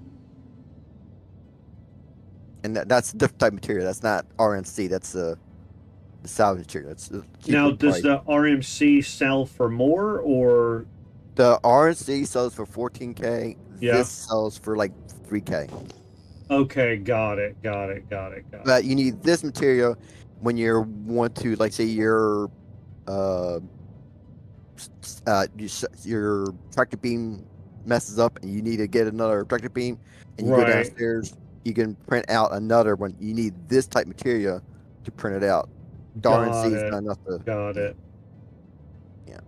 And that's a different type of material. That's not RNC. That's the salvage material. It's a cheaper Now, does price. the RMC sell for more, or The RNC sells for 14K. yeah? This sells for like 3K. Okay, got it, got it, got it, got it. But you need this material when you want to, like, say your uh, your tractor beam messes up and you need to get another tractor beam, and you go Right. downstairs. You can print out another one. You need this type material to print it out. The Got RNC is it. not enough to. Got it. Yeah.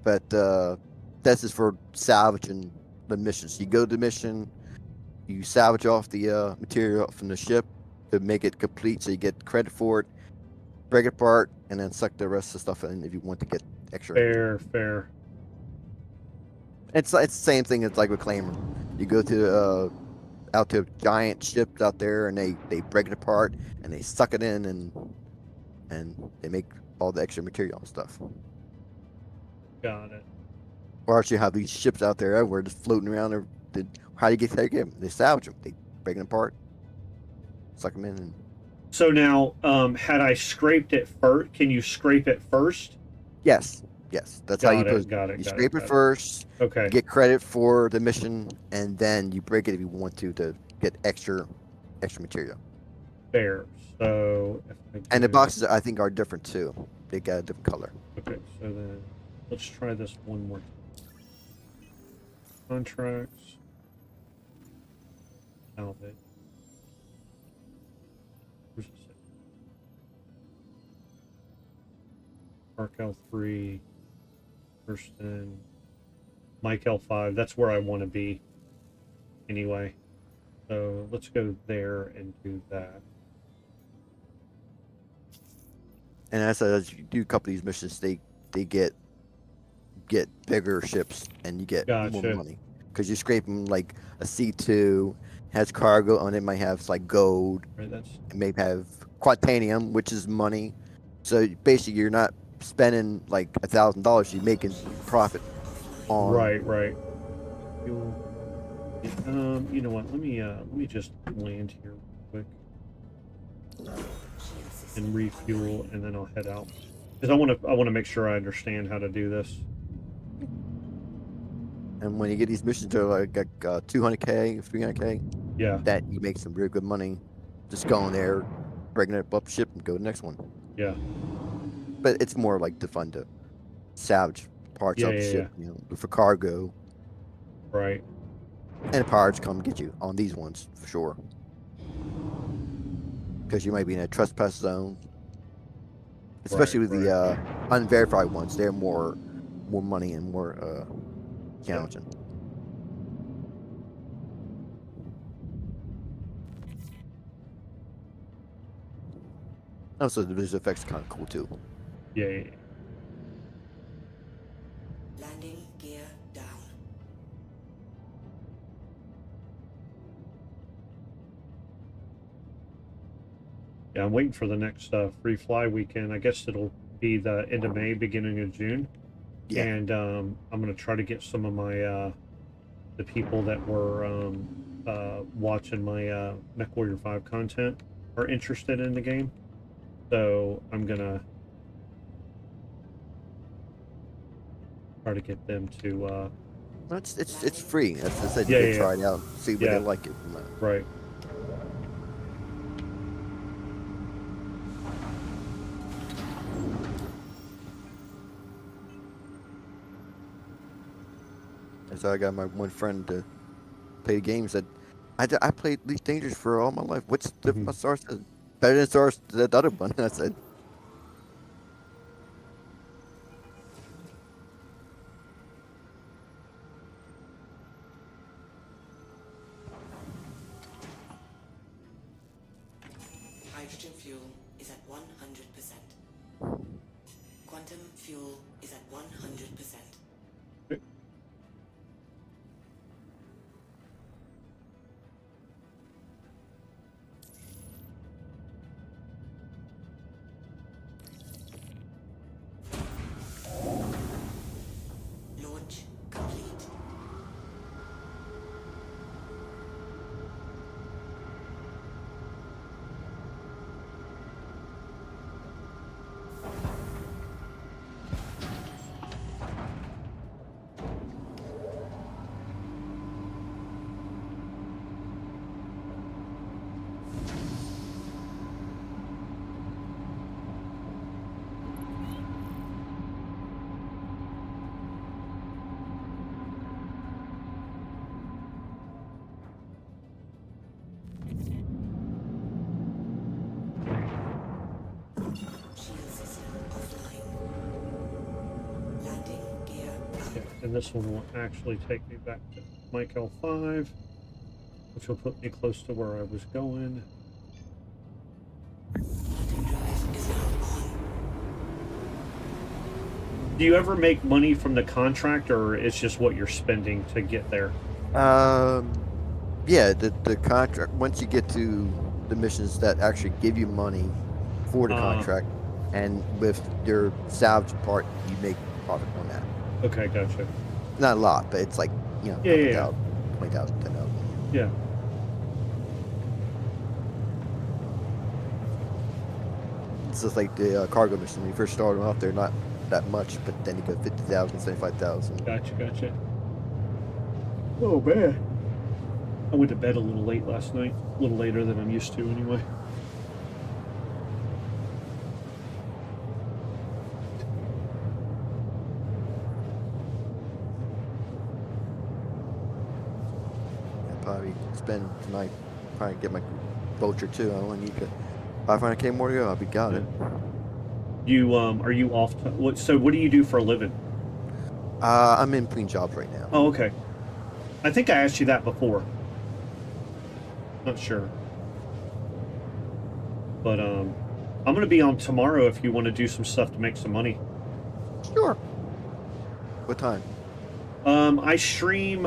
But this is for salvaging the mission. So you go to the mission, you salvage off the material from the ship to make it complete, so you get credit for it. Break it apart and then suck the rest of the stuff in if you want to get extra. Fair, fair. It's the same thing as like with Claimer. You go to out to giant ships out there, and they break it apart and they suck it in, and they make all the extra material and stuff. Got it. Or else you have these ships out there everywhere just floating around. How do you get them? They salvage them. They break them apart, suck them in, and So now, had I scraped it first, can you scrape it first? yes, that's how you Got put it, got it, You got scrape it, it got it. first, Okay, get credit for the mission, and then you break it if you want to get extra material. fair. So, if I And the do- boxes, I think, are different too. They got a different color. Okay, so then let's try this one more time. Contracts. Salvage. Where's it say? Arc L3. Kirsten. Mike L5. That's where I want to be. Anyway. So let's go there and do that. And as you do a couple of these missions, they get bigger ships, and you get more Gotcha. money because you scrape them like a C2 has cargo on it. Might have like gold. Right, that's It may have quantanium, which is money. So basically, you're not spending like $1,000. You're making profit on. right. Fuel. You know what? Let me just land here real quick and refuel, and then I'll head out because I want to make sure I understand how to do this. And when you get these missions to like 200K, 300K, Yeah, that you make some real good money. Just going there, breaking it up ship, and go to the next one. yeah, But it's more like to fund to salvage parts Yeah, of the yeah, ship, for cargo. right. And pirates come get you on these ones for sure. Because you might be in a trespass zone. Especially Right, with the unverified ones, they're more money and more challenging. Also, the visual effects are kind of cool too. Yeah. Landing gear down. Yeah, I'm waiting for the next free fly weekend. I guess it'll be the end of May, beginning of June. Yeah. And I'm gonna try to get some of my the people that were watching my MechWarrior 5 content are interested in the game. So I'm gonna try to get them to It's free. As I said, you yeah, could yeah, yeah. try it out, see what they Yeah. like it. Right. And so I got my one friend to play games that I played Least Dangerous for all my life. What's different Mhm. about Star Citizen? Better than the other one. I said. Hydrogen fuel is at 100%. Quantum fuel is at 100%. Launch complete. Shield system offline. Landing gear up. Yeah, and this one will actually take me back to Mike L5, which will put me close to where I was going. Quantum drive is now on. Do you ever make money from the contract, or it's just what you're spending to get there? Yeah, the contract. Once you get to the missions that actually give you money for the contract, and with your salvage part, you make profit on that. Okay, gotcha. Not a lot, but it's like Yeah, couple yeah, yeah. thousand, 20,000, 10,000. Yeah. It's just like the cargo mission. When you first start them off, they're not that much, but then you go 50,000, 75,000. Gotcha, gotcha. Oh, man. I went to bed a little late last night. A little later than I'm used to, anyway. I'll probably spend tonight, probably get my vulture too. I only need to 500K more to go. I'll be got it. You are you off to, what do you do for a living? I'm in between jobs right now. Oh, okay. I think I asked you that before. Not sure. But I'm gonna be on tomorrow if you want to do some stuff to make some money. Sure. What time? I stream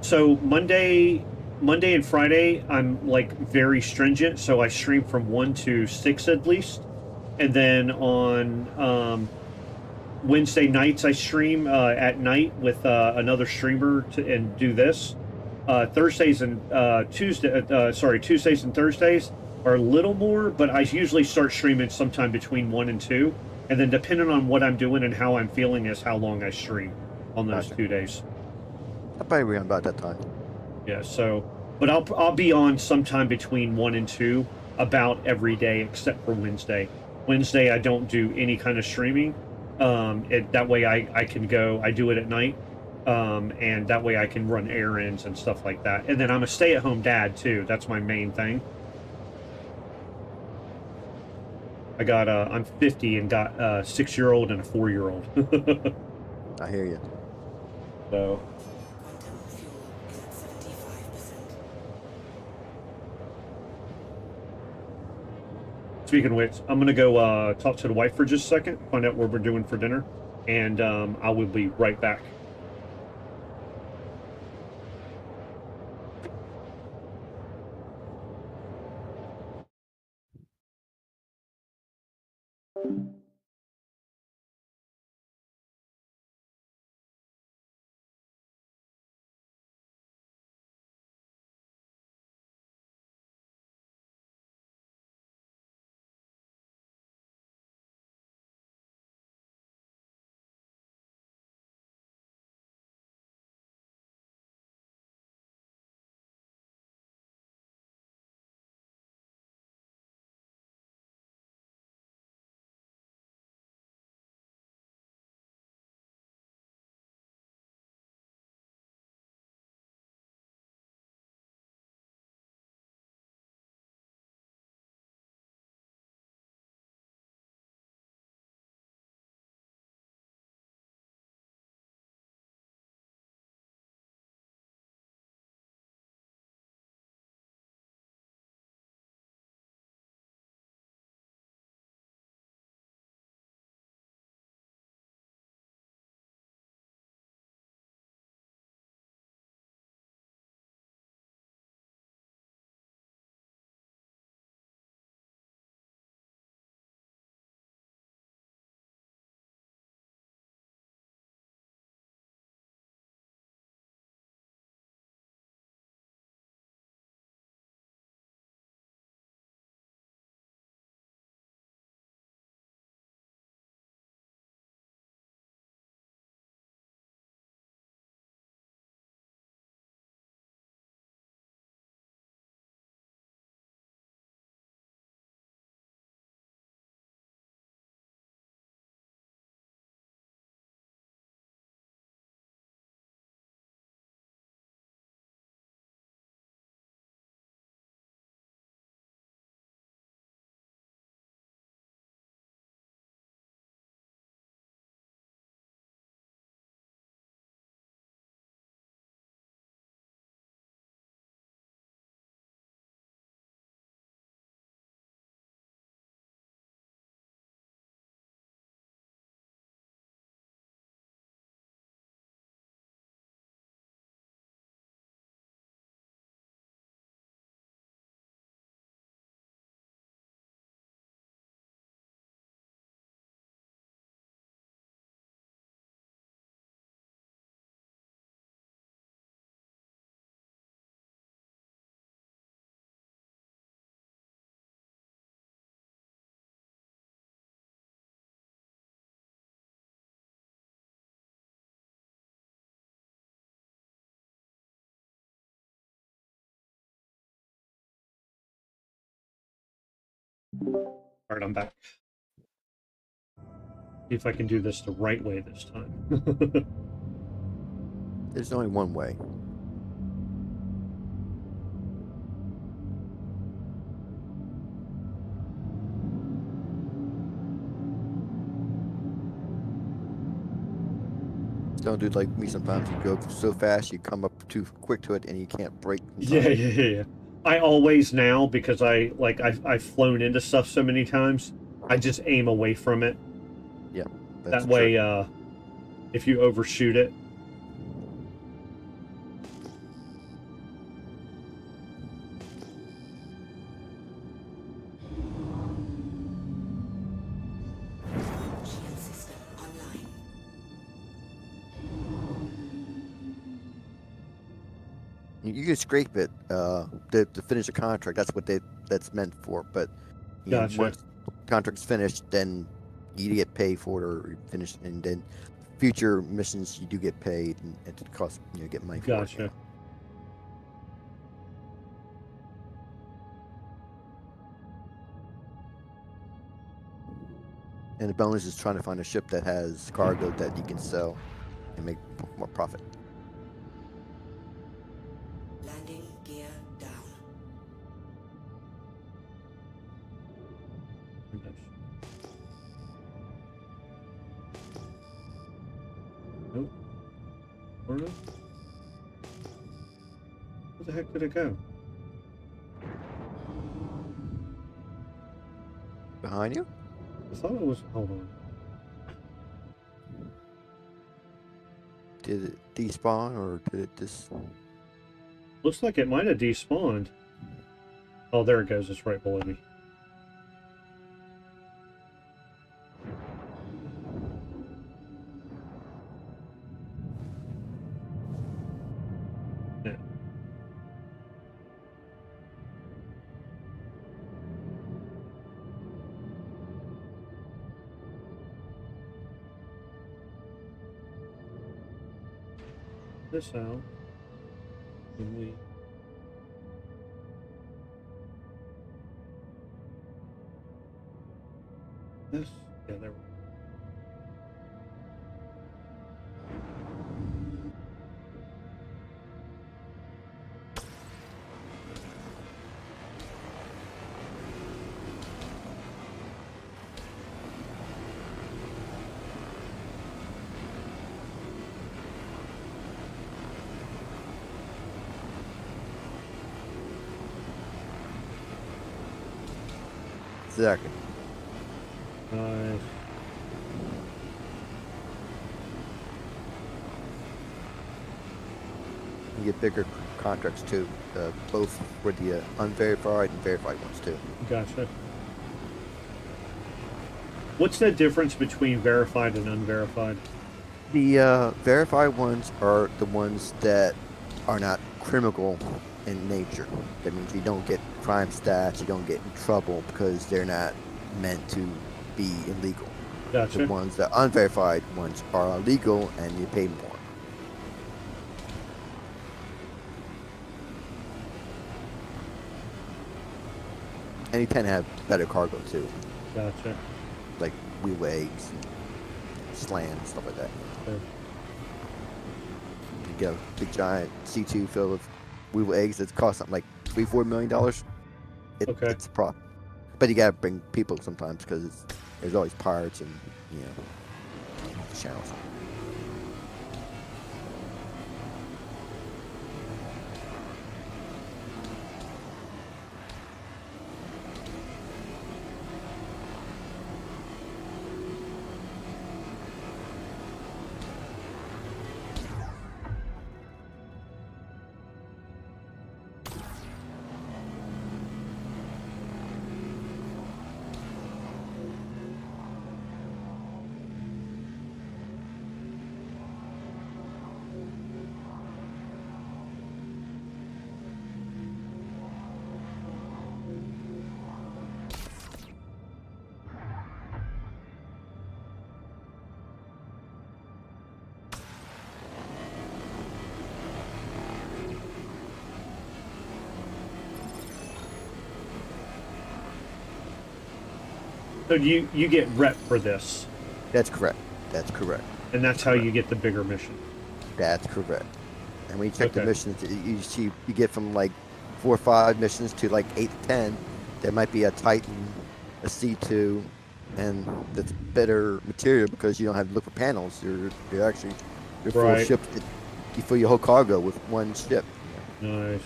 so Monday and Friday I'm like very stringent, so I stream from 1 to 6 at least. And then on Wednesday nights I stream at night with another streamer and do this. Thursdays and Tuesdays and Thursdays are a little more, but I usually start streaming sometime between 1 and 2, and then depending on what I'm doing and how I'm feeling is how long I stream on those Gotcha. 2 days. I'll probably be on about that time. Yeah, so but I'll be on sometime between 1 and 2 about every day except for Wednesday. Wednesday I don't do any kind of streaming. That way I can go. I do it at night, and that way I can run errands and stuff like that. And then I'm a stay-at-home dad too. That's my main thing. I got I'm 50 and got a 6-year-old and a 4-year-old. I hear you. So Quantum fuel is at 75%. speaking of which, I'm gonna go talk to the wife for just a second, find out what we're doing for dinner, and I will be right back. All right, I'm back. See if I can do this the right way this time. There's only one way. Don't do like me sometimes. You go so fast, you come up too quick to it, and you can't brake. Yeah. I always now, because I've flown into stuff so many times, I just aim away from it. Yeah. That way, if you overshoot it. Shield system online. You can scrape it to finish a contract. That's what that's meant for. But Gotcha. once contract's finished, then you get paid for it or finish, and then future missions you do get paid, and it costs get money for it. Gotcha. And the bonus is trying to find a ship that has cargo that you can sell and make more profit. Landing gear down. Nope. Or no? Where the heck did it go? Behind you? I thought it was. Hold on. Did it despawn or did it just? Looks like it might have despawned. Oh, there it goes. It's right below me. this out. And we this. Yeah, there we go. Exactly. Nice. You get bigger contracts too, both for the unverified and verified ones too. Gotcha. What's the difference between verified and unverified? The verified ones are the ones that are not criminal in nature. That means you don't get crime stats, you don't get in trouble because they're not meant to be illegal. Gotcha. The ones, the unverified ones, are illegal and you pay more. And you tend to have better cargo too, Gotcha. like wheel eggs and slam and stuff like that. Sure. You get a big giant C2 filled with wheel eggs that cost something like $3-4 million. Okay. It's a prop, but you gotta bring people sometimes because there's always pirates and channels. So you get rep for this, That's correct. That's correct. and that's how you get the bigger mission. That's correct. And when you check the Okay. missions, you see you get from like 4 or 5 missions to like 8 to 10. There might be a Titan, a C2, and that's better material because you don't have to look for panels. You're actually full Right. ship. You fill your whole cargo with one ship. Nice.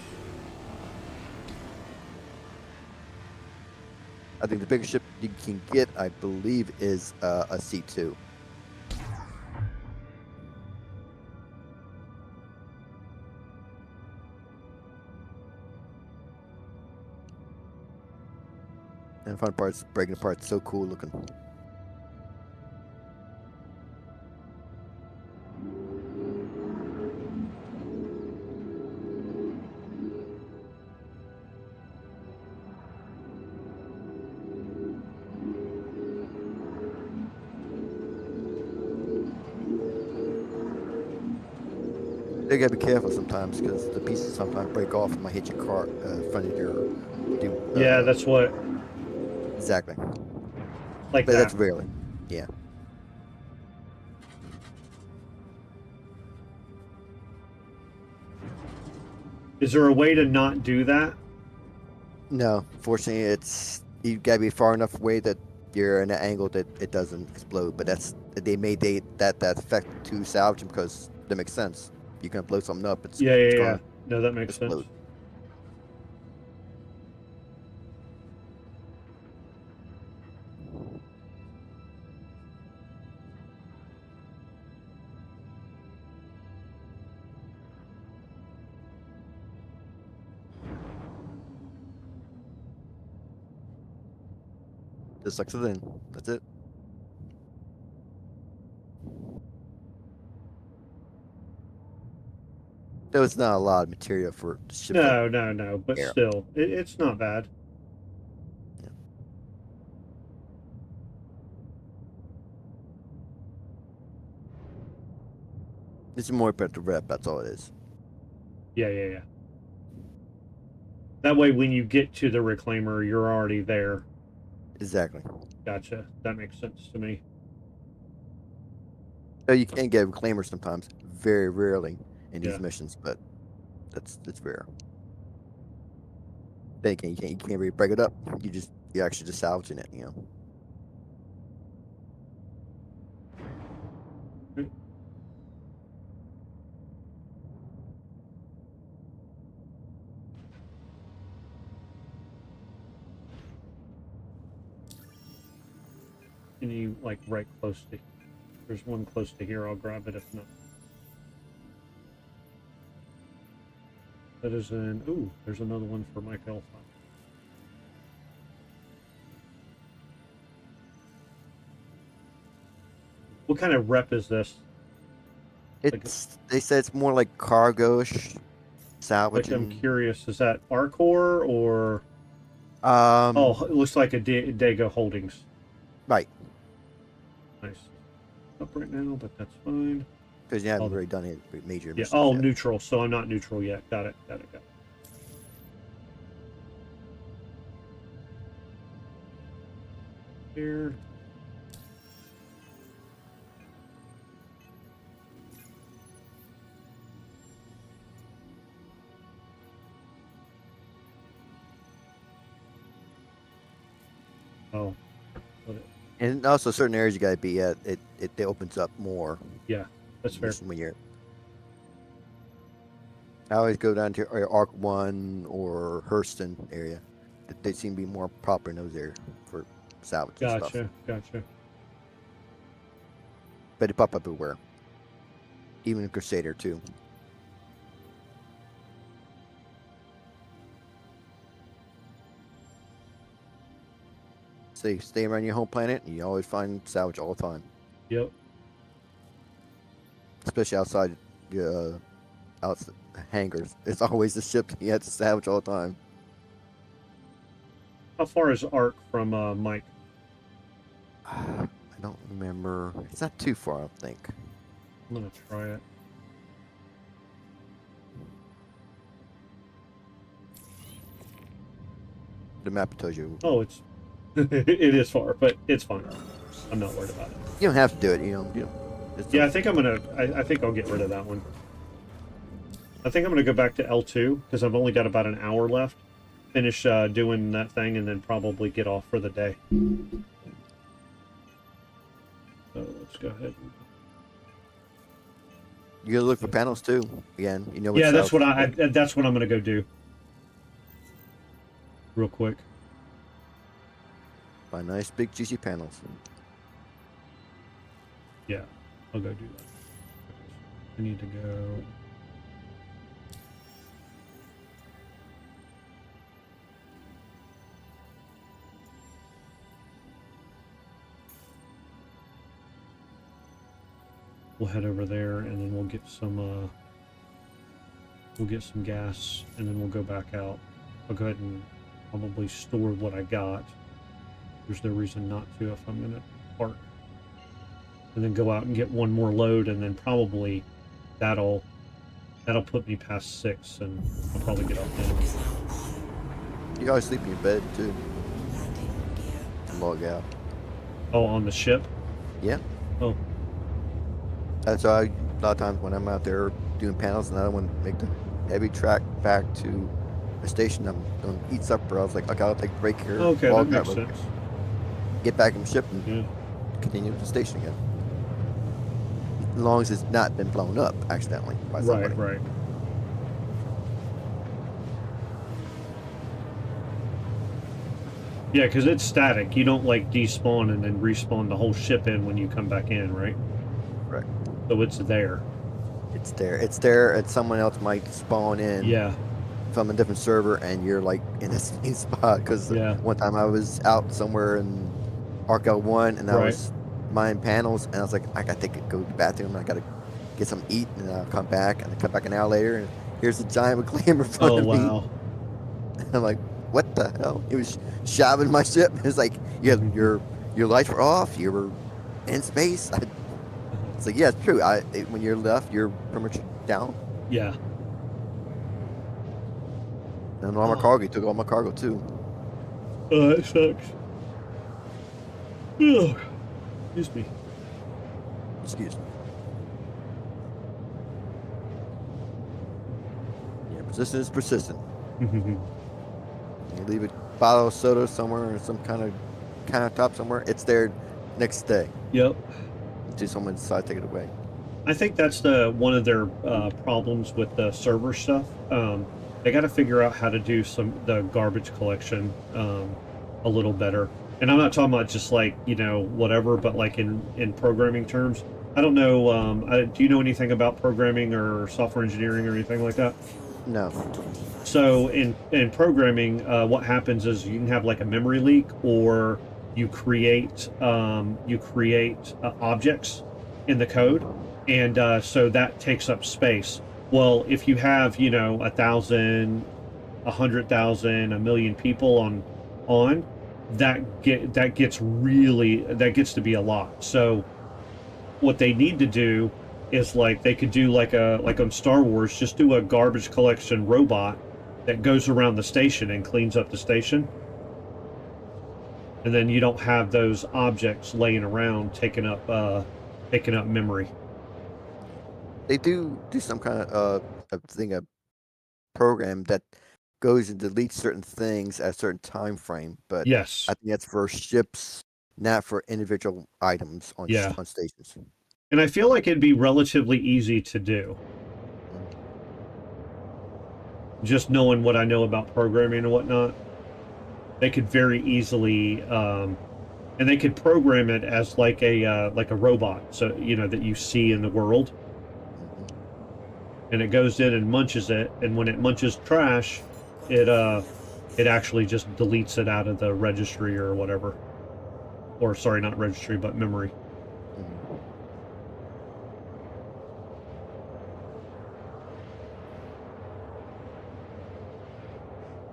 I think the biggest ship you can get, I believe, is a C2. And the fun part's breaking apart. So cool looking. They gotta be careful sometimes because the pieces sometimes break off and might hit your car, front of your. Yeah, that's what. Exactly. Like But that. that's rarely. Yeah. Is there a way to not do that? No, fortunately, it's you gotta be far enough away that you're in an angle that it doesn't explode. But they made that effect to salvage them because that makes sense. You can blow something up, it's Yeah. gonna No, that makes explode. sense. Just sucks it in. That's it. There was not a lot of material for the ship. No. But Yeah. still, it's not bad. It's more about the rep. That's all it is. Yeah. That way, when you get to the reclaimer, you're already there. Exactly. Gotcha. That makes sense to me. So you can get a reclaimer sometimes, very rarely in these Yeah. missions, but that's rare. Then again, you can't really break it up. You're actually just salvaging it, you know. Can you like right close to? There's one close to here. I'll grab it if not. That is an. Ooh, there's another one for Mike Alpha. What kind of rep is this? They said it's more like cargo-ish Like, salvaging. I'm curious. Is that Arcor or? Um, Oh, it looks like a Dago Holdings. right, Nice. Up right now, but that's fine. because you haven't Oh, really done any major Yeah. missions Oh, yet. neutral. So I'm not neutral yet. Got it. Here. Oh. And also certain areas you gotta be at, it opens up more Yeah, that's fair. when you're. I always go down to Arc 1 or Hurston area. They seem to be more proper in those areas for salvage and stuff. Gotcha. But they pop up everywhere. Even in Crusader too. So you stay around your home planet and you always find salvage all the time. Yep. Especially outside the hangars. It's always the ship you have to salvage all the time. How far is Arc from Mike? I don't remember. It's not too far, I think. I'm gonna try it. The map tells you. Oh, it's it is far, but it's fine. I'm not worried about it. You don't have to do it. Yeah, I think I'm gonna. I think I'll get rid of that one. I think I'm gonna go back to L2 because I've only got about an hour left. Finish doing that thing and then probably get off for the day. So let's go ahead. You gotta look for panels too. Again, you know. Yeah, that's what that's what I'm gonna go do. Real quick. Find nice big juicy panels. Yeah, I'll go do that. I need to go. We'll head over there and then we'll get some gas and then we'll go back out. I'll go ahead and probably store what I got. There's no reason not to if I'm gonna park. And then go out and get one more load and then probably that'll put me past 6 and I'll probably get off then. You always sleep in your bed too. Log out. Oh, on the ship? Yeah. Oh. That's why a lot of times when I'm out there doing panels and I don't want to make the heavy track back to the station, I'm going to eat supper. I was like, okay, I'll take a break here. Okay, that log makes out, sense. Get back in the ship and Yeah. continue to the station again. As long as it's not been blown up accidentally by somebody. Right. Yeah, because it's static. You don't like despawn and then respawn the whole ship in when you come back in, right? Right. So it's there. It's there. It's there, and someone else might spawn in Yeah. from a different server, and you're like in the same spot. Because Yeah. one time I was out somewhere in Arc L1, and I Right. was mining panels, and I was like, I gotta go to the bathroom, and I gotta get some eat, and I'll come back, and I come back an hour later, and here's a giant reclaimer in front Oh of me. wow. I'm like, what the hell? He was shoving my ship. It's like, yeah, your lights were off. You were in space. It's like, yeah, it's true. When you're left, you're pretty much down. Yeah. And all my Oh. cargo, he took all my cargo too. Oh, that sucks. Ugh. Excuse me. Excuse me. Yeah, persistent is persistent. You leave a bottle of soda somewhere or some kind of countertop somewhere, it's there next day Yep. until someone decides to take it away. I think that's one of their problems with the server stuff. They got to figure out how to do the garbage collection a little better. And I'm not talking about just like, whatever, but like in programming terms. I don't know. Do you know anything about programming or software engineering or anything like that? No. So in programming, what happens is you can have like a memory leak, or you create objects in the code, and so that takes up space. Well, if you have 1,000, 100,000, a million people on that gets to be a lot. So what they need to do is like they could do like on Star Wars, just do a garbage collection robot that goes around the station and cleans up the station, and then you don't have those objects laying around taking up memory. They do some kind of a program that goes and deletes certain things at a certain time frame, but Yes. I think that's for ships, not for individual items on Yeah. on stations. And I feel like it'd be relatively easy to do. Just knowing what I know about programming and whatnot, they could very easily, and they could program it as like a robot, so that you see in the world, and it goes in and munches it, and when it munches trash, it actually just deletes it out of the registry or whatever, or sorry, not registry, but memory.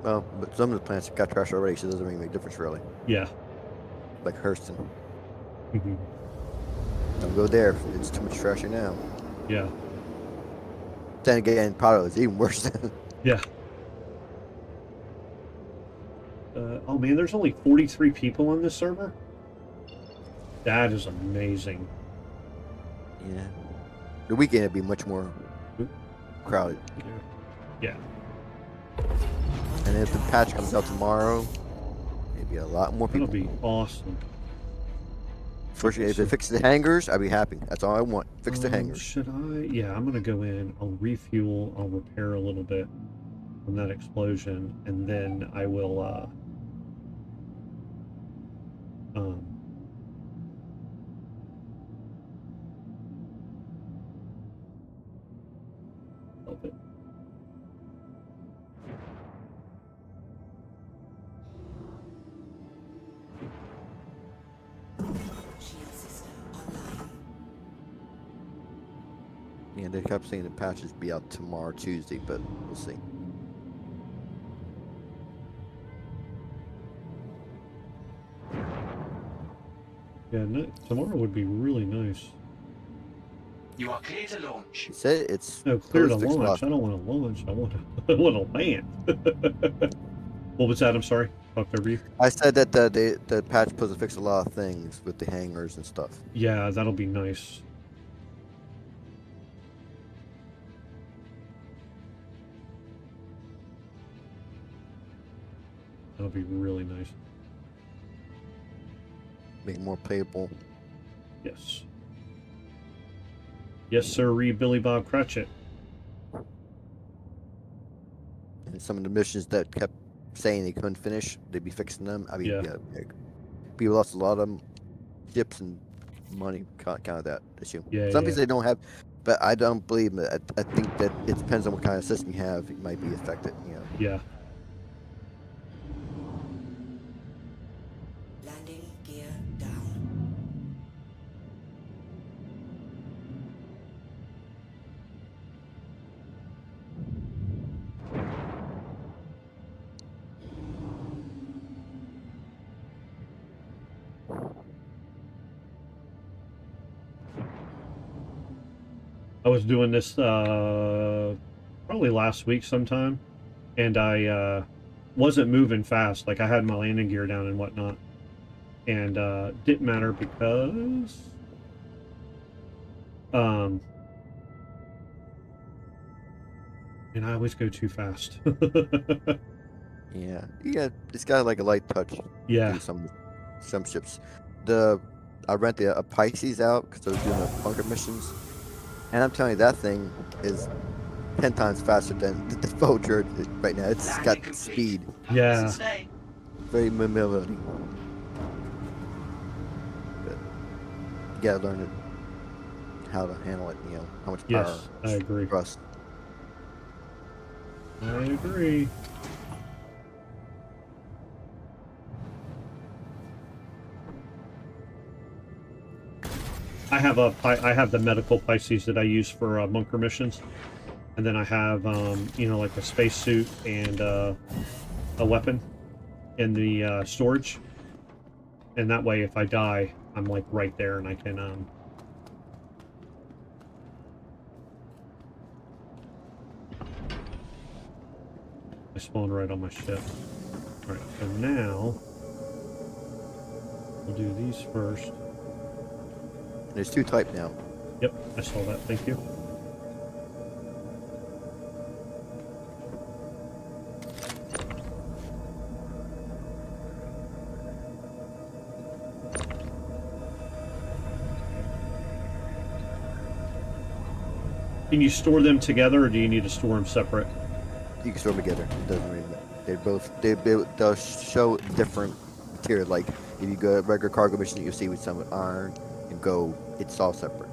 Well, but some of the plants have got trash already, so it doesn't really make a difference, really. Yeah. Like Hurston. Don't go there. It's too much trash now. Yeah. Then again, Palo is even worse. Yeah. Oh man, there's only 43 people on this server? That is amazing. Yeah. The weekend would be much more crowded. Yeah. And if the patch comes out tomorrow, maybe a lot more people. That'll be awesome. Fortunately, if they fix the hangars, I'd be happy. That's all I want. Fix the hangars. Should I? Yeah, I'm gonna go in. I'll refuel. I'll repair a little bit from that explosion, and then I will. Love it. Shield system online. Yeah, they kept saying the patches be out tomorrow, Tuesday, but we'll see. Yeah, tomorrow would be really nice. You are clear to launch. He said it's No, clear to fixed launch. I don't want to launch. I want to land. What was that? I'm sorry. Talked over you. I said that the patch supposed to fix a lot of things with the hangars and stuff. Yeah, that'll be nice. That'll be really nice. Make it more playable. Yes. Yes, sir, Billy Bob Cratchit. And some of the missions that kept saying they couldn't finish, they'd be fixing them. I mean, Yeah. People lost a lot of them, ships and money kind of that issue. Yeah, Some yeah. things they don't have, but I don't believe that. I think that it depends on what kind of system you have. It might be affected. Yeah. Landing gear down. I was doing this probably last week sometime, and I wasn't moving fast. Like I had my landing gear down and whatnot, and didn't matter because and I always go too fast. Yeah, it's got like a light touch. Yeah. To some ships. I rented a Pisces out because I was doing the bunker missions, and I'm telling you that thing is 10 times faster than the Vulture right now. It's Landing got complete. speed, Yeah. Stay. very mobility. But you gotta learn how to handle it. You know how much power. Yes, I agree. Thrust. I agree. I have the medical Pisces that I use for bunker missions, and then I have you know, like a spacesuit and a weapon in the storage, and that way if I die, I'm like right there and I can I spawned right on my ship. Alright, so now we'll do these first. There's 2 type now. Yep, I saw that. Thank you. Can you store them together, or do you need to store them separate? You can store them together. It doesn't really matter. They'll show different material. Like if you go regular cargo mission, you'll see with some iron and gold. It's all separate.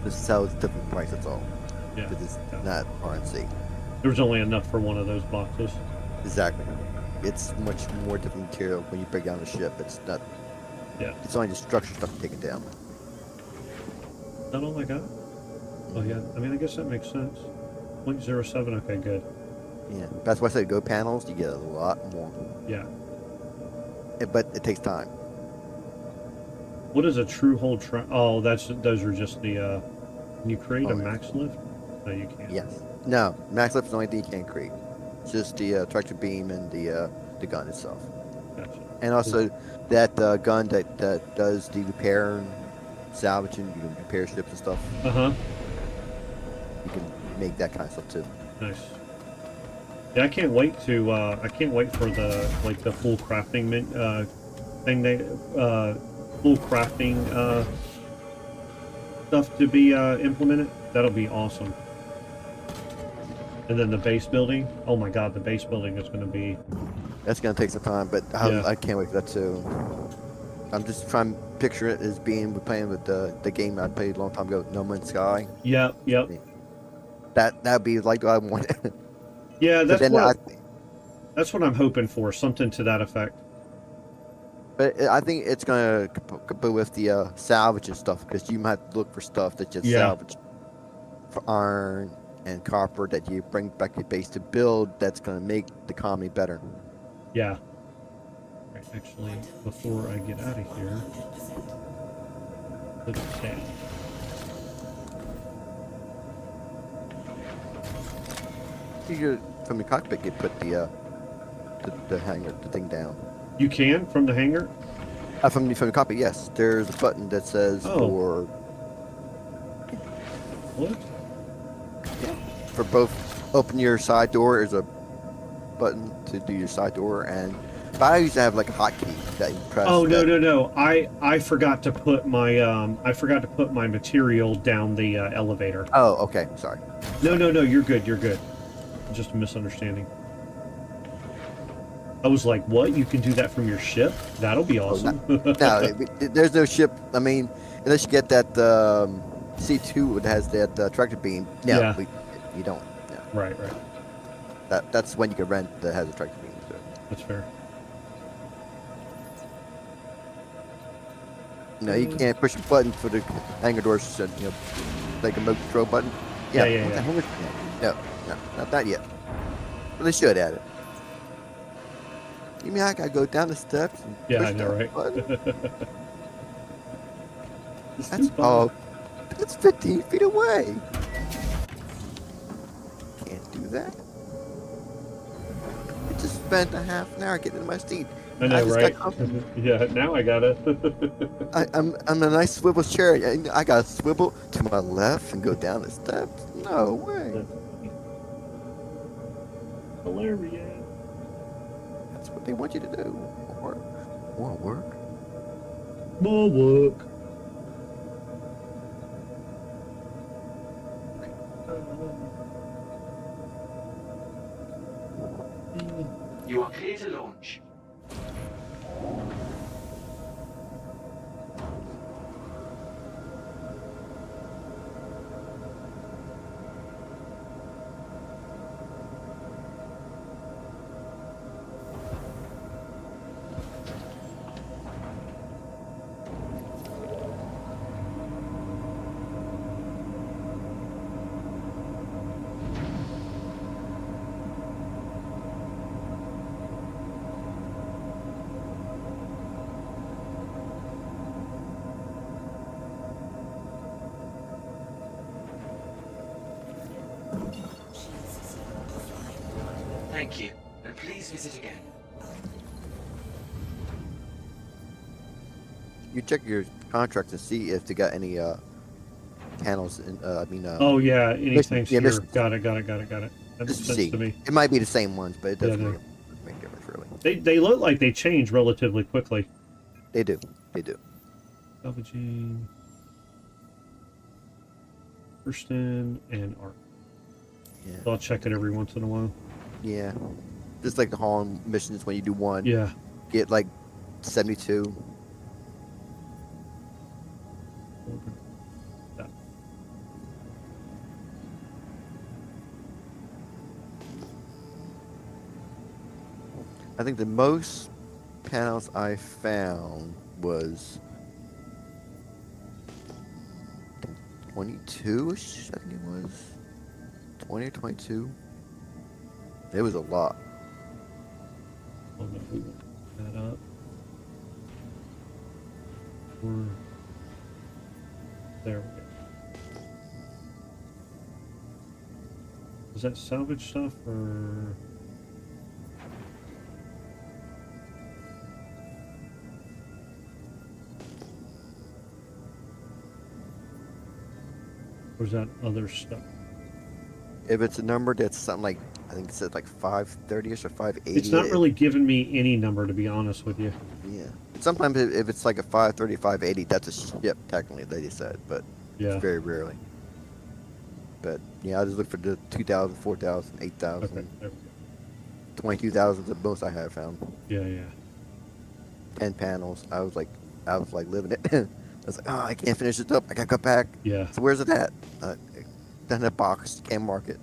This sells different price. That's all. Yeah. Because it's Yeah. not RNC. There was only enough for one of those boxes. Exactly. It's much more different material when you break down the ship. It's not. Yeah. It's only the structure stuff taken down. Is that all I got? Oh yeah. I mean, I guess that makes sense. 0.07. Okay, good. Yeah. That's why I said go panels. You get a lot more. Yeah. But it takes time. What is a true hold track? Oh, those are just the. Can you create a Oh, yeah. max lift? No, you can't. Yes. No. Max lift is the only thing you can't create. It's just the tractor beam and the gun itself. Gotcha. And also that gun that does the repair and salvaging. You can repair ships and stuff. Uh huh. You can make that kind of stuff too. Nice. Yeah, I can't wait to. I can't wait for the full crafting thing. Full crafting stuff to be implemented. That'll be awesome. And then the base building. Oh my God, the base building is going to be. That's gonna take some time, but Yeah. I can't wait for that too. I'm just trying to picture it as being playing with the game I played a long time ago, No Man's Sky. Yep. Yep. That'd be like what I want. Yeah, But then that's what I'm hoping for. Something to that effect. But I think it's gonna go with the salvage and stuff because you might look for stuff that just Yeah. salvage for iron and copper that you bring back to your base to build. That's gonna make the economy better. Yeah. Right, actually, before I get out of here, look at that. You from the cockpit, you put the hanger, the thing down. You can from the hangar. From the cockpit, yes. There's a button that says Oh. What? for both. Open your side door. There's a button to do your side door, and but I used to have like a hotkey that you press. Oh no! I forgot to put my material down the elevator. Oh, okay. Sorry. No. You're good. You're good. Just a misunderstanding. I was like, what? You can do that from your ship? That'll be awesome. No, there's no ship. I mean, unless you get that C2 that has that tractor beam. No, Yeah. you don't. No. Right. That's when you can rent that has a tractor beam. So. That's fair. No, you can't push a button for the hangar doors. You know, like a remote control button. Yeah. what the hell is- No, not that yet. But they should add it. You mean I gotta go down the steps and Yeah, push I know, that right? button? It's That's too fun. that's 15 feet away. Can't do that. I just spent a half an hour getting in my seat. I I know, just got right? comfortable. Yeah, now I got it. I'm a nice swivel chair. I got to swivel to my left and go down the steps. No way. Hilarious. That's what they want you to do. Or work. More work. You are clear to launch. Thank you, and please visit again. You check your contracts and see if they got any panels. Oh yeah, anything's yeah, here. mission. Got it. That makes Just to sense see. to me. It might be the same ones, but it doesn't Yeah, really make a difference really. they look like they change relatively quickly. They do. They do. Salvaging, Kirsten, and Art. Yeah. So I'll check it every once in a while. Yeah. Just like the hauling missions when you do one. Yeah. Get like 72. Yeah. I think the most panels I found was 22-ish, I think it was. 20 or 22. It was a lot. Hold on, we will look that up. There we go. Is that salvage stuff or? Or is that other stuff? If it's a number that's something like, I think it said like 530-ish or 580. It's not really giving me any number, to be honest with you. Yeah. Sometimes if it's like a 530, 580, that's a ship, technically, they said, but Yeah. it's very rarely. But yeah, I just look for the 2,000, 4,000, 8,000, Okay. There we go. 22,000 is the most I have found. Yeah. 10 panels. I was like living it. I was like, oh, I can't finish this up. I gotta go back. Yeah. So where's it at? Down that box. Can't mark it.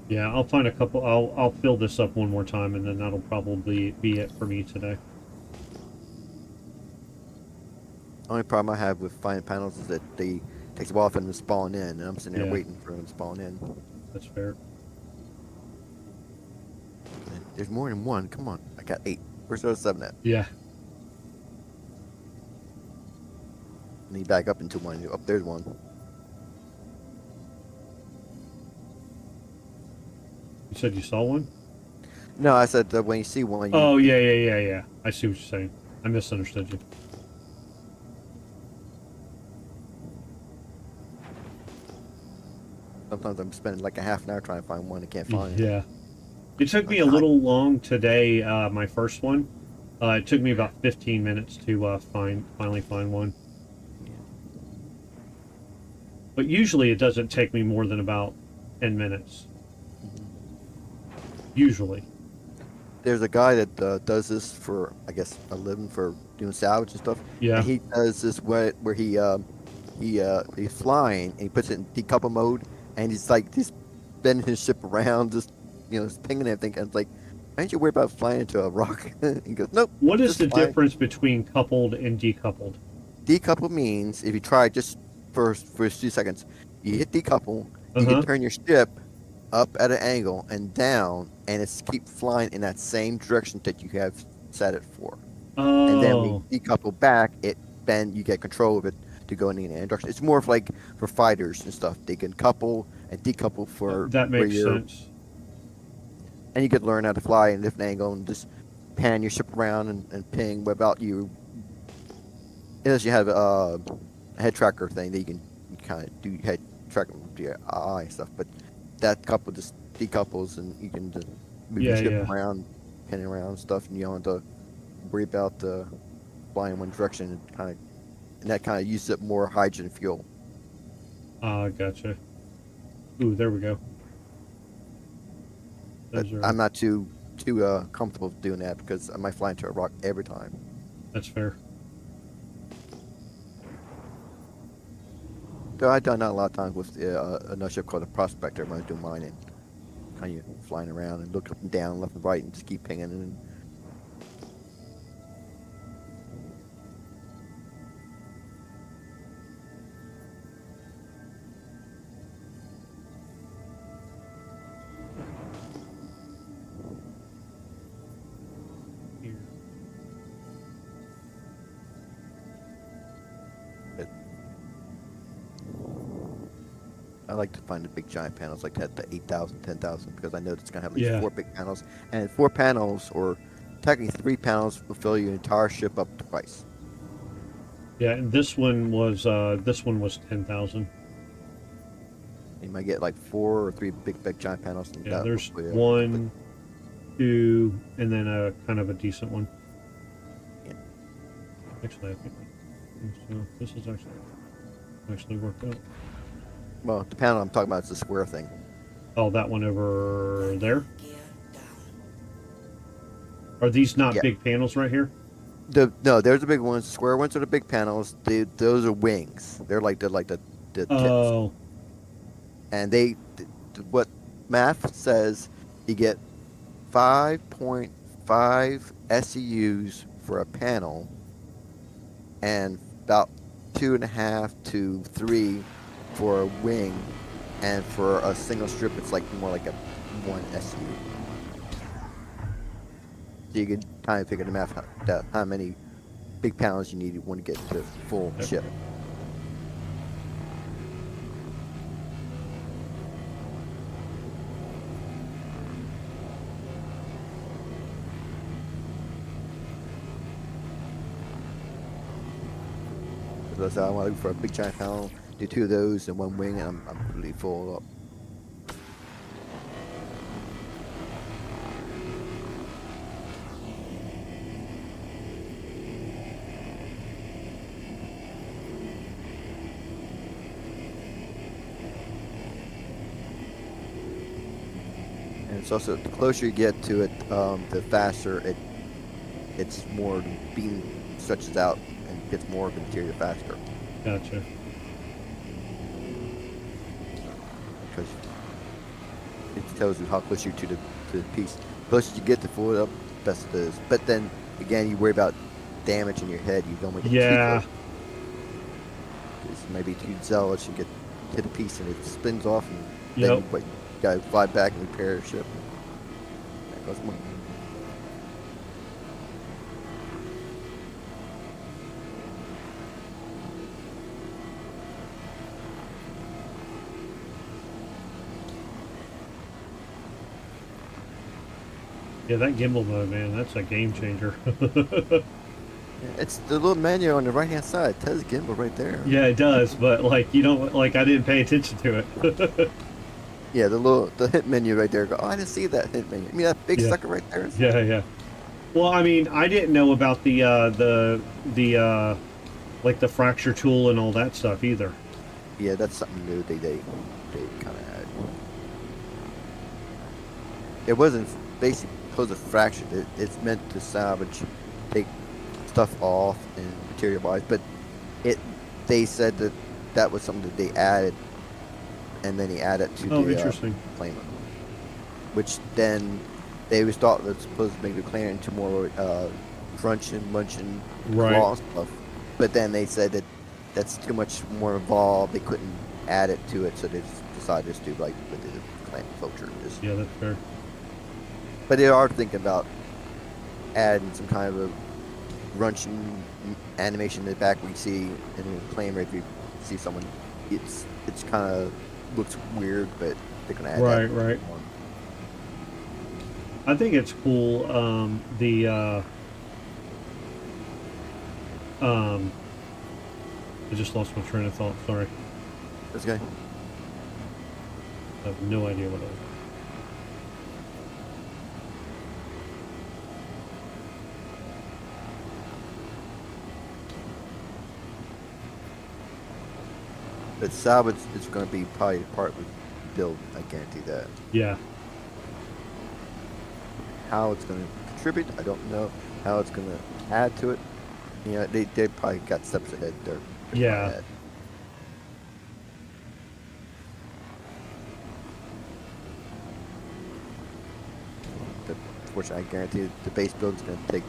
Yeah, I'll find a couple. I'll fill this up one more time, and then that'll probably be it for me today. Only problem I have with finding panels is that they takes a while for them to spawn in, and I'm sitting there Yeah. waiting for them to spawn in. That's fair. There's more than one. Come on, I got 8. Where's those 7 at? Yeah. And you back up into one. Oh, there's one. You said you saw one? No, I said that when you see one. You, Oh, yeah. I see what you're saying. I misunderstood you. Sometimes I'm spending like a half an hour trying to find one. I can't find it. Yeah. It took me a little long today, my first one. It took me about 15 minutes to finally find one. But usually it doesn't take me more than about 10 minutes. Usually. There's a guy that does this for, I guess, a living for doing salvage and stuff. Yeah. And he does this where he's flying and he puts it in decouple mode and he's like he's bending his ship around, just it's pinging everything. And it's like, aren't you worried about flying into a rock? He goes, nope. What is just the fly. difference between coupled and decoupled? Decouple means if you try just for 2 seconds, you hit decouple, you can Uh-huh. turn your ship up at an angle and down, and it's keep flying in that same direction that you have set it for. And then when Oh, you decouple back, then you get control of it to go in any direction. It's more of like for fighters and stuff. They can couple and decouple for that where makes you're, sense. and you could learn how to fly in a different angle and just pan your ship around and ping without you. Unless you have a head tracker thing that you kind of do head tracking with your eye and stuff, but that couple just decouples and you can just move your Yeah, ship yeah. around, pinning around and stuff, and you don't have to worry about flying in one direction and that kind of uses up more hydrogen fuel. Gotcha. Ooh, there we go. But Those are. I'm not too comfortable doing that because I might fly into a rock every time. That's fair. Though I've done that a lot of times with another ship called the Prospector when I was doing mining. Kind of flying around and look up and down, left and right, and just keep pinging. And Here. I like to find the big giant panels like that, the 8,000, 10,000, because I know it's going to have at least Yeah. 4 big panels. And 4 panels, or technically 3 panels, will fill your entire ship up twice. Yeah, and this one was 10,000. You might get like 4 or 3 big giant panels. And Yeah, that there's will fill you up. one, two, and then a kind of a decent one. Yeah. Actually, I think so. This is actually worked out. Well, the panel I'm talking about is the square thing. Oh, that one over there. Gear down. Are these not Yeah. big panels right here? No, there's the big ones. The square ones are the big panels. Those are wings. They're like the tips. Oh, And what math says, you get 5.5 SEUs for a panel, and about 2.5 to 3 for a wing, and for a single strip, it's like more like a 1 SEU. So you can kind of figure the math out how many big panels you need when to get to full Yep. ship. So I want to look for a big giant panel, do 2 of those and 1 wing, and I'm completely full up. And it's also, the closer you get to it, the faster it's more, the beam stretches out and gets more of the material faster. gotcha. Because it tells you how close you are to the piece. The closer you get to full it up, best it is. But then again, you worry about damage in your head. You don't want to get Yeah. too close. 'Cause you may be too zealous. You hit a piece and it spins off, and then Yep. you gotta fly back and repair your ship. That costs money. Yeah, that gimbal mode, man, that's a game changer. It's the little menu on the right hand side. It tells gimbal right there. Yeah, it does, but like you don't like I didn't pay attention to it. Yeah, the hit menu right there. Go, oh, I didn't see that hit menu. I mean, that big Yeah. sucker right there. Yeah, yeah. Well, I mean, I didn't know about the like the fracture tool and all that stuff either. Yeah, that's something new they kind of had. It wasn't basically because of fractured. It's meant to salvage, take stuff off and material wise, but they said that was something that they added, and then he added to Oh, the interesting. claimant. which then they always thought was supposed to make the clan into more crunching, munching, Right. claw stuff. But then they said that that's too much more involved. They couldn't add it to it, so they just decided just to do like with the clan culture is. Yeah, that's fair. But they are thinking about adding some kind of a crunching animation in the back we see in the plane where if you see someone, it's kind of looks weird, but they're gonna add that. Right. I think it's cool. I just lost my train of thought. Sorry. That's okay. I have no idea what it was. But salvage is going to be probably part of the build. I guarantee that. Yeah. How it's going to contribute, I don't know. How it's going to add to it, you know, they probably got steps ahead there. Yeah. But unfortunately, I guarantee the base build is going to take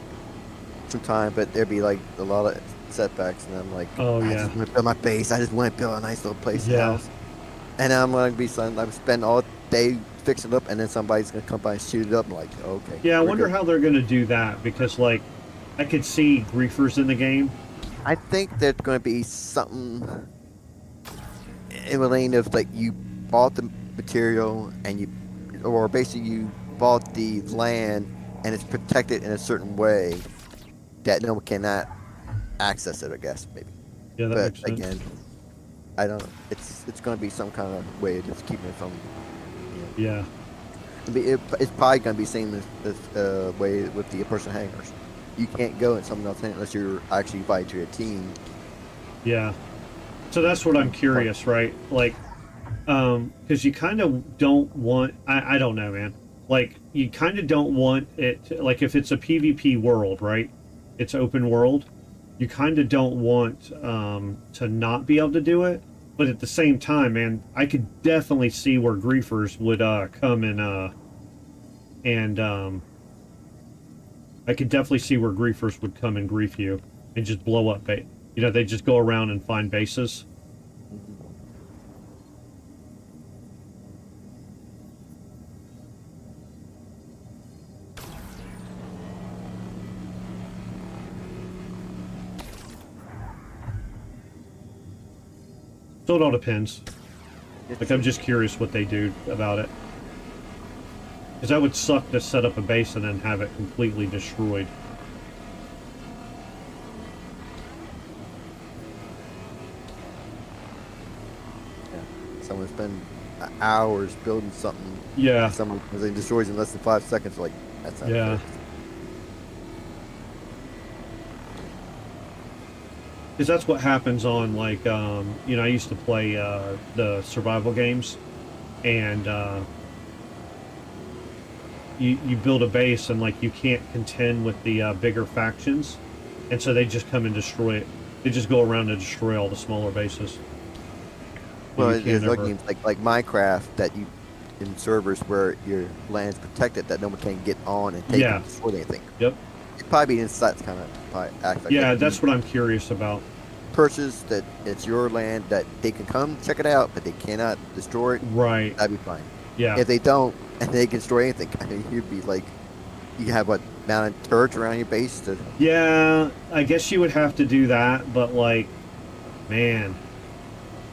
some time, but there'd be like a lot of setbacks, and I'm like, Oh, I yeah. just want to build my base. I just want to build a nice little place Yeah. house. And I'm going to be I'm spend all day fixing it up, and then somebody's going to come by and shoot it up. I'm like, okay. Yeah, I we're wonder good. how they're going to do that because, like, I could see griefers in the game. I think there's going to be something in the lane of like you bought the material or basically you bought the land and it's protected in a certain way that no one cannot access it. I guess maybe. Yeah, that But makes sense. again, I don't know. It's going to be some kind of way of just keeping it from. Yeah. It's probably going to be the same as way with the person hangers. You can't go in someone else's hand unless you're actually invited to a team. Yeah. So that's what I'm curious, right? Like, because you kind of don't want, I don't know, man. Like, you kind of don't want it, like, if it's a PvP world, right? It's open world. You kind of don't want to not be able to do it. But at the same time, man, I could definitely see where griefers would come and I could definitely see where griefers would come and grief you and just blow up. You know, they just go around and find bases. So it all depends. Like, I'm just curious what they do about it. Because that would suck to set up a base and then have it completely destroyed. Someone spend hours building something. Yeah. Someone destroys in less than 5 seconds. Like that's not Yeah. fair. Because that's what happens on, like, you know, I used to play the survival games, and you build a base, and, like, you can't contend with the bigger factions, and so they just come and destroy it. They just go around and destroy all the smaller bases. Well, You it's can't like ever- games like Minecraft that you in servers where your land is protected that no one can get on and take Yeah. and destroy anything. Yep. It'd probably be inside kind of act like Yeah, that. that's what I'm curious about. Purchase that it's your land that they can come check it out, but they cannot destroy it. Right. That'd be fine. Yeah. If they don't and they can destroy anything, I mean, you'd be like, you have what mounted turrets around your base to. Yeah, I guess you would have to do that, but, like, man.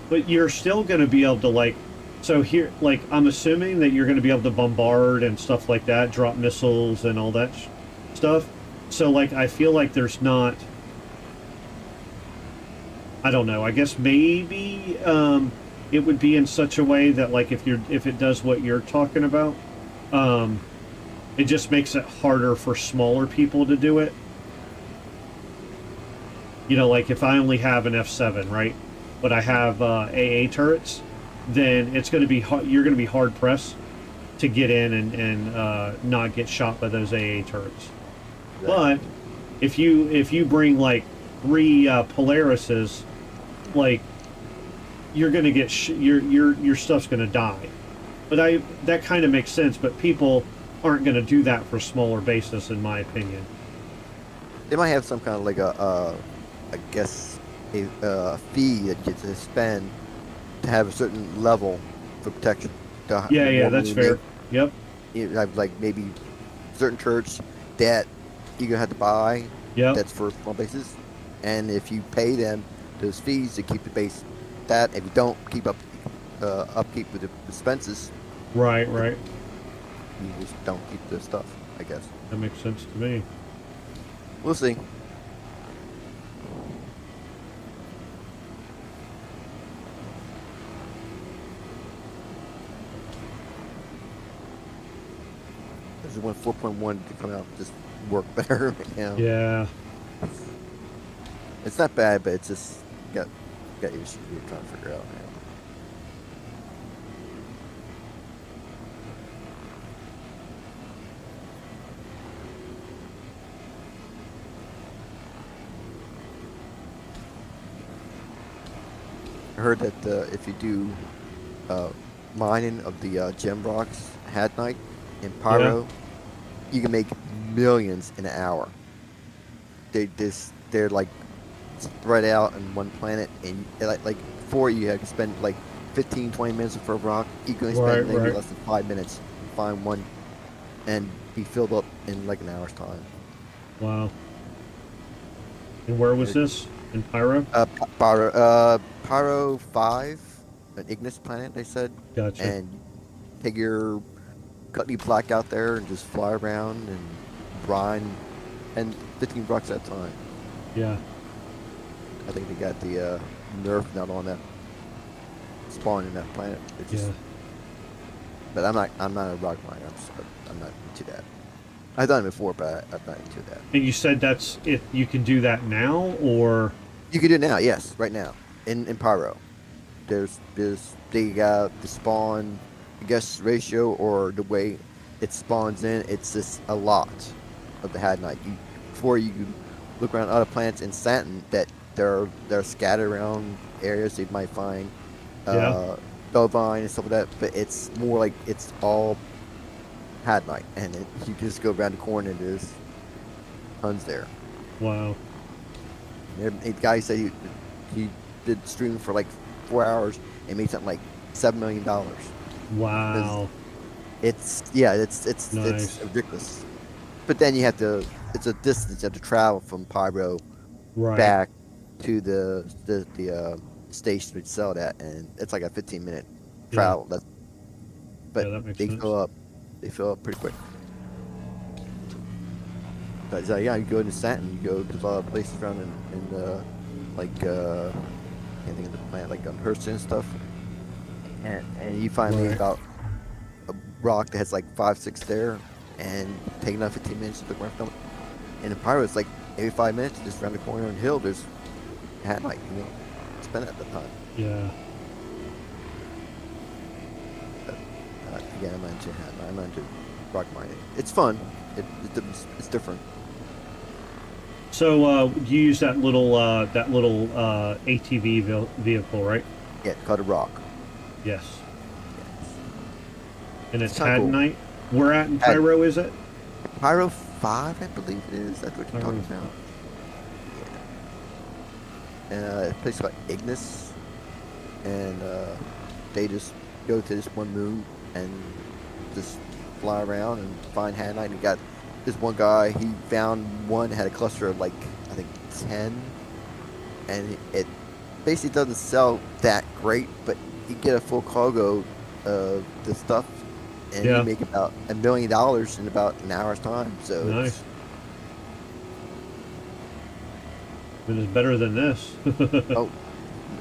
But you're still going to be able to, like, so here, like, I'm assuming that you're going to be able to bombard and stuff like that, drop missiles and all that stuff. So, like, I feel like there's not, I don't know, I guess maybe it would be in such a way that, like, if it does what you're talking about, it just makes it harder for smaller people to do it. You know, like, if I only have an F7, right? But I have AA turrets, then it's going to be you're going to be hard pressed to get in and not get shot by those AA turrets. But if you bring like 3 Polarises, like, you're going to get your stuff's going to die. But that kind of makes sense. But people aren't going to do that for smaller bases, in my opinion. They might have some kind of like I guess a fee that you get to spend to have a certain level for protection. Yeah, that's fair. Yep. You have like maybe certain church that you're gonna have to buy. Yep. That's for small bases, and if you pay them those fees to keep the base, that if you don't keep upkeep with the expenses, Right. you just don't keep the stuff. I guess That makes sense to me. we'll see. There's one 4.1 to come out just work better right now. Yeah. It's not bad, but it's just got issues we're trying to figure out now. I heard that if you do mining of the gem rocks at night in Pyro, you can make millions in an hour. They're like spread out on one planet, and like before you had to spend like 15-20 minutes for a rock. You can spend maybe less than 5 minutes and find one and be filled up in like an hour's time. Wow. And where was this? In Pyro? Pyro 5, an Ignis planet, they said. Gotcha. And take your cutty plaque out there and just fly around and grind, and 15 bucks at a time. Yeah. I think they got the nerf not on that spawn in that planet. It's just, but I'm not a rock miner. I'm not into that. I've done it before, but I'm not into that. And you said that's it. You can do that now, or You can do it now, yes, right now in Pyro. There's the spawn, I guess, ratio or the way it spawns in. It's just a lot of the Hadnite. Before you look around other planets in Saturn that they're scattered around areas they might find Bellvine and stuff like that, but it's more like it's all Hadnite, and you just go around the corner and there's tons there. wow. A guy said he did stream for like 4 hours and made something like $7 million. Wow. It's Nice. it's ridiculous. But then you have to. It's a distance you have to travel from Pyro back to the station to sell that, and it's like a 15-minute travel. Yeah. But that makes they sense. fill up. They fill up pretty quick. But yeah, you go into Saturn, you go to a lot of places around in like I can't think of the planet, like on Hurston and stuff, and you find maybe about a rock that has like 5-6 there, and taking out 15 minutes to look around for them. And in Pyro, it's like every 5 minutes, just around the corner on the hill, there's Hadnite, spend it at the time. Yeah. But, again, I'm not into Hadnite. I'm not into rock mining. It's fun. It's different. So you use that little ATV vehicle, right? Yeah, it's called a rock. Yes. And it's kinda cool. Hadnite. Where at in Pyro is it? Pyro 5, I believe it is. That's what you're talking about. Yeah. And a place called Ignis. And they just go to this one moon and just fly around and find Hadnite. And you got this one guy, he found one that had a cluster of like, I think 10. And it basically doesn't sell that great, but you get a full cargo of the stuff. And you make about $1 million in about an hour's time. So nice. It's better than this. oh,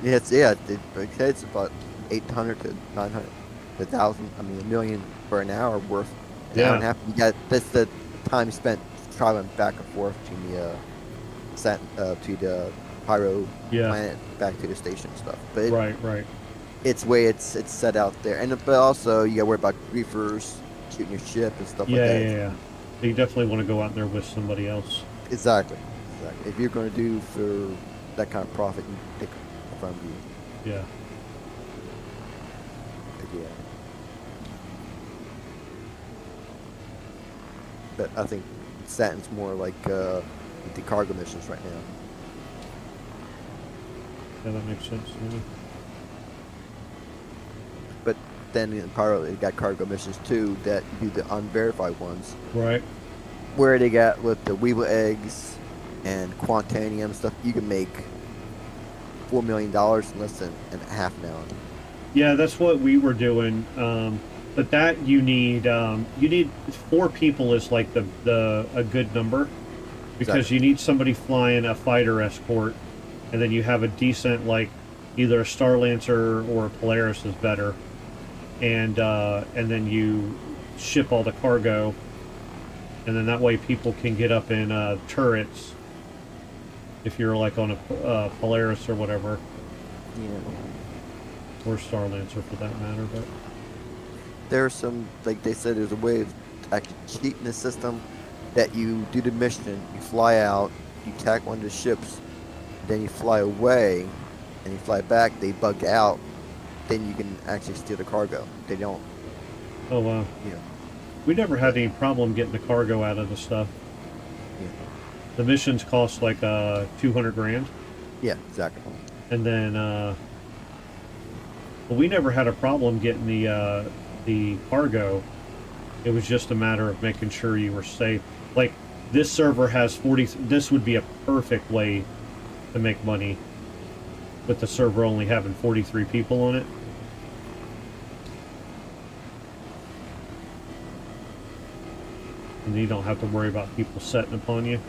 it's about 800 to 900 to 1,000. I mean, $1 million for an hour worth. An hour and a half. You got that's the time spent traveling back and forth to the Pyro planet back to the station and stuff. But right. It's way it's set out there, and but also you got to worry about griefers shooting your ship and stuff like that. Yeah. You definitely want to go out there with somebody else. Exactly. If you're going to do for that kind of profit, you pick from you. Yeah. Yeah. but I think Saturn's more like the cargo missions right now. Yeah, that makes sense to me. But then in Pyro, they got cargo missions too that you do the unverified ones, Right. where they got with the Weevil eggs and Quantanium stuff. You can make $4 million in less than a half an hour. Yeah, that's what we were doing. But that you need 4 people is like the a good number, because Exactly. you need somebody flying a fighter escort, and then you have a decent, like, either a Star Lancer or a Polaris is better, and then you ship all the cargo, and then that way people can get up in turrets if you're like on a Polaris or whatever, Yeah. or Star Lancer for that matter. But There's some, like they said, there's a way of actually cheating the system that you do the mission, you fly out, you attack one of the ships, then you fly away, and you fly back, they bug out, then you can actually steal the cargo. They don't, oh wow, you know, we never had any problem getting the cargo out of the stuff. yeah, The missions cost like 200 grand, yeah, exactly. and then but we never had a problem getting the cargo. It was just a matter of making sure you were safe. Like, this server has 40. This would be a perfect way to make money, with the server only having 43 people on it. And you don't have to worry about people setting upon you.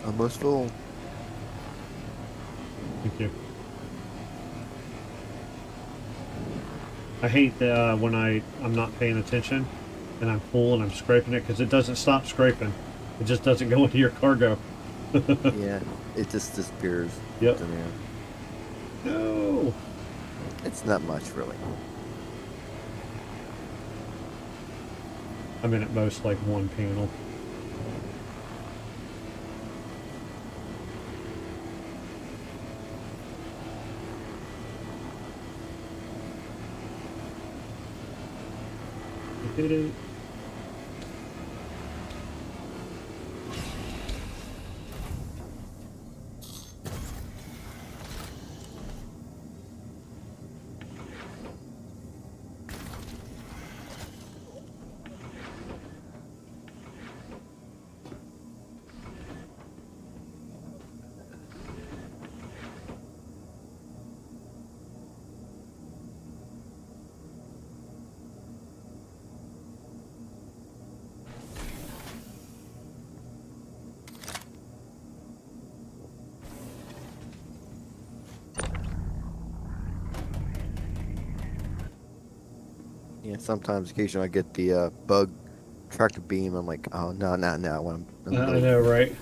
Almost full. Thank you. I hate when I'm not paying attention and I'm full and I'm scraping it, because it doesn't stop scraping. It just doesn't go into your cargo. Yeah, it just disappears. Yep. To there. No. It's not much, really. I'm in at most like one panel. I did it. Yeah, sometimes occasionally I get the bug tractor beam. I'm like, oh no, not now. When I'm I really, know, right?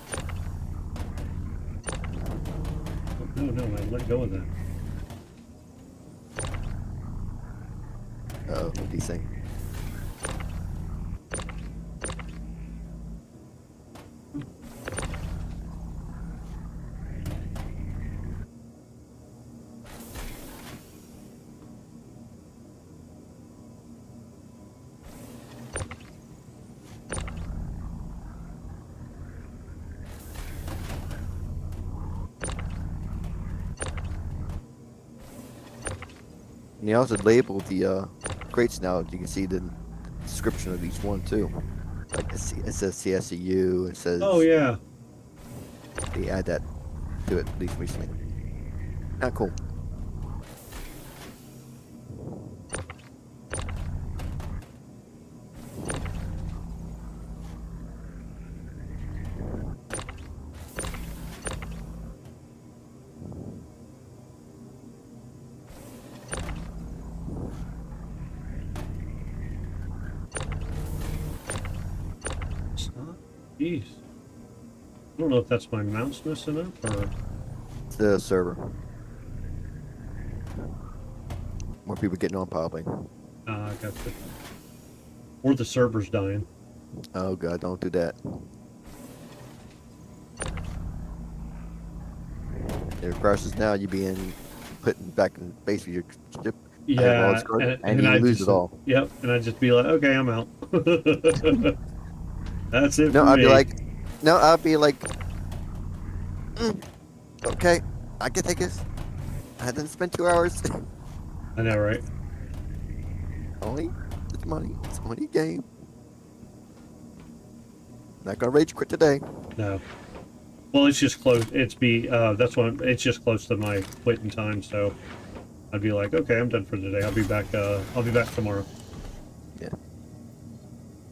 Oh, no, I let go of that. these things. And you also label the crates now. You can see the description of each one too. Like it says CSEU. It Oh, says yeah. they add that to it at least recently. Not cool. It's not. Jeez. I don't know if that's my mouse messing up or. It's the server. More people getting on probably. I got the. Or the server's dying. Oh god, don't do that. If it crashes now, you being put back in basically your ship. Yeah, And you I lose just. it all. Yep, and I'd just be like, okay, I'm out. That's it No, for I'd be me. like, no, I'd be like, okay, I can take this. I didn't spend 2 hours. I know, right? Only it's money. It's only a game. Not gonna rage quit today. No. Well, it's just close. That's what it's just close to my quitting time, so I'd be like, okay, I'm done for today. I'll be back tomorrow. Yeah.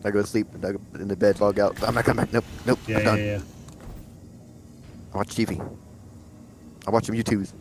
I go to sleep and I go in the bed, log out. I'm not coming back. Nope. Yeah, I'm yeah, done. yeah. I watch TV. I watch some YouTubes.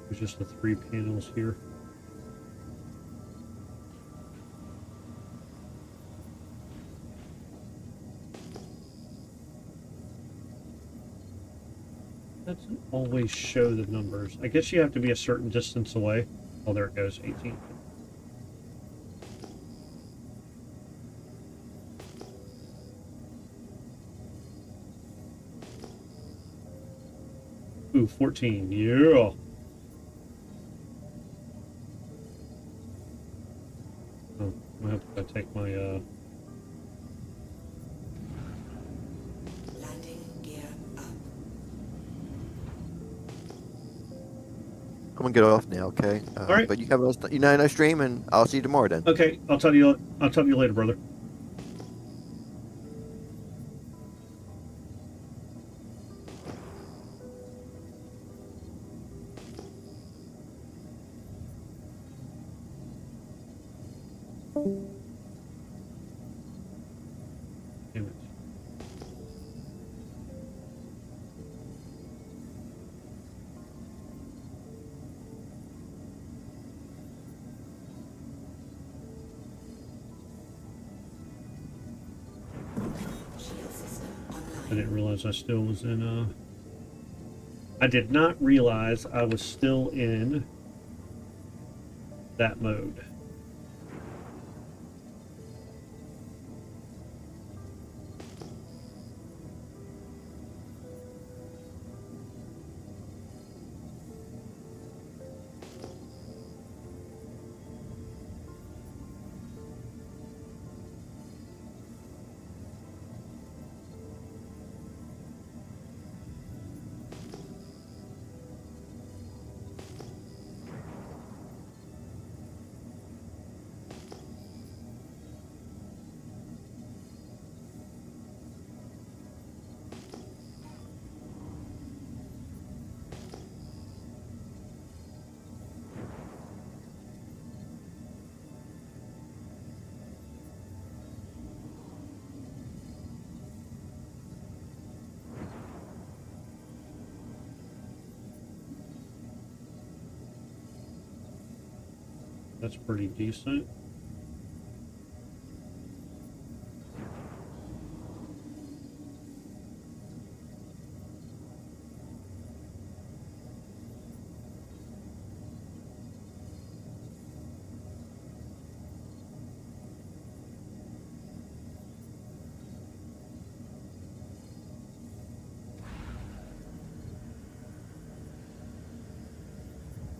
There's just the 3 panels here. Doesn't always show the numbers. I guess you have to be a certain distance away. Oh, there it goes, 18. Ooh, 14. Yeah. Oh, I hope I take my Landing gear up. I'm gonna get off now, okay? All right. But you have a nice stream, and I'll see you tomorrow then. Okay, I'll tell you later, brother. Damn it. Shield system I online. didn't realize I still was in I did not realize I was still in that mode. That's pretty decent.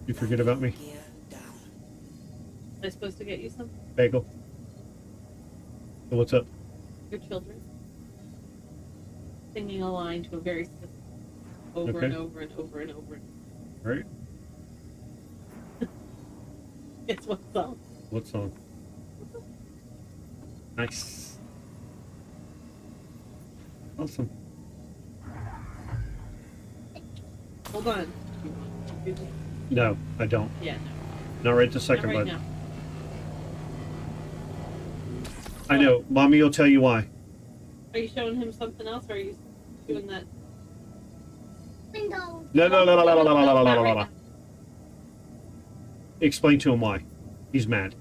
You forget about me, Gear down. Am I supposed to get you some? Bagel? So what's up? Your children? Singing a line to a very specific over Okay. and over and over and over. All right. It's what song? What song? Nice. Awesome. Hold on. You want to do this? No, I don't. Yeah, Not right this no. second, Not right bud. now. I know. Mommy will tell you why. Are you showing him something else, or are you doing that? Window. No, no, no, no, no, no, no, no, no, Not no, right no. now. Explain to him why. He's mad.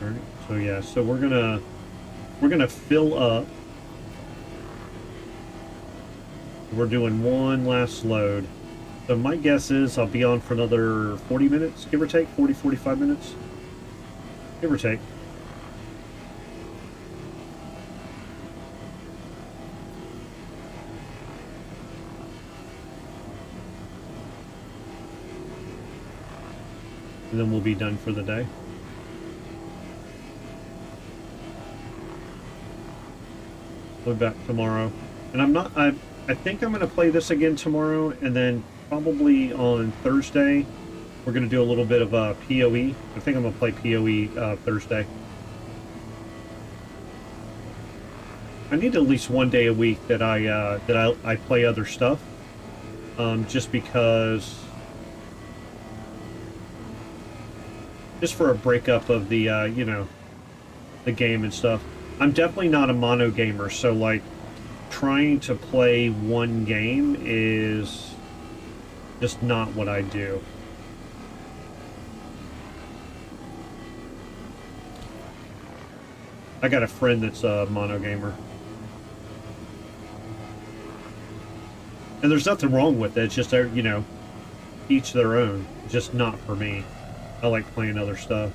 All right. So yeah. So we're gonna fill up. We're doing one last load. So my guess is I'll be on for another 40 minutes, give or take, 40, 45 minutes. Give or take. And then we'll be done for the day. We'll be back tomorrow. And I think I'm going to play this again tomorrow, and then probably on Thursday, we're going to do a little bit of PoE. I think I'm going to play PoE Thursday. I need at least one day a week that I play other stuff, just because, just for a breakup of the you know, the game and stuff. I'm definitely not a mono gamer, so like trying to play one game is just not what I do. I got a friend that's a mono gamer. And there's nothing wrong with it, it's just, you know, each their own. Just not for me. I like playing other stuff.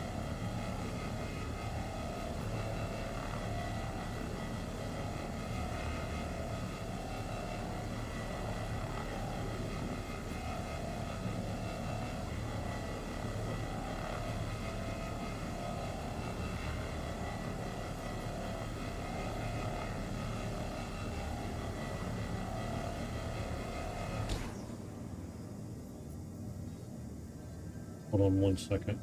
Hold on one second.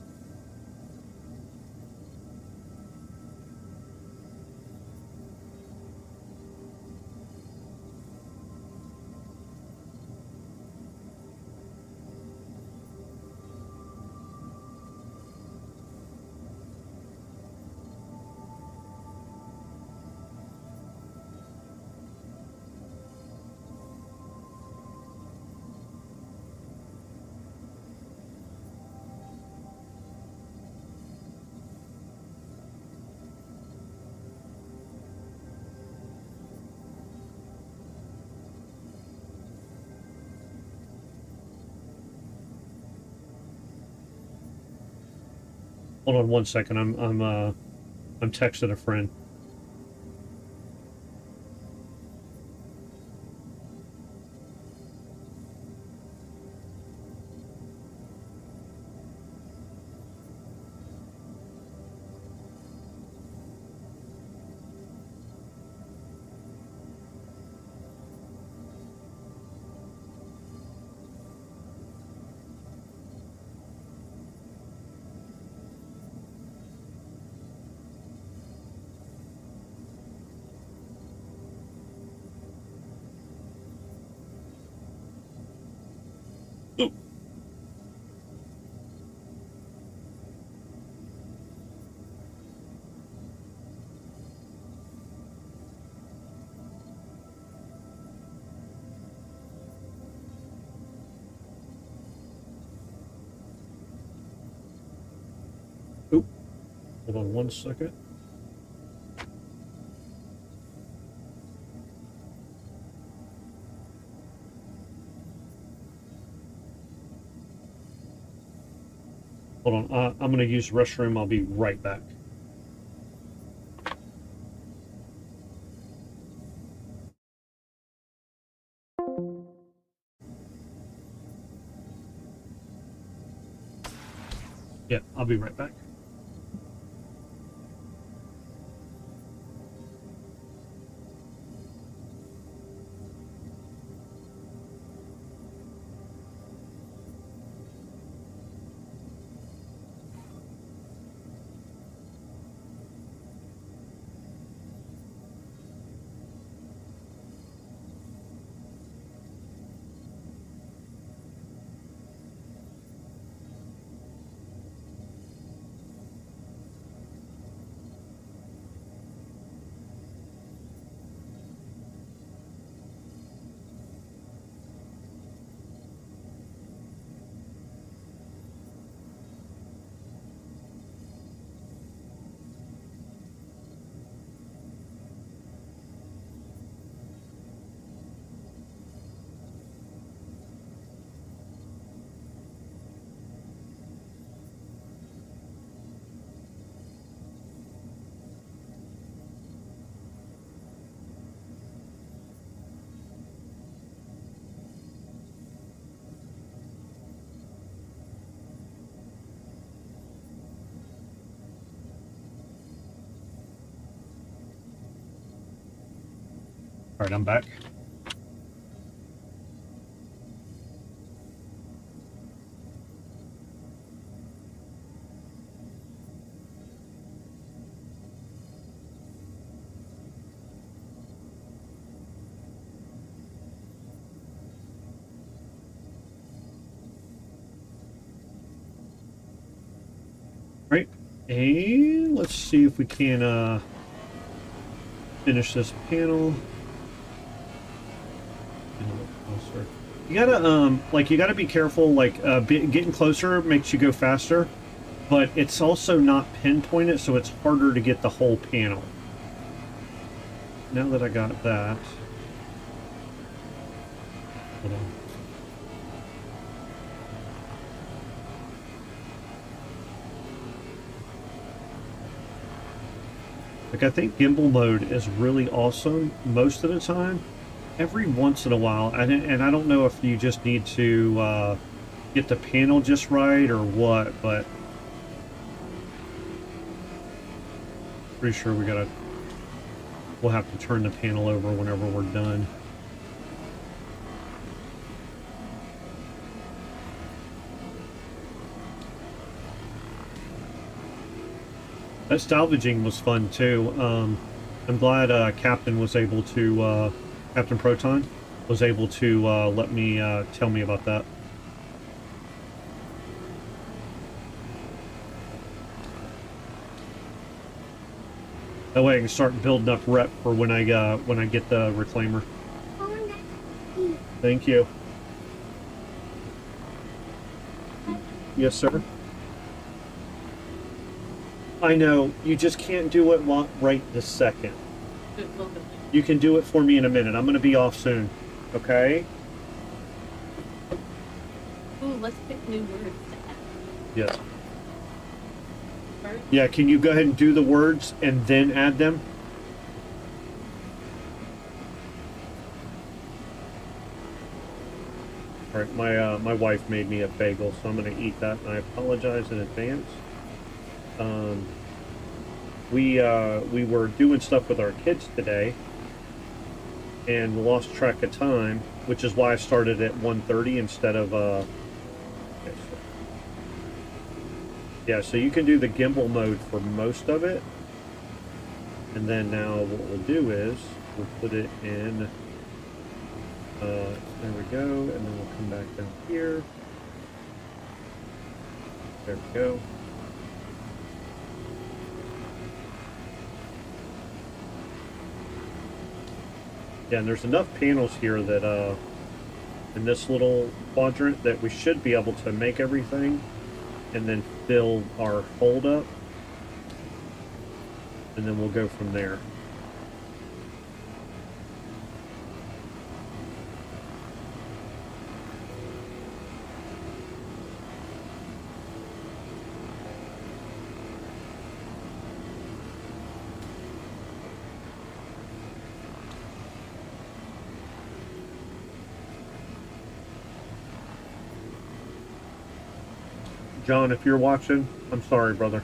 Hold on one second. I'm texting a friend. Hold on 1 second. Hold on, I'm gonna use the restroom. I'll be right back. Yeah, I'll be right back. All right, I'm back. All right, and let's see if we can finish this panel. Closer. You gotta you gotta be careful. Getting closer makes you go faster, but it's also not pinpointed, so it's harder to get the whole panel. Now that I got that, hold on. I think gimbal mode is really awesome most of the time. Every once in a while, and I don't know if you just need to get the panel just right or what, but pretty sure we'll have to turn the panel over whenever we're done. That salvaging was fun too. I'm glad Captain was able to, Captain Proton was able to let me tell me about that. That way I can start building up rep for when I get the reclaimer. Thank you. Yes, sir. I know, you just can't do it right this second. You can do it for me in a minute. I'm going to be off soon. Okay? Ooh, let's pick new words to add. Yes. First? Yeah, can you go ahead and do the words and then add them? All right, my wife made me a bagel, so I'm going to eat that, and I apologize in advance. We were doing stuff with our kids today and lost track of time, which is why I started at 1:30 instead of okay, so, yeah, so you can do the gimbal mode for most of it, and then now what we'll do is we'll put it in there we go, and then we'll come back down here. There we go. Yeah, and there's enough panels here that in this little quadrant that we should be able to make everything and then fill our hold up. and then we'll go from there. John, if you're watching, I'm sorry, brother.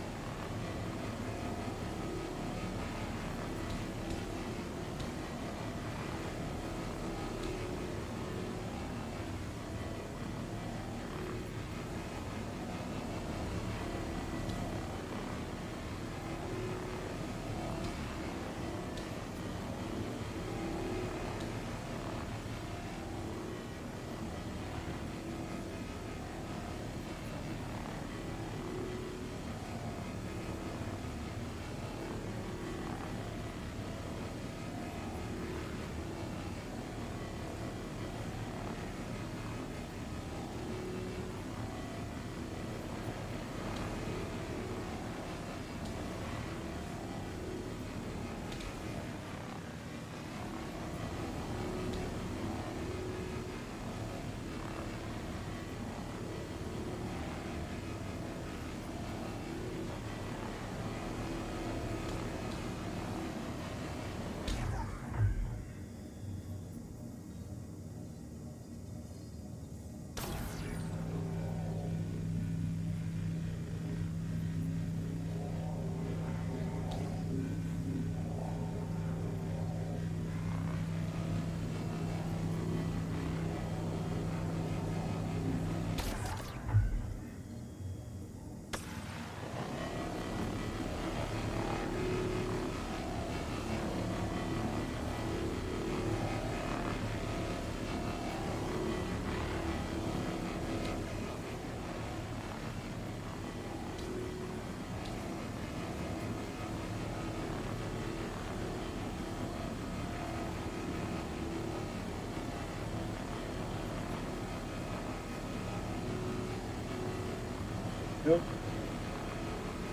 Yep.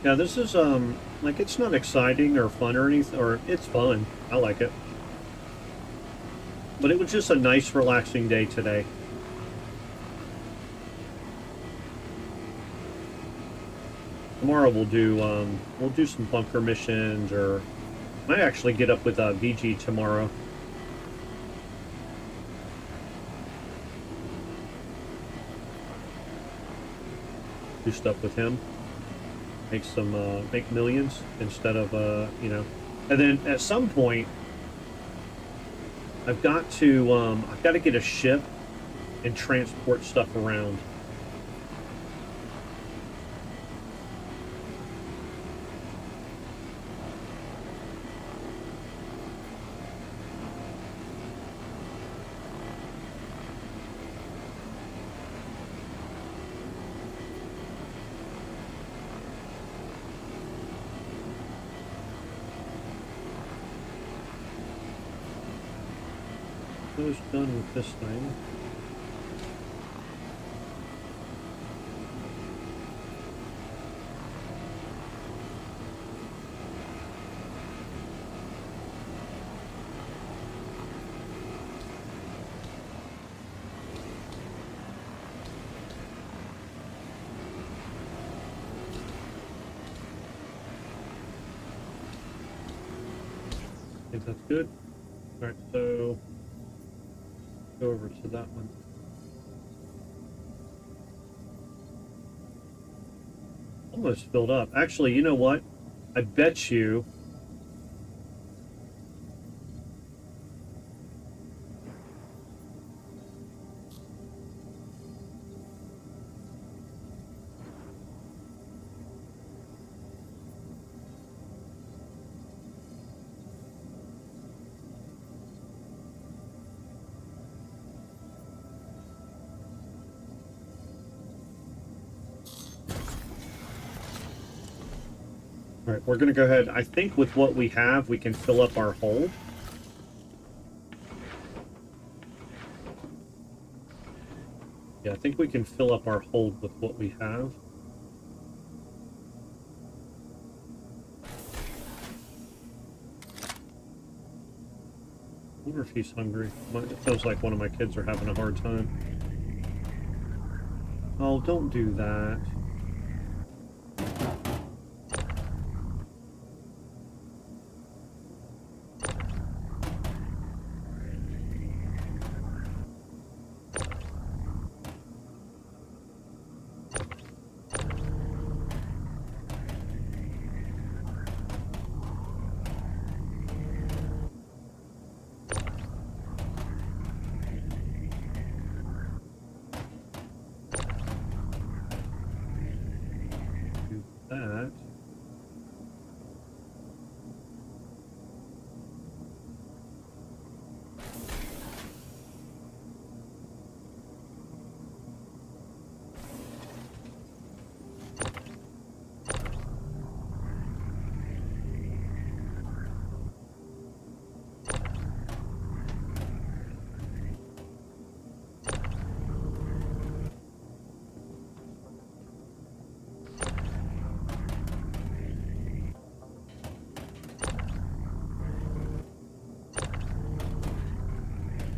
Yeah, this is like it's not exciting or fun or anything, or it's fun. I like it. But it was just a nice relaxing day today. Tomorrow we'll do some bunker missions, or might actually get up with VG tomorrow. Do stuff with him. Make millions instead of you know. And then at some point I've got to get a ship and transport stuff around. Who's done with this thing? I think that's good. All right, so go over to that one. Almost filled up. Actually, you know what? I bet you all right, we're going to go ahead. I think with what we have, we can fill up our hold. Yeah, I think we can fill up our hold with what we have. if he's hungry. It feels like one of my kids are having a hard time. Oh, don't do that. Do that.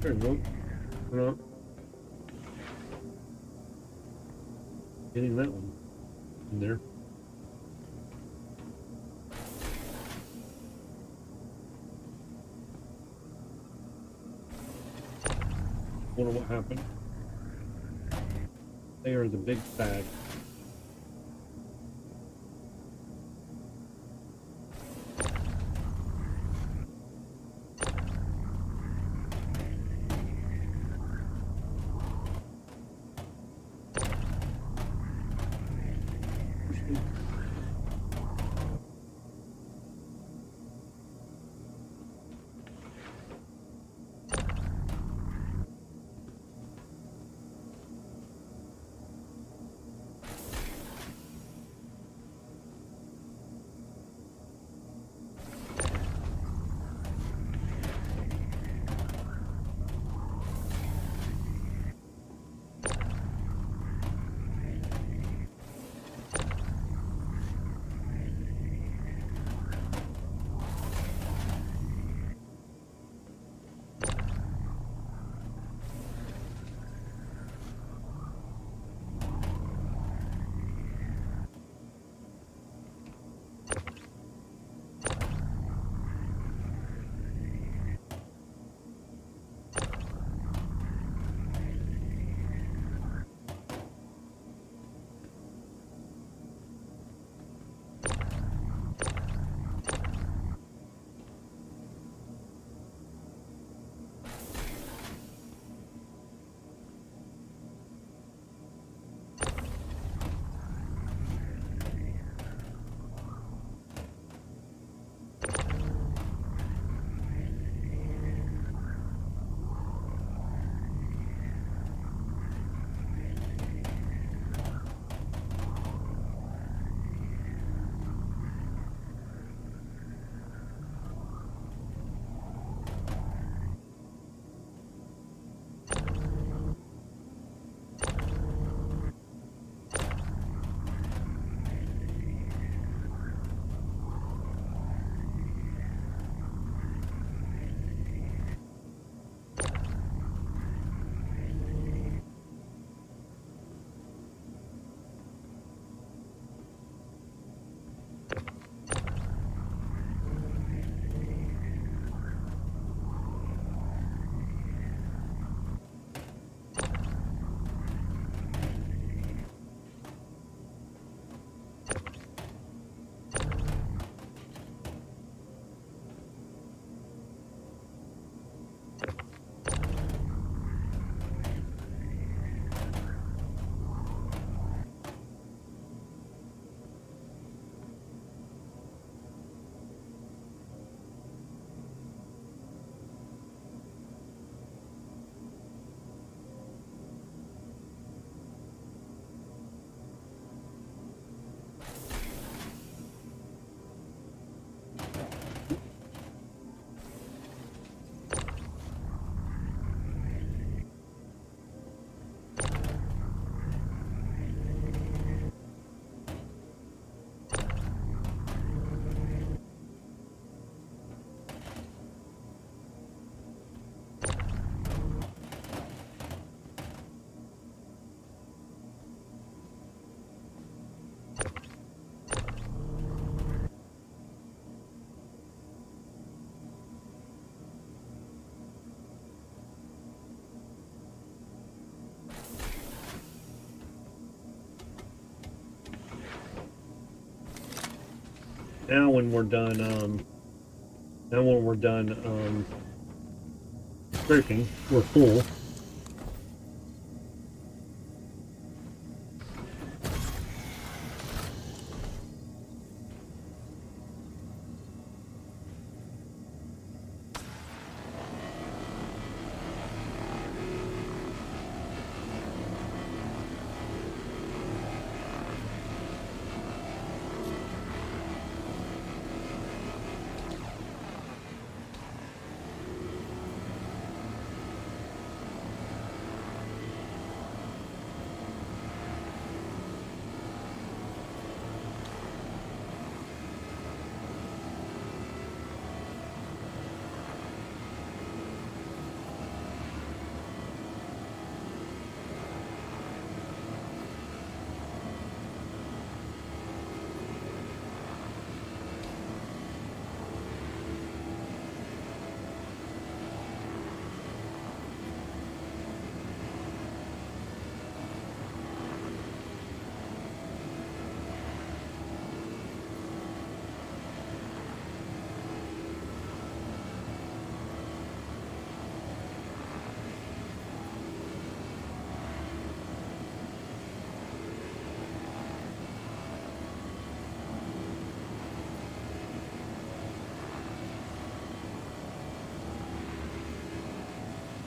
There we go. We're not getting that one in there. Wonder what happened. They are the big bag. Now when we're done, scraping, we're full.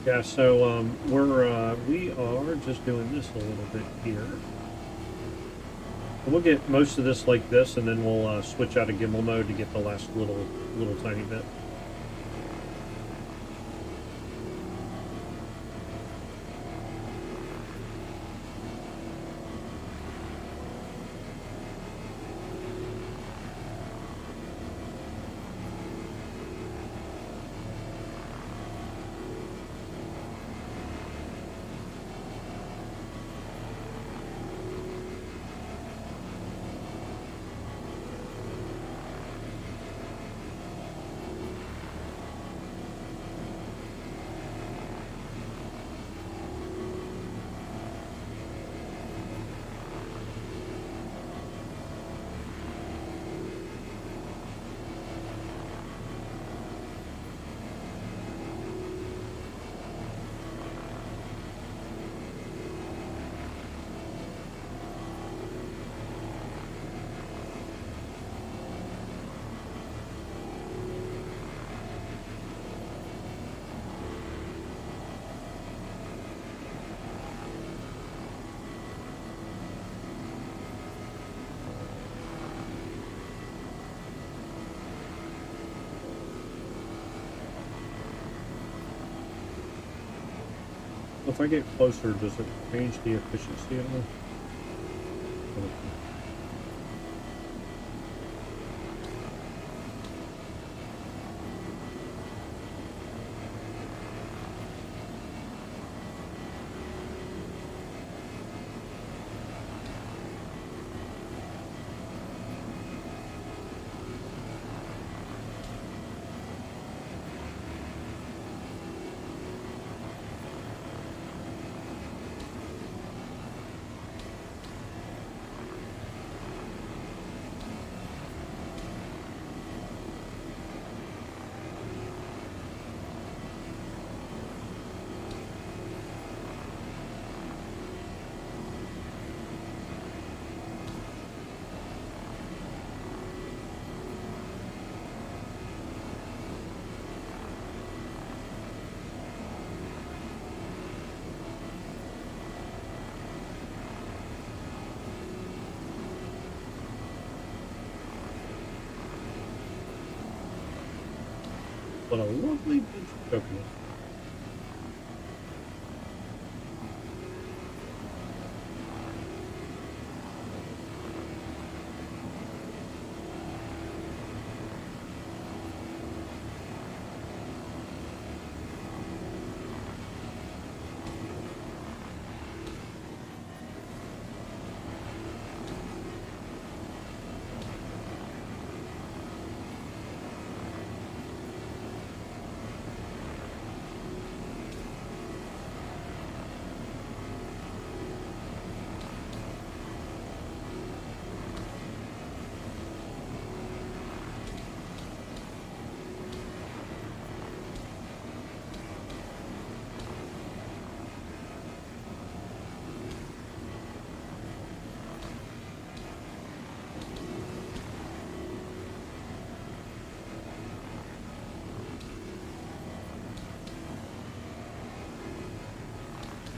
Yeah, so we are just doing this a little bit here. We'll get most of this like this, and then we'll switch out of gimbal mode to get the last little tiny bit. If I get closer, does it change the efficiency at all? What a lovely bunch of coconut.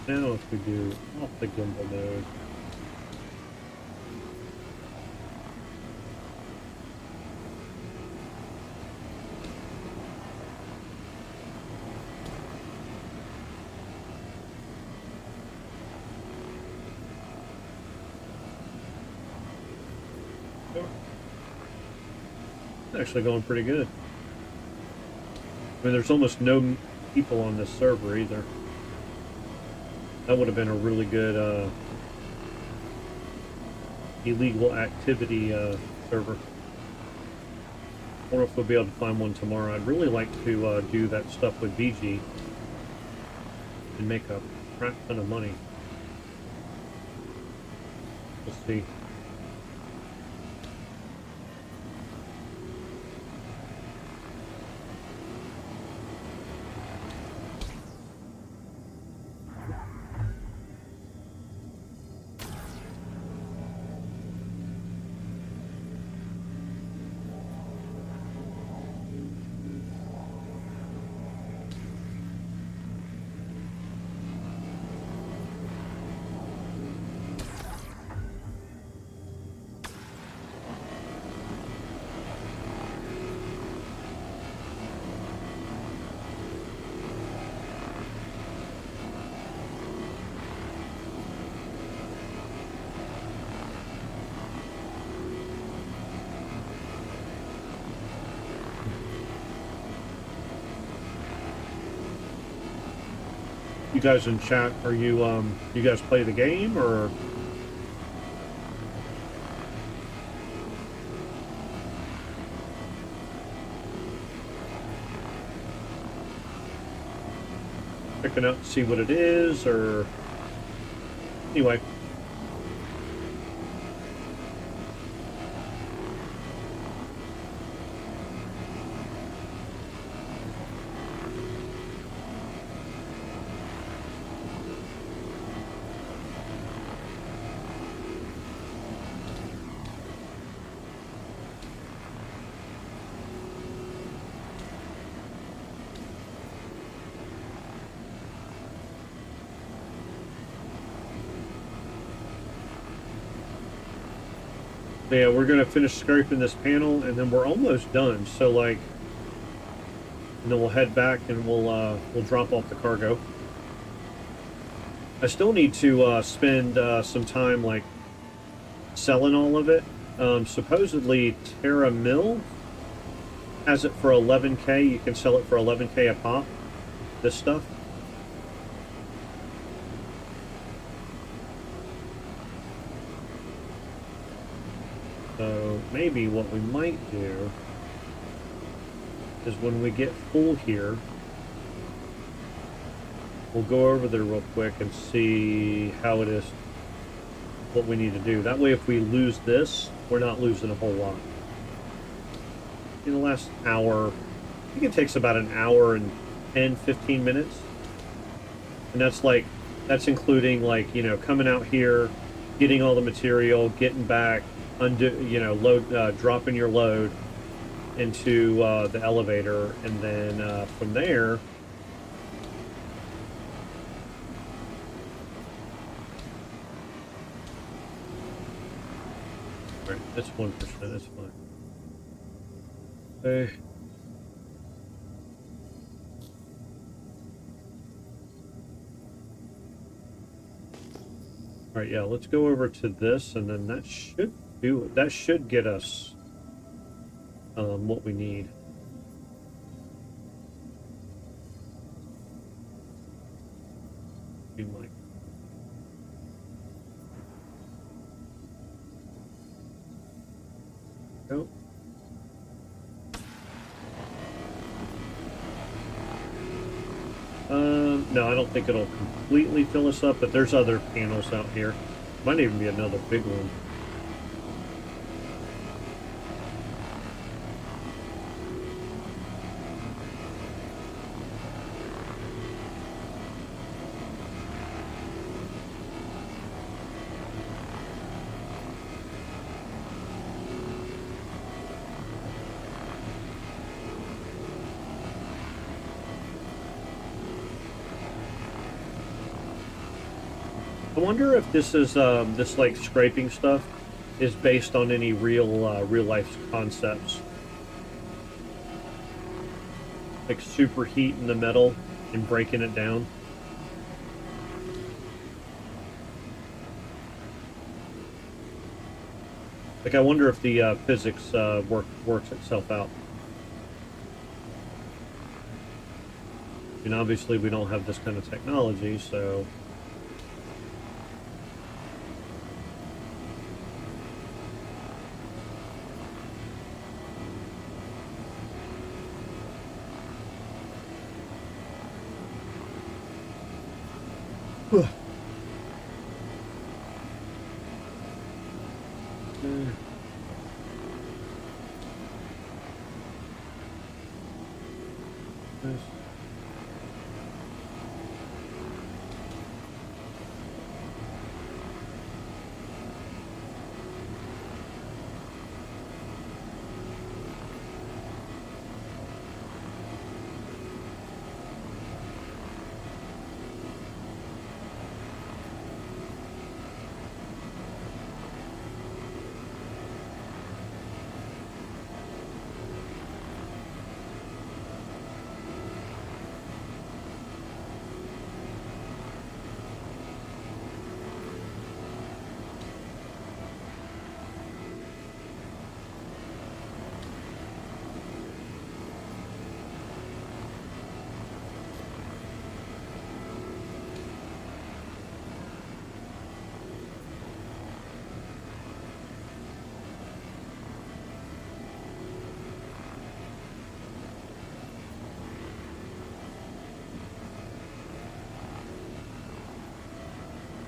Now if we do off the gimbal mode. It's actually going pretty good. I mean, there's almost no people on this server either. That would have been a really good illegal activity server. I wonder if we'll be able to find one tomorrow. I'd really like to do that stuff with BG and make a crap ton of money. We'll see. You guys in chat, are you you guys play the game or? Checking out to see what it is, or anyway. Yeah, we're gonna finish scraping this panel and then we're almost done. So like, and then we'll head back and we'll drop off the cargo. I still need to spend some time like selling all of it. Supposedly Terra Mill has it for 11K. You can sell it for 11K a pop. This stuff. So maybe what we might do is when we get full here, we'll go over there real quick and see how it is, what we need to do. That way if we lose this, we're not losing a whole lot. In the last hour, I think it takes about an hour and 10, 15 minutes. And that's like, that's including like, you know, coming out here, getting all the material, getting back, load, dropping your load into the elevator, and then from there, right, that's 1%, that's fine. Okay. All right, yeah, let's go over to this, and then that should do it. That should get us what we need. Be like, oh. No, I don't think it'll completely fill us up, but there's other panels out here. Might even be another big one. I wonder if this is this like scraping stuff is based on any real life concepts, like superheating the metal and breaking it down. Like I wonder if the physics works itself out. I mean, obviously we don't have this kind of technology, so. Nice.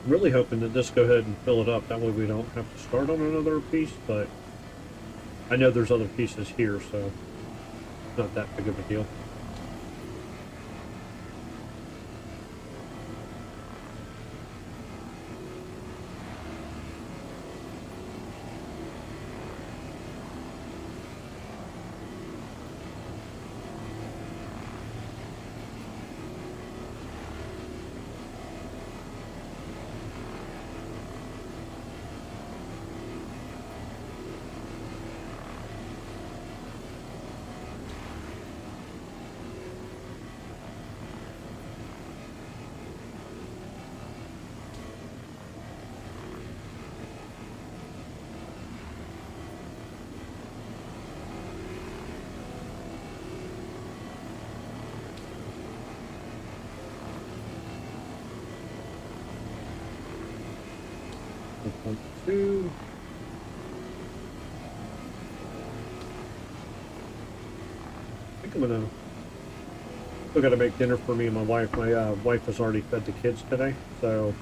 I'm really hoping to just go ahead and fill it up. That way we don't have to start on another piece, but I know there's other pieces here, so it's not that big of a deal. Two. I think I'm gonna. Still got to make dinner for me and my wife. My wife has already fed the kids today, so.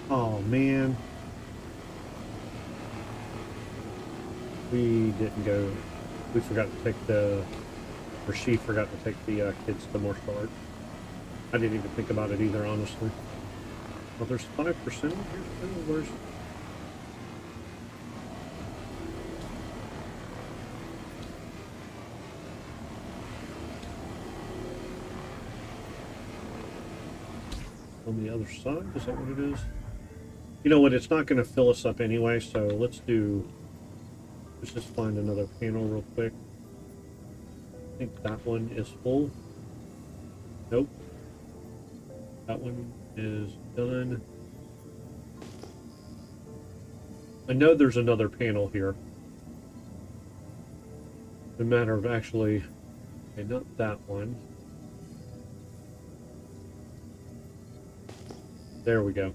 Oh man. We didn't go. We forgot to take the. Or she forgot to take the kids to martial arts. I didn't even think about it either, honestly. Well, there's 5% here. Where's. On the other side? Is that what it is? You know what? It's not going to fill us up anyway, so let's just find another panel real quick. I think that one is full. Nope. That one is done. I know there's another panel here. It's a matter of actually... Okay, not that one. There we go.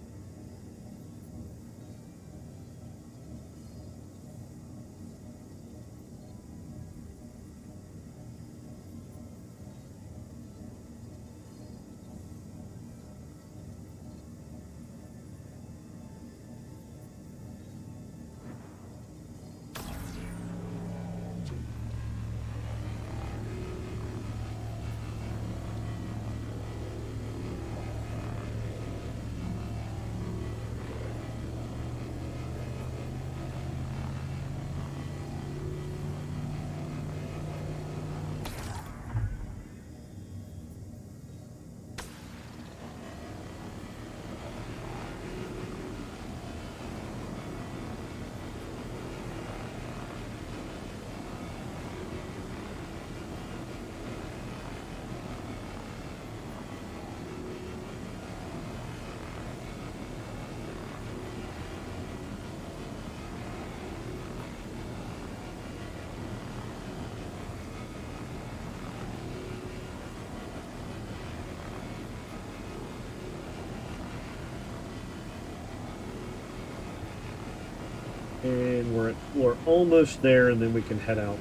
And we're almost there, and then we can head out.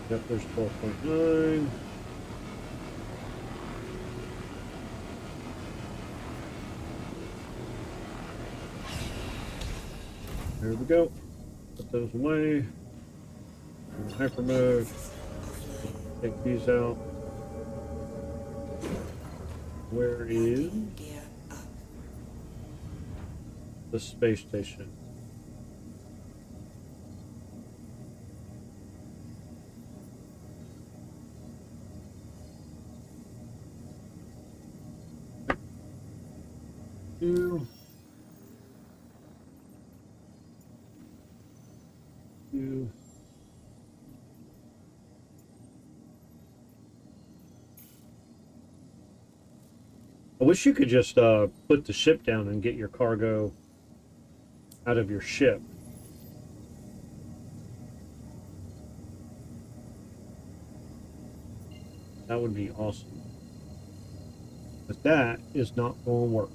Yep, there's 12.9. There we go. Put those away. In hyper mode. Take these out. Where is Gear up. the space station? Two. Two. I wish you could just put the ship down and get your cargo out of your ship. That would be awesome. But that is not going to work.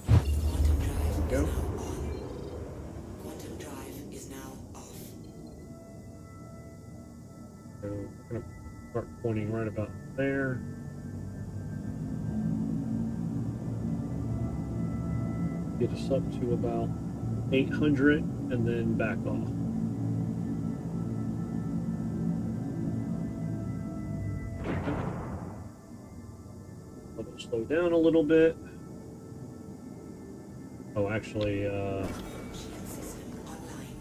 Quantum drive Go. is now on. Quantum drive is now off. So we're going to start pointing right about there. Get us up to about 800 and then back off. Let it slow down a little bit. Oh, actually, Shield system online.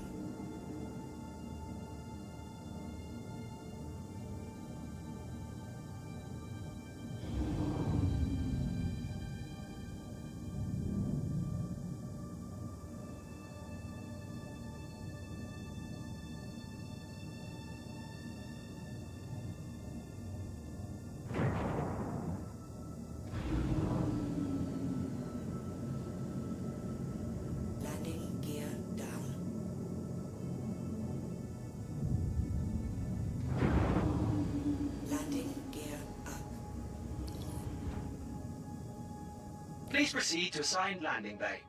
Landing gear down. Landing gear up. Please proceed to assigned landing bay.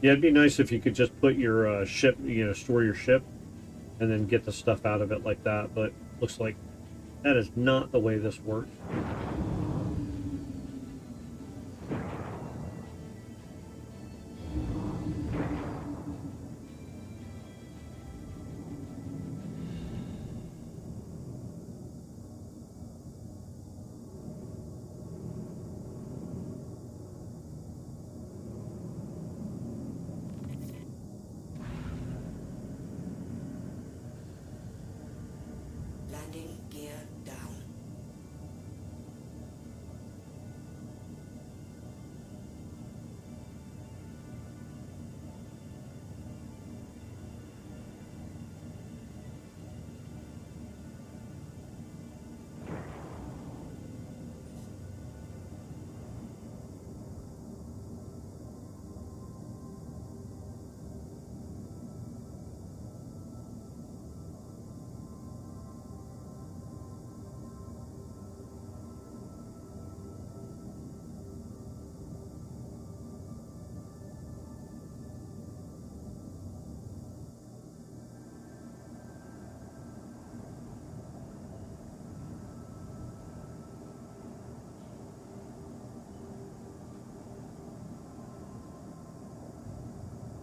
yeah, it'd be nice if you could just put your ship, store your ship, and then get the stuff out of it like that. But looks like that is not the way this works. Landing gear down.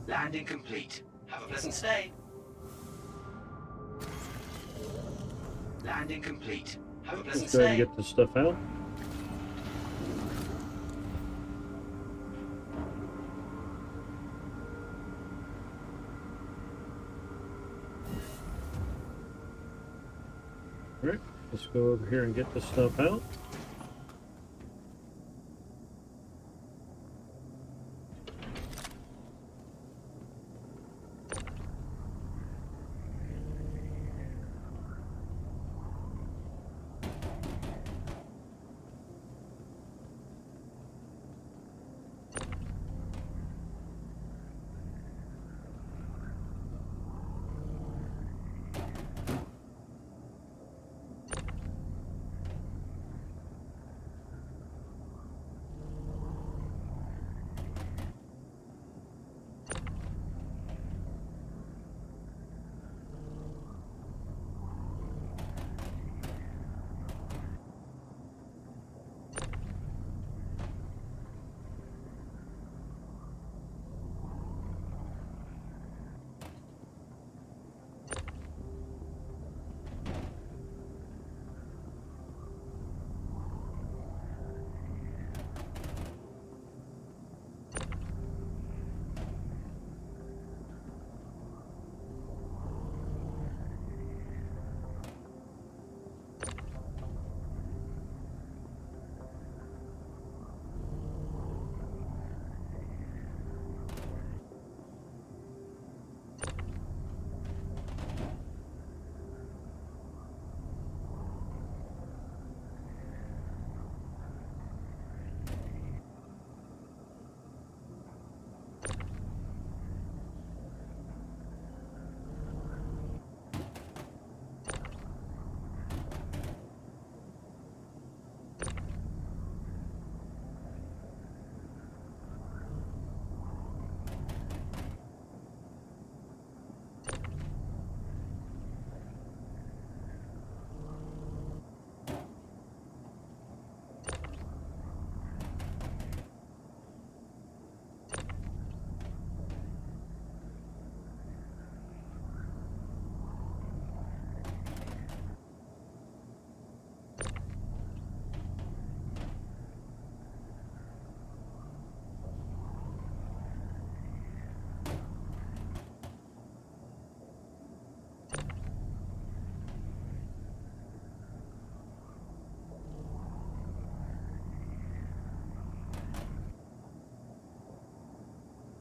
Landing complete. Have a pleasant stay. Landing complete. Have a pleasant Let's go ahead stay. and get this stuff out. All right, let's go over here and get this stuff out.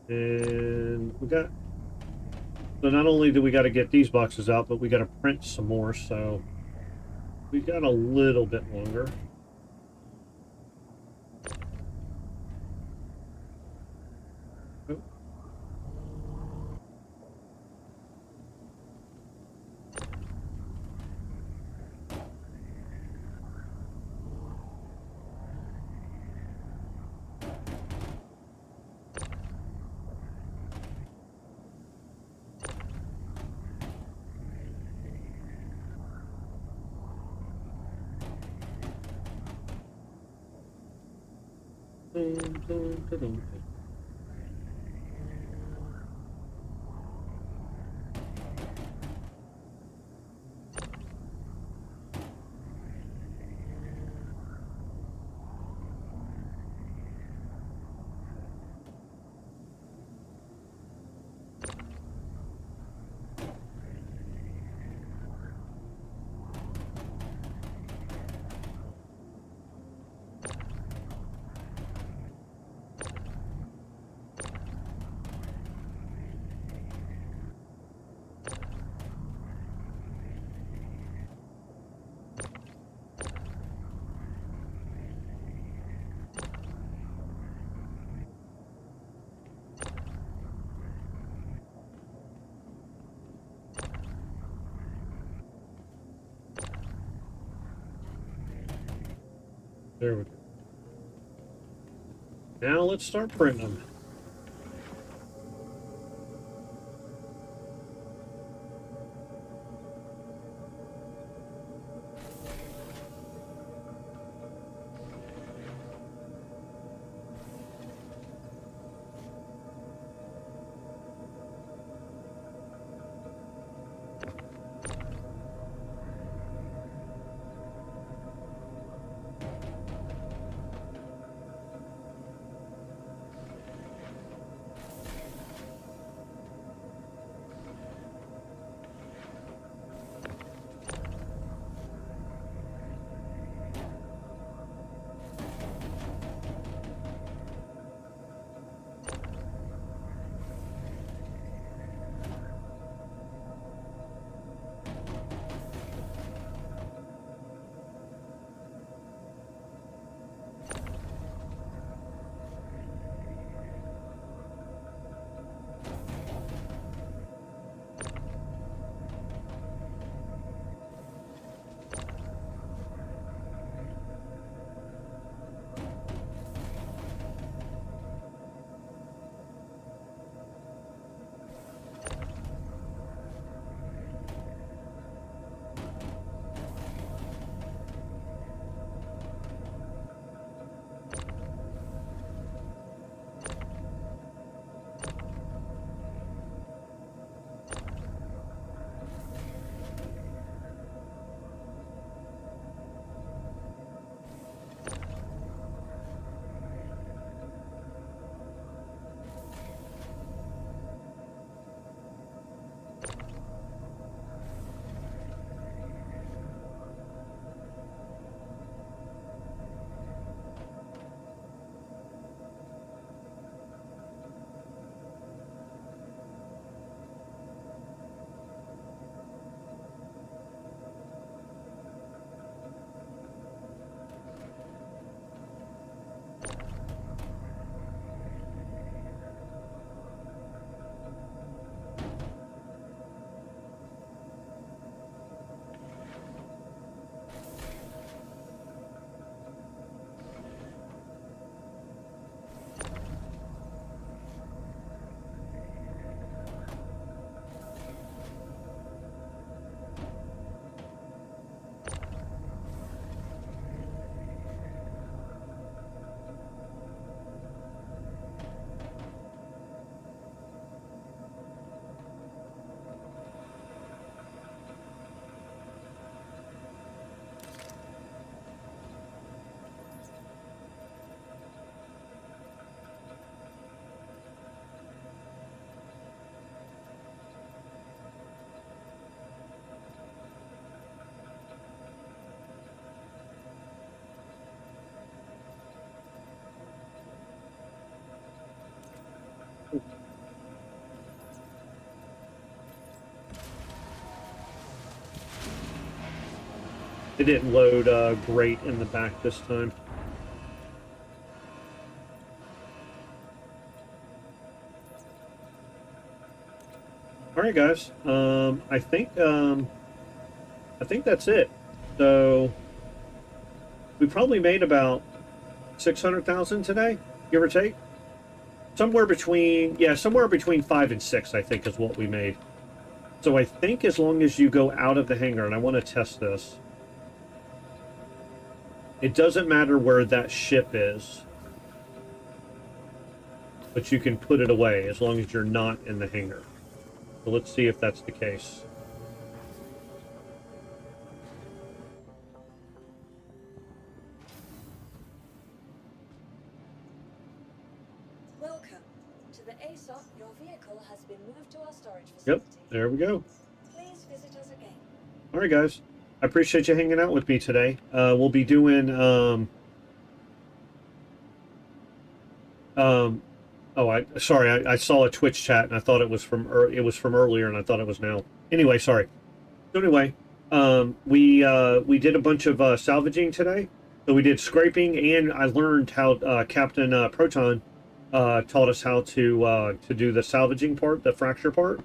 And we got... So not only do we got to get these boxes out, but we got to print some more, so we got a little bit longer. Oh. Dun, dun, dun, dun. There we go. Now let's start printing them. It didn't load great in the back this time. All right, guys. I think that's it. So we probably made about 600,000 today, give or take. Somewhere between 5 and 6, I think, is what we made. So I think as long as you go out of the hangar, and I want to test this, it doesn't matter where that ship is, but you can put it away as long as you're not in the hangar. So let's see if that's the case. Welcome. To the ASOP, your vehicle has been moved to our storage Yep, facility. there we go. Please visit us again. All right, guys. I appreciate you hanging out with me today. We'll be doing I saw a Twitch chat and I thought it was from earlier and I thought it was now. Anyway, sorry. So anyway, we did a bunch of salvaging today. So we did scraping, and I learned how Captain Proton taught us how to do the salvaging part, the fracture part.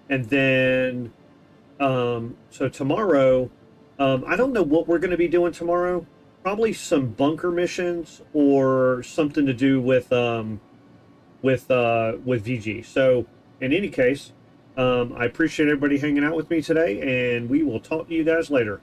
And then so tomorrow, I don't know what we're going to be doing tomorrow. Probably some bunker missions or something to do with VG. So in any case, I appreciate everybody hanging out with me today, and we will talk to you guys later.